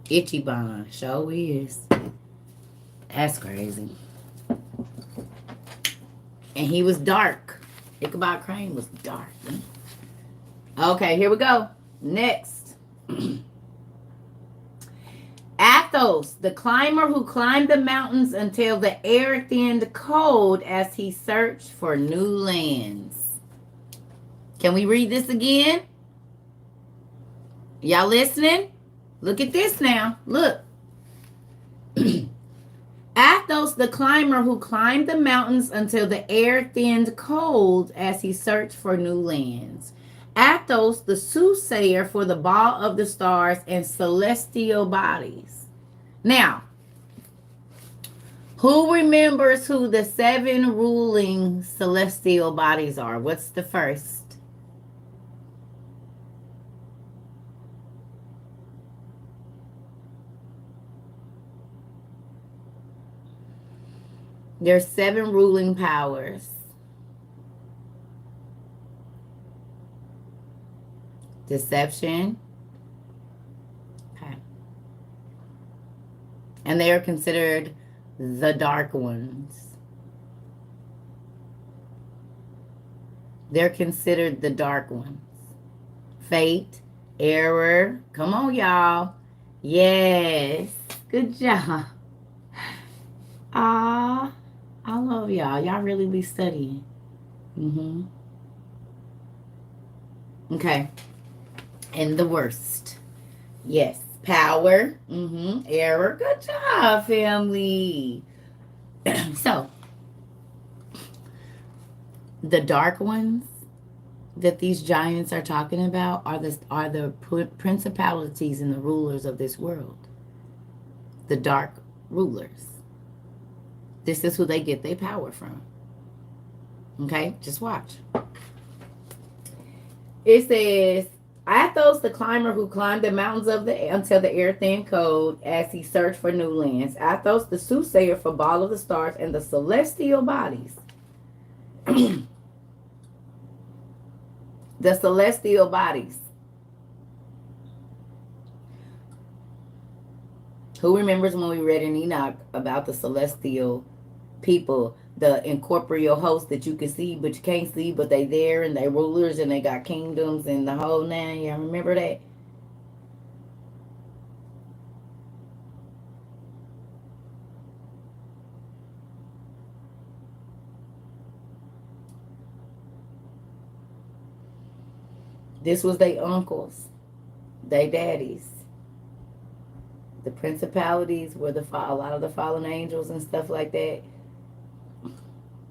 Ichiban, sure is. That's crazy. And he was dark. Ichabod Crane was dark. Okay, here we go. Next. Athos, the climber who climbed the mountains until the air thinned cold as he searched for new lands. Can we read this again? Y'all listening? Look at this now. Look. Athos, the climber who climbed the mountains until the air thinned cold as he searched for new lands. Athos, the soothsayer for the Baal of the stars and celestial bodies. Now, who remembers who the 7 ruling celestial bodies are? What's the first? There's 7 ruling powers. Deception. Okay. And they are considered the dark ones. They're considered the dark ones. Fate, error. Come on, y'all. Yes. Good job. I love y'all. Y'all really be studying. Okay. And the worst. Yes. Power. Error. Good job, family. So, the dark ones that these giants are talking about are the principalities and the rulers of this world. The dark rulers. This is who they get their power from. Okay? Just watch. It says, Athos, the climber who climbed the mountains until the air thin cold as he searched for new lands. Athos, the soothsayer for Baal of the stars and the celestial bodies. The celestial bodies. Who remembers when we read in Enoch about the celestial people, the incorporeal hosts that you can see but you can't see, but they there and they rulers and they got kingdoms and the whole nine? Y'all remember that? This was their uncles, their daddies. The principalities were a lot of the fallen angels and stuff like that.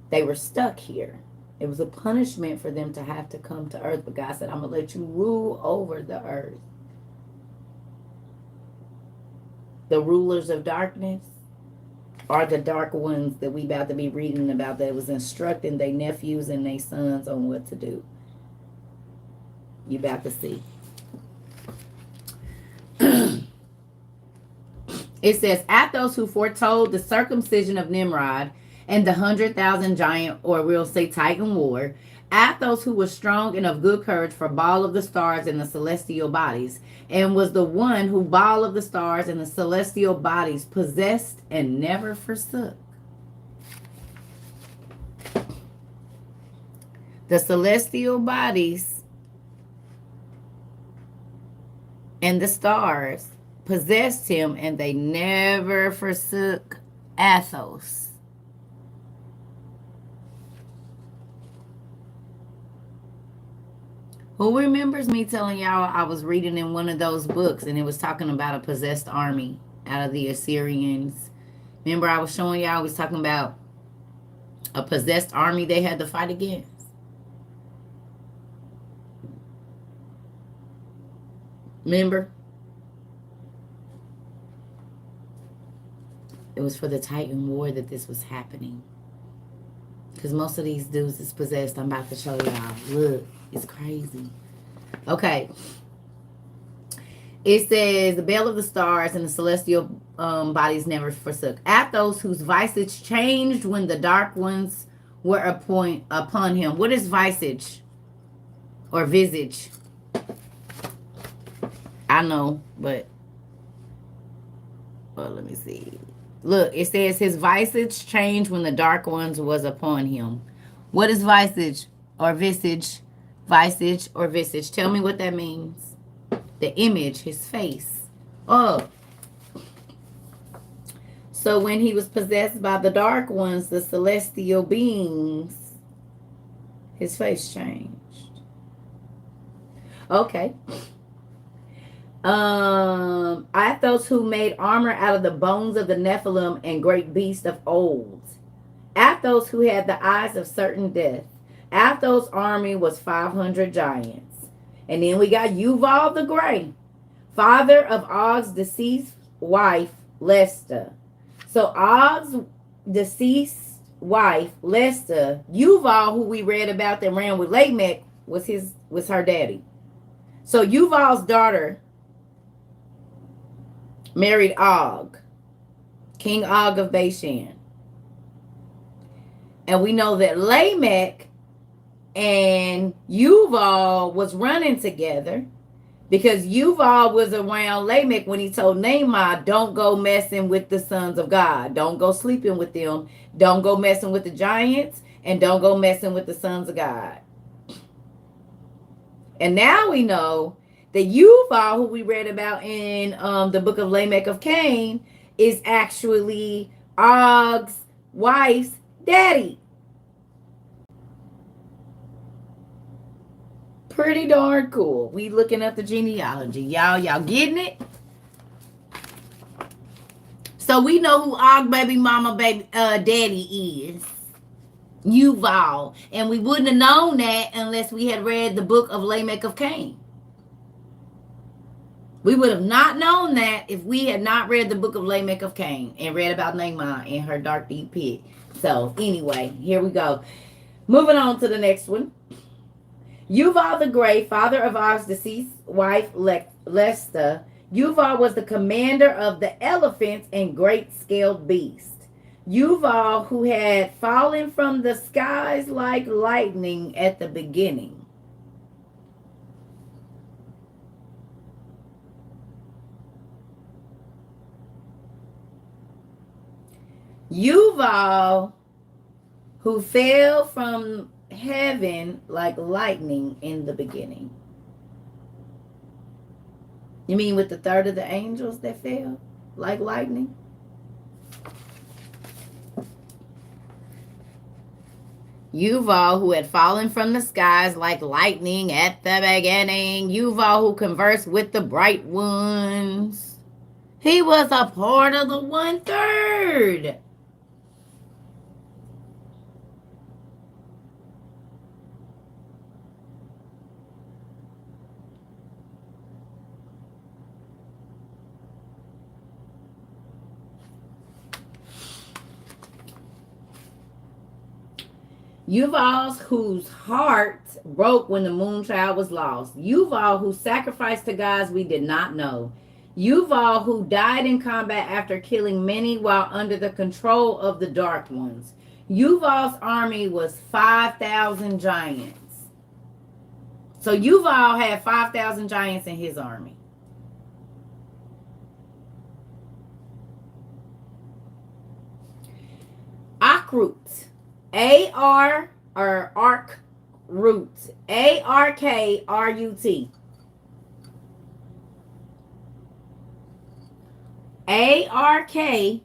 They were stuck here. It was a punishment for them to have to come to earth. But God said, I'm going to let you rule over the earth. The rulers of darkness are the dark ones that we about to be reading about, that was instructing their nephews and their sons on what to do. You about to see. It says, Athos, who foretold the circumcision of Nimrod and the 100,000 giant, or we'll say Titan war. Athos, who was strong and of good courage for Baal of the stars and the celestial bodies, and was the one who Baal of the stars and the celestial bodies possessed and never forsook. The celestial bodies and the stars possessed him, and they never forsook Athos. Who remembers me telling y'all I was reading in one of those books and it was talking about a possessed army out of the Assyrians? Remember I was showing y'all, I was talking about a possessed army they had to fight against? Remember? It was for the Titan war that this was happening. Because most of these dudes is possessed. I'm about to show y'all. Look, it's crazy. Okay. It says, the Baal of the stars and the celestial bodies never forsook. Athos, whose visage changed when the dark ones were upon him. What is visage? Or visage? I know, but... well, let me see. Look, it says his visage changed when the dark ones was upon him. What is visage or visage? Visage or visage. Tell me what that means. The image, his face. Oh. So when he was possessed by the dark ones, the celestial beings, his face changed. Okay. Athos, who made armor out of the bones of the Nephilim and great beasts of old. Athos, who had the eyes of certain death. Athos' army was 500 giants. And then we got Yuval the Great, father of Og's deceased wife, Lesta. So Og's deceased wife, Lesta, Yuval, who we read about that ran with Lamech, was her daddy. So Yuval's daughter married Og, King Og of Bashan. And we know that Lamech and Yuval was running together because Yuval was around Lamech when he told Nimrod, don't go messing with the sons of God. Don't go sleeping with them. Don't go messing with the giants. And don't go messing with the sons of God. And now we know that Yuval, who we read about in the book of Lamech of Cain, is actually Og's wife's daddy. Pretty darn cool. We looking up the genealogy. Y'all getting it? So we know who Og baby mama baby daddy is. Yuval. And we wouldn't have known that unless we had read the book of Lamech of Cain. We would have not known that if we had not read the book of Lamech of Cain and read about Naamah and her dark deep pit. So anyway, here we go. Moving on to the next one. Yuval the Great, father of Og's deceased wife Lesta. Yuval was the commander of the elephants and great-scaled beasts. Yuval, who had fallen from the skies like lightning at the beginning. Yuval, who fell from heaven like lightning in the beginning. You mean with the third of the angels that fell like lightning? Yuval, who had fallen from the skies like lightning at the beginning. Yuval, who conversed with the bright ones. He was a part of the 1/3. Yuval, whose heart broke when the moon child was lost. Yuval, who sacrificed to gods we did not know. Yuval, who died in combat after killing many while under the control of the Dark Ones. Yuval's army was 5,000 giants. So Yuval had 5,000 giants in his army. Akrut. A-R or ark root. A-R-K-R-U-T. A-R-K-R-U-T.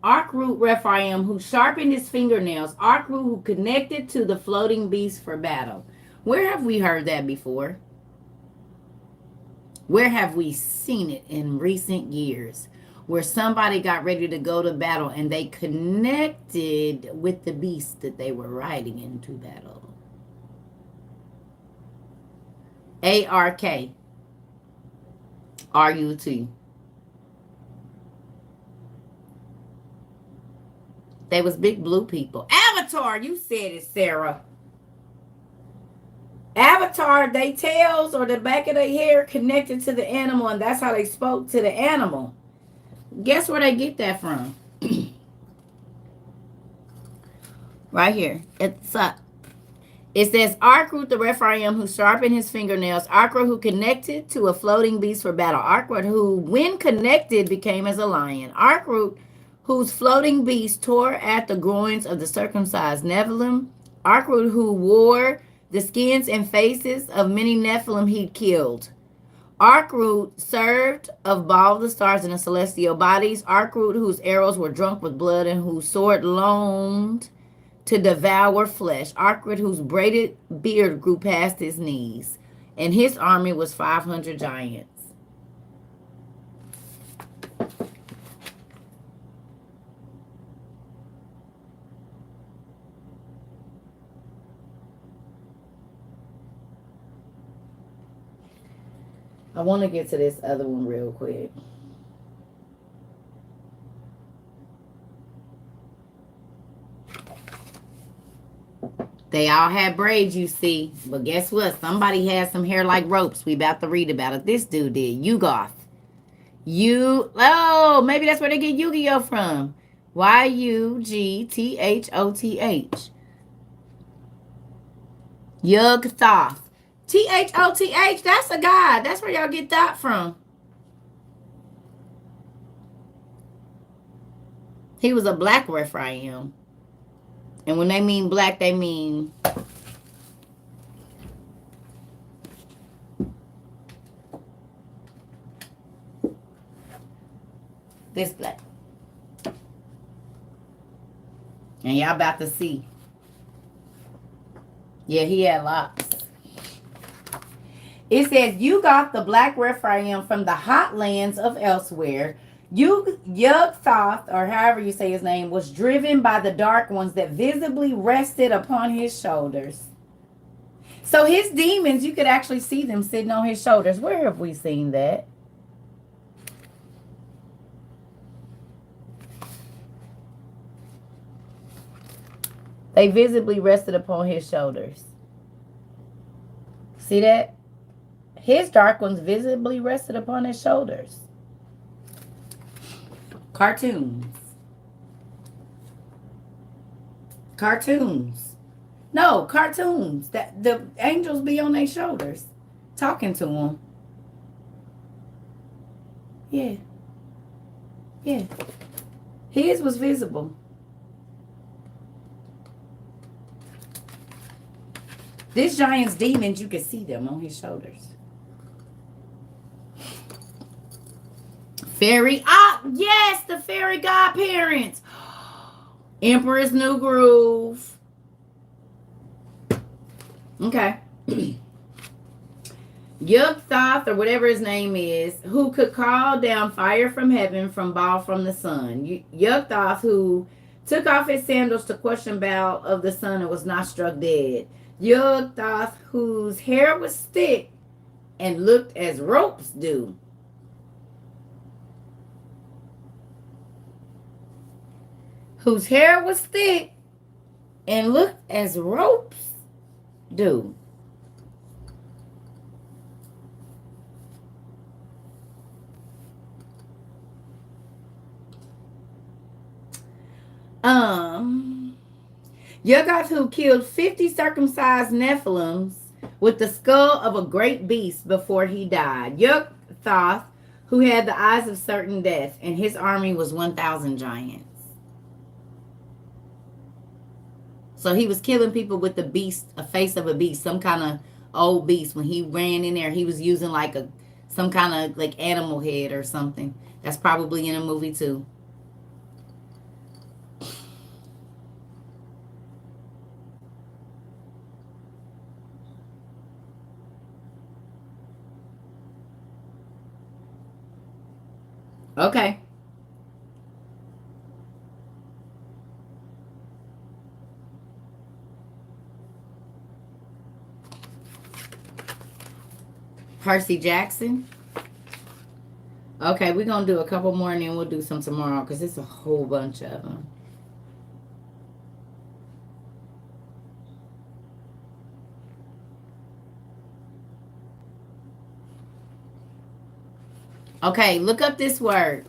Arkrut Rephaim, who sharpened his fingernails. Arkrut, who connected to the floating beast for battle. Where have we heard that before? Where have we seen it in recent years? Where somebody got ready to go to battle and they connected with the beast that they were riding into battle. A-R-K-R-U-T. They was big blue people. Avatar, you said it, Sarah. Avatar, they tails or the back of their hair connected to the animal, and that's how they spoke to the animal. Guess where they get that from? Right here. It's it says, Arkrut the Rephaim, who sharpened his fingernails. Arkrut, who connected to a floating beast for battle. Arkrut, who, when connected, became as a lion. Arkrut, whose floating beast tore at the groins of the circumcised Nephilim. Arkrut, who wore the skins and faces of many Nephilim he'd killed. Arkrut served of Baal the stars in the celestial bodies. Arkrut, whose arrows were drunk with blood and whose sword longed to devour flesh. Arkrut, whose braided beard grew past his knees. And his army was 500 giants. I want to get to this other one real quick. They all had braids, you see. But guess what? Somebody had some hair like ropes. We about to read about it. This dude did. Yugoth. Oh, maybe that's where they get Yu-Gi-Oh from. Y-U-G-T-H-O-T-H. Yugthoth. T-H-O-T-H, that's a god. That's where y'all get that from. He was a black Rephaim. And when they mean black, they mean this black. And y'all about to see. Yeah, he had locks. It says, you got the black Rephaim from the hot lands of elsewhere. Yugthoth, or however you say his name, was driven by the dark ones that visibly rested upon his shoulders. So his demons, you could actually see them sitting on his shoulders. Where have we seen that? They visibly rested upon his shoulders. See that? His dark ones visibly rested upon his shoulders. Cartoons. Cartoons. No, cartoons. That the angels be on their shoulders, talking to them. Yeah. Yeah. His was visible. This giant's demons, you can see them on his shoulders. Fairy, yes, the fairy godparents. Emperor's New Groove. Okay. Yugthoth, or whatever his name is, who could call down fire from heaven from Baal from the sun. Yugthoth, who took off his sandals to question Baal of the sun and was not struck dead. Yugthoth, whose hair was thick and looked as ropes do. Whose hair was thick and looked as ropes do. Yuggoth, who killed 50 circumcised Nephilims with the skull of a great beast before he died. Yugthoth, who had the eyes of certain death, and his army was 1,000 giants. So he was killing people with the beast, a face of a beast, some kind of old beast. When he ran in there, he was using like some kind of like animal head or something. That's probably in a movie too. Okay. Percy Jackson. Okay, we're going to do a couple more and then we'll do some tomorrow because it's a whole bunch of them. Okay, look up this word.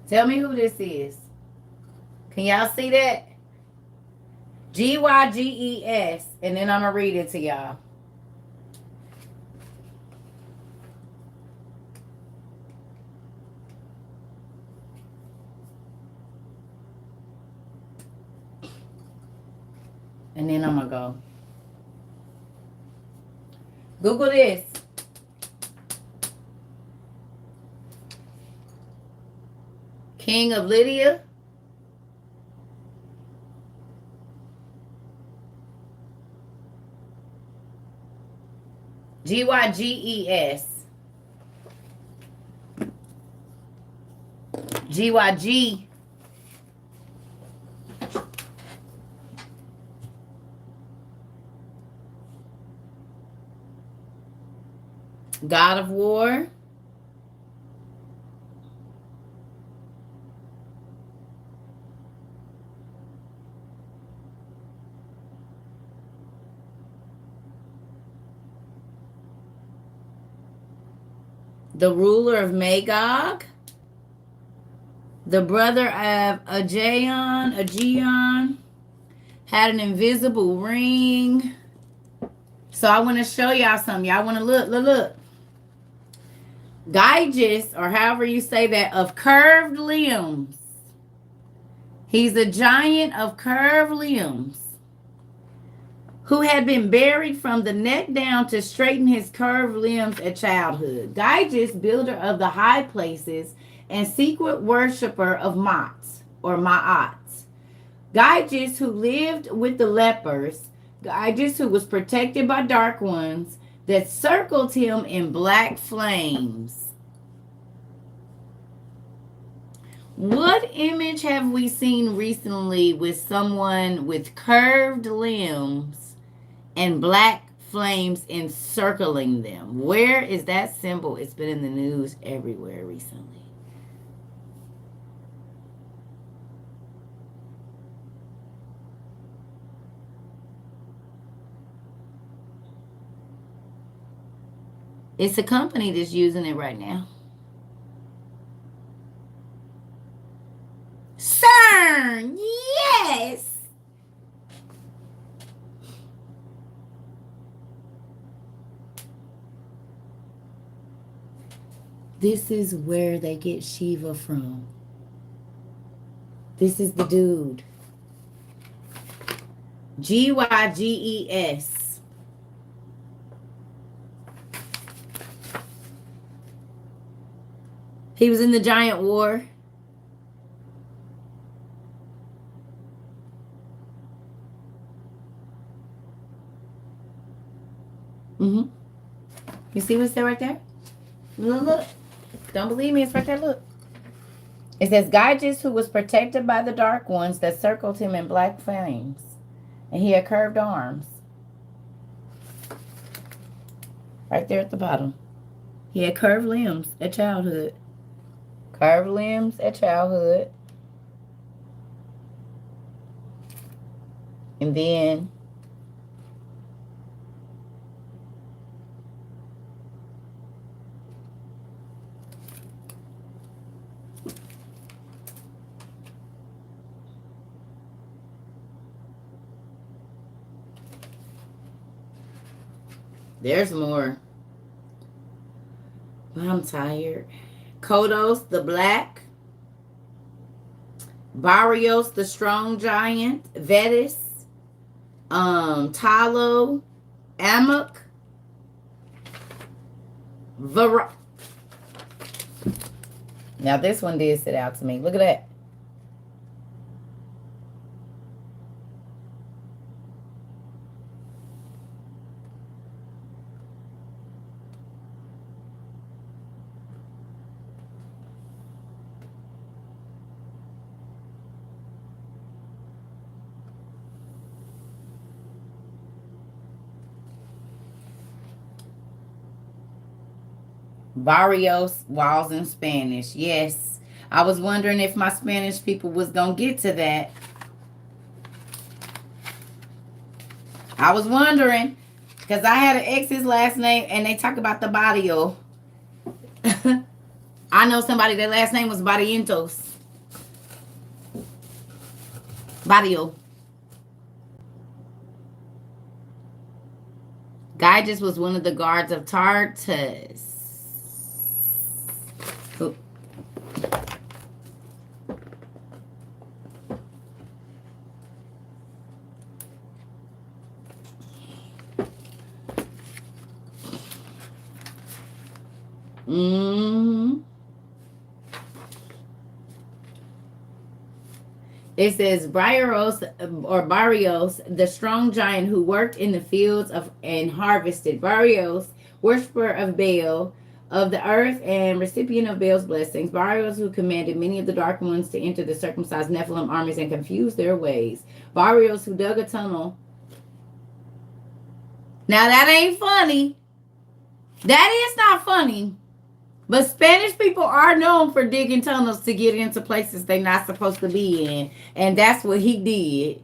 Tell me who this is. Can y'all see that? Gyges. And then I'm going to read it to y'all. And then I'm going to go. Google this. King of Lydia. Gyges. GYG. God of War. the ruler of Magog, the brother of Aegon, had an invisible ring. So I want to show y'all something. Y'all want to look. Gyges, or however you say that, of curved limbs. He's a giant of curved limbs who had been buried from the neck down to straighten his curved limbs at childhood. Gyges, builder of the high places and secret worshiper of Mats or Ma'ats. Gyges, who lived with the lepers. Gyges, who was protected by dark ones that circled him in black flames. What image have we seen recently with someone with curved limbs and black flames encircling them? Where is that symbol? It's been in the news everywhere recently. It's a company that's using it right now. Cern, yes. This is where they get Shiva from. This is the dude. Gyges. He was in the giant war. You see what's there right there? Look. Don't believe me, it's right there, look. It says, Gyges, who was protected by the dark ones that circled him in black flames. And he had curved arms. Right there at the bottom. He had curved limbs at childhood. Curved limbs at childhood. And then there's more. But I'm tired. Kodos, the black. Barrios, the strong giant. Vetis. Talo. Amok. Now this one did sit out to me. Look at that. Barrios, walls in Spanish. Yes. I was wondering if my Spanish people was going to get to that. I was wondering. Because I had an ex's last name and they talk about the barrio. I know somebody, their last name was Barrientos. Barrio. Gyges was one of the guards of Tartus. It says Barrios, the strong giant who worked in the fields and harvested. Barrios, worshiper of Baal, of the earth and recipient of Baal's blessings. Barrios, who commanded many of the dark ones to enter the circumcised Nephilim armies and confuse their ways. Barrios, who dug a tunnel. Now that ain't funny. That is not funny. But Spanish people are known for digging tunnels to get into places they're not supposed to be in. And that's what he did.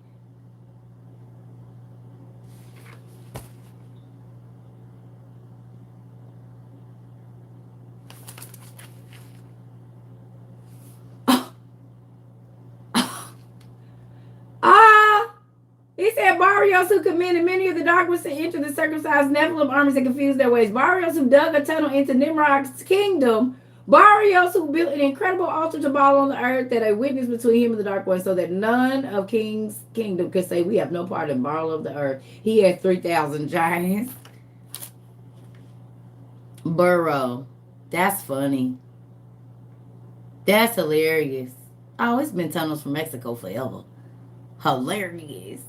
He said Barrios who commanded many of the dark ones to enter the circumcised Nephilim armies and confused their ways. Barrios who dug a tunnel into Nimrod's kingdom. Barrios who built an incredible altar to Baal on the earth that a witness between him and the dark one, so that none of King's kingdom could say we have no part in Baal of the earth. He had 3,000 giants. Burrow. That's funny. That's hilarious. Oh, it's been tunnels from Mexico forever. Hilarious.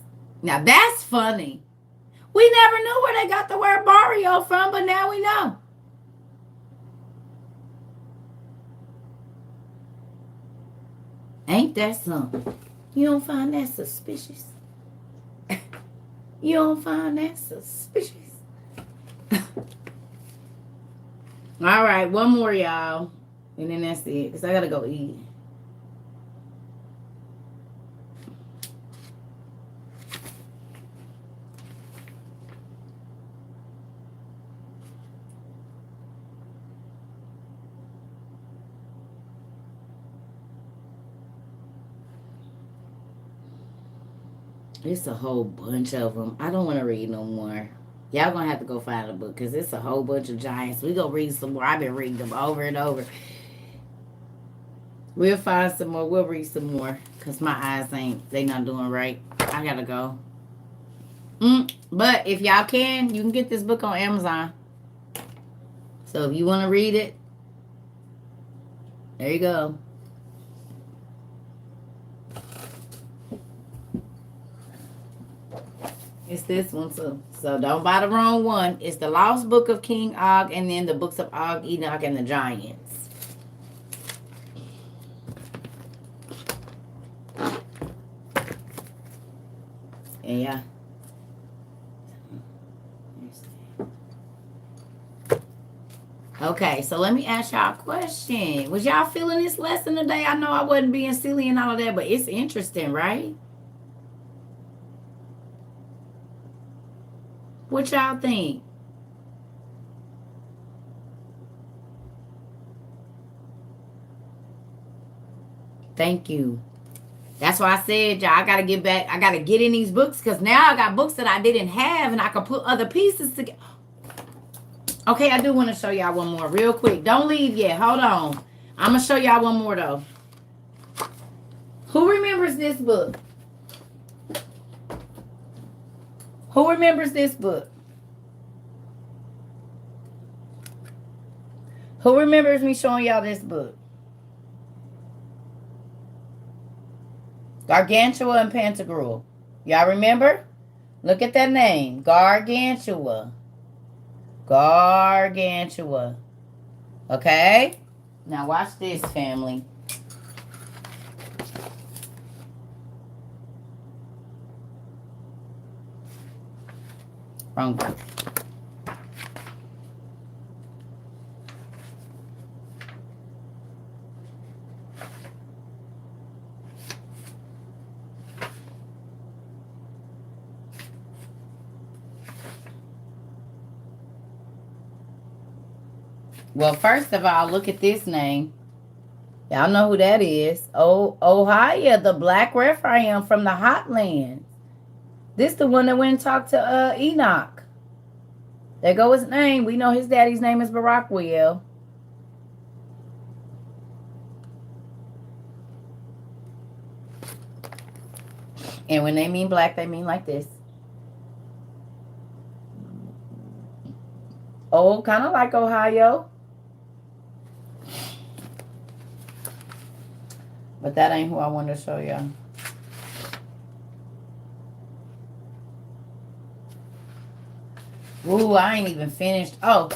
Now that's funny. We never knew where they got the word barrio from, but now we know. Ain't that something? You don't find that suspicious? You don't find that suspicious? All right, one more, y'all. And then that's it, because I got to go eat. It's a whole bunch of them. I don't want to read no more. Y'all gonna have to go find a book because it's a whole bunch of giants. We gonna read some more. I've been reading them over and over. We'll find some more. We'll read some more because my eyes they not doing right. I gotta go. But if y'all can, you can get this book on Amazon. So if you want to read it, there you go. It's this one too. So don't buy the wrong one. It's the Lost Book of King Og and then the books of Og, Enoch, and the Giants. And yeah. Okay, so let me ask y'all a question. Was y'all feeling this lesson today? I know I wasn't being silly and all of that, but it's interesting, right? What y'all think? Thank you. That's why I said, y'all, I got to get back. I got to get in these books because now I got books that I didn't have and I can put other pieces together. Okay, I do want to show y'all one more real quick. Don't leave yet. Hold on. I'm going to show y'all one more, though. Who remembers this book? Who remembers this book? Who remembers me showing y'all this book? Gargantua and Pantagruel. Y'all remember? Look at that name. Gargantua. Gargantua. Okay? Now watch this, family. Wrong book. Well, first of all, look at this name. Y'all know who that is. Ohio, the Black Rephaim from the Hotlands. This the one that went and talked to Enoch. There go his name. We know his daddy's name is Barakwell. And when they mean black, they mean like this. Oh, kind of like Ohio. But that ain't who I wanted to show y'all. Ooh, I ain't even finished. Oh.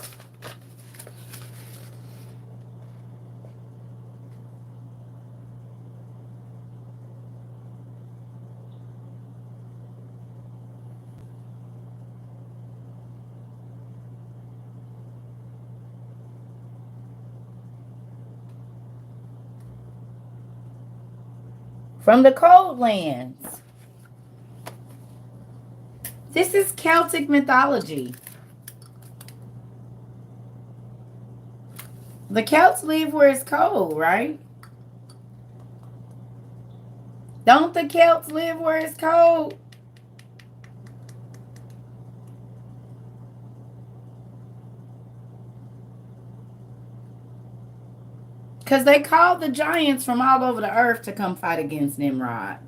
From the Cold Lands. This is Celtic mythology. The Celts live where it's cold, right? Don't the Celts live where it's cold? Because they called the giants from all over the earth to come fight against Nimrod.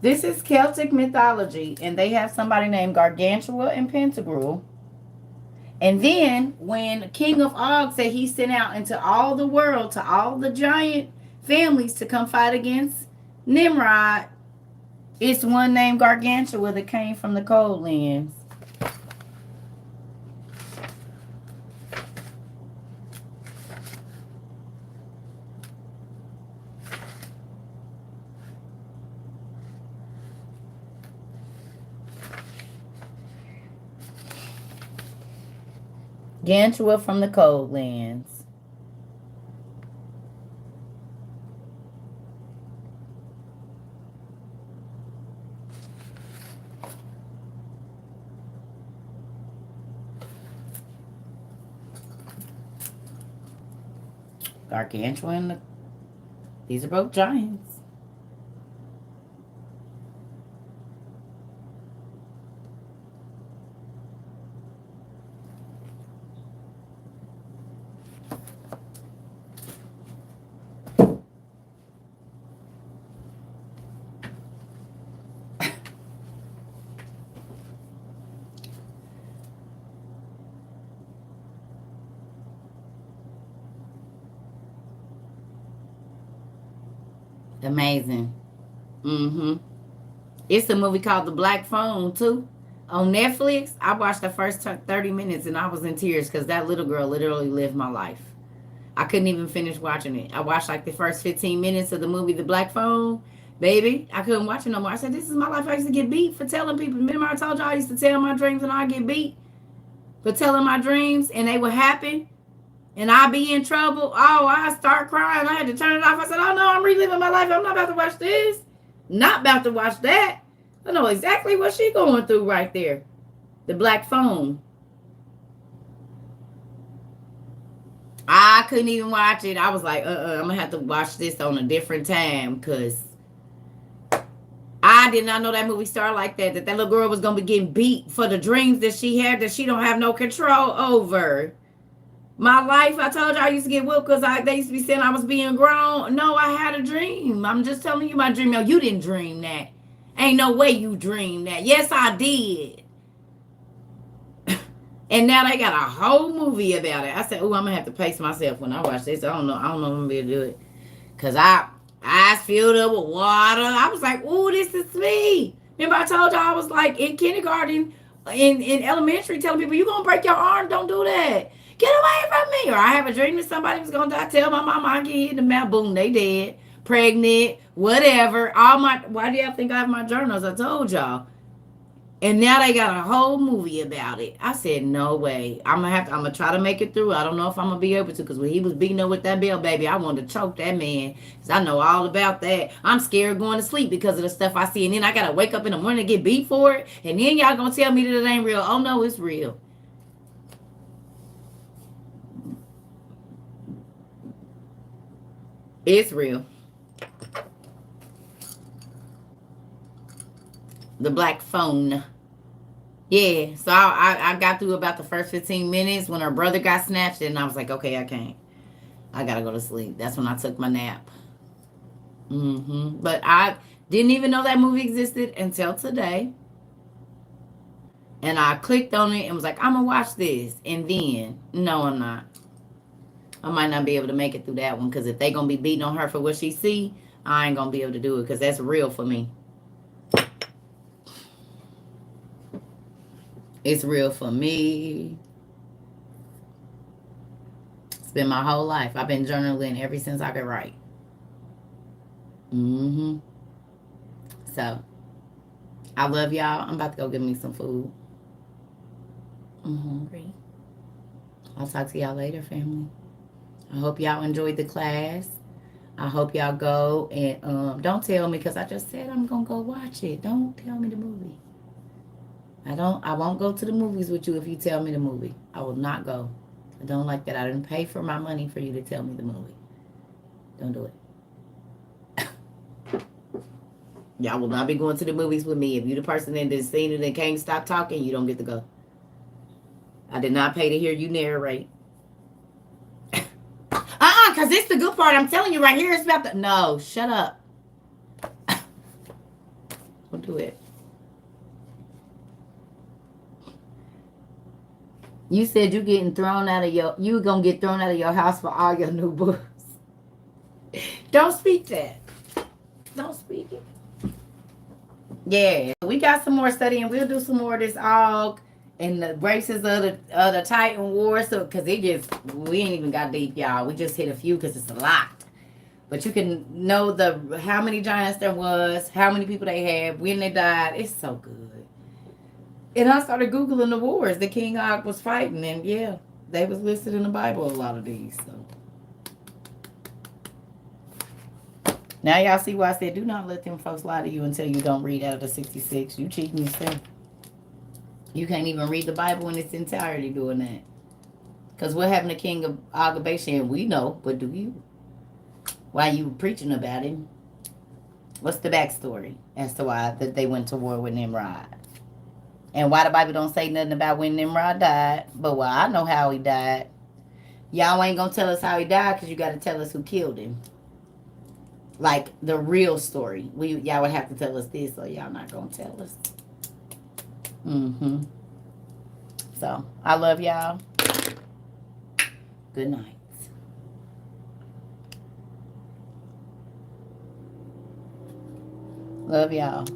This is Celtic mythology, and they have somebody named Gargantua and Pantagruel. And then when King of Og said he sent out into all the world, to all the giant families to come fight against Nimrod, it's one named Gargantua that came from the Cold Lands. Gargantua from the Cold Lands. Gargantua and these are both giants. Amazing. It's a movie called The Black Phone, too. On Netflix, I watched the first 30 minutes and I was in tears because that little girl literally lived my life. I couldn't even finish watching it. I watched like the first 15 minutes of the movie The Black Phone. Baby, I couldn't watch it no more. I said, this is my life. I used to get beat for telling people. Remember I told y'all I used to tell my dreams and I get beat for telling my dreams and they would happen? And I be in trouble. Oh, I start crying. I had to turn it off. I said, oh no, I'm reliving my life. I'm not about to watch this. Not about to watch that. I know exactly what she's going through right there. The Black Phone. I couldn't even watch it. I was like, I'm going to have to watch this on a different time because I did not know that movie started like that. That little girl was going to be getting beat for the dreams that she had that she don't have no control over. My life, I told you I used to get whooped because they used to be saying I was being grown. No, I had a dream. I'm just telling you my dream. No, you didn't dream that. Ain't no way you dreamed that. Yes, I did. And now they got a whole movie about it. I said, oh, I'm going to have to pace myself when I watch this. I don't know if I'm going to be able to do it. Because eyes filled up with water. I was like, oh, this is me. Remember I told you I was like in kindergarten, in elementary, telling people, you're going to break your arm. Don't do that. Get away from me. Or I have a dream that somebody was going to die. Tell my mama I get hit in the mouth. Boom, they dead. Pregnant. Whatever. Why do y'all think I have my journals? I told y'all. And now they got a whole movie about it. I said, no way. I'm going to try to make it through. I don't know if I'm going to be able to. Because when he was beating up with that bell, baby, I wanted to choke that man. Because I know all about that. I'm scared going to sleep because of the stuff I see. And then I got to wake up in the morning to get beat for it. And then y'all going to tell me that it ain't real. Oh, no, it's real. It's real. The Black Phone. Yeah, so I got through about the first 15 minutes when her brother got snatched, and I was like, okay, I can't. I gotta go to sleep. That's when I took my nap. But I didn't even know that movie existed until today. And I clicked on it and was like, I'm gonna watch this. And then, no, I'm not. I might not be able to make it through that one because if they gonna be beating on her for what she see, I ain't gonna be able to do it because that's real for me. It's real for me. It's been my whole life. I've been journaling ever since I could write. So, I love y'all. I'm about to go get me some food. I'm hungry. I'll talk to y'all later, family. I hope y'all enjoyed the class. I hope y'all go and don't tell me because I just said I'm going to go watch it. Don't tell me the movie. I won't go to the movies with you if you tell me the movie. I will not go. I don't like that. I didn't pay for my money for you to tell me the movie. Don't do it. Y'all will not be going to the movies with me. If you're the person that has seen it and can't stop talking, you don't get to go. I did not pay to hear you narrate. because it's the good part. I'm telling you right here. It's about the... No, shut up. Don't do it. You said you getting thrown out of your... You gonna get thrown out of your house for all your new books. Don't speak that. Don't speak it. Yeah, we got some more studying. We'll do some more of this Og and the races of the Titan War. So, because it just, we ain't even got deep, y'all. We just hit a few because it's a lot. But you can know how many giants there was, how many people they had, when they died. It's so good. And I started Googling the wars that King Og was fighting. And yeah, they was listed in the Bible, a lot of these. So now y'all see why I said do not let them folks lie to you until you don't read out of the 66. You cheating yourself. You can't even read the Bible in its entirety doing that. Because what happened to King of Og Bashan, we know, but do you? Why you preaching about him? What's the backstory as to why that they went to war with Nimrod? And why the Bible don't say nothing about when Nimrod died? But well, I know how he died. Y'all ain't gonna tell us how he died because you got to tell us who killed him. Like the real story. Y'all would have to tell us this, so y'all not gonna tell us. So I love y'all. Good night. Love y'all.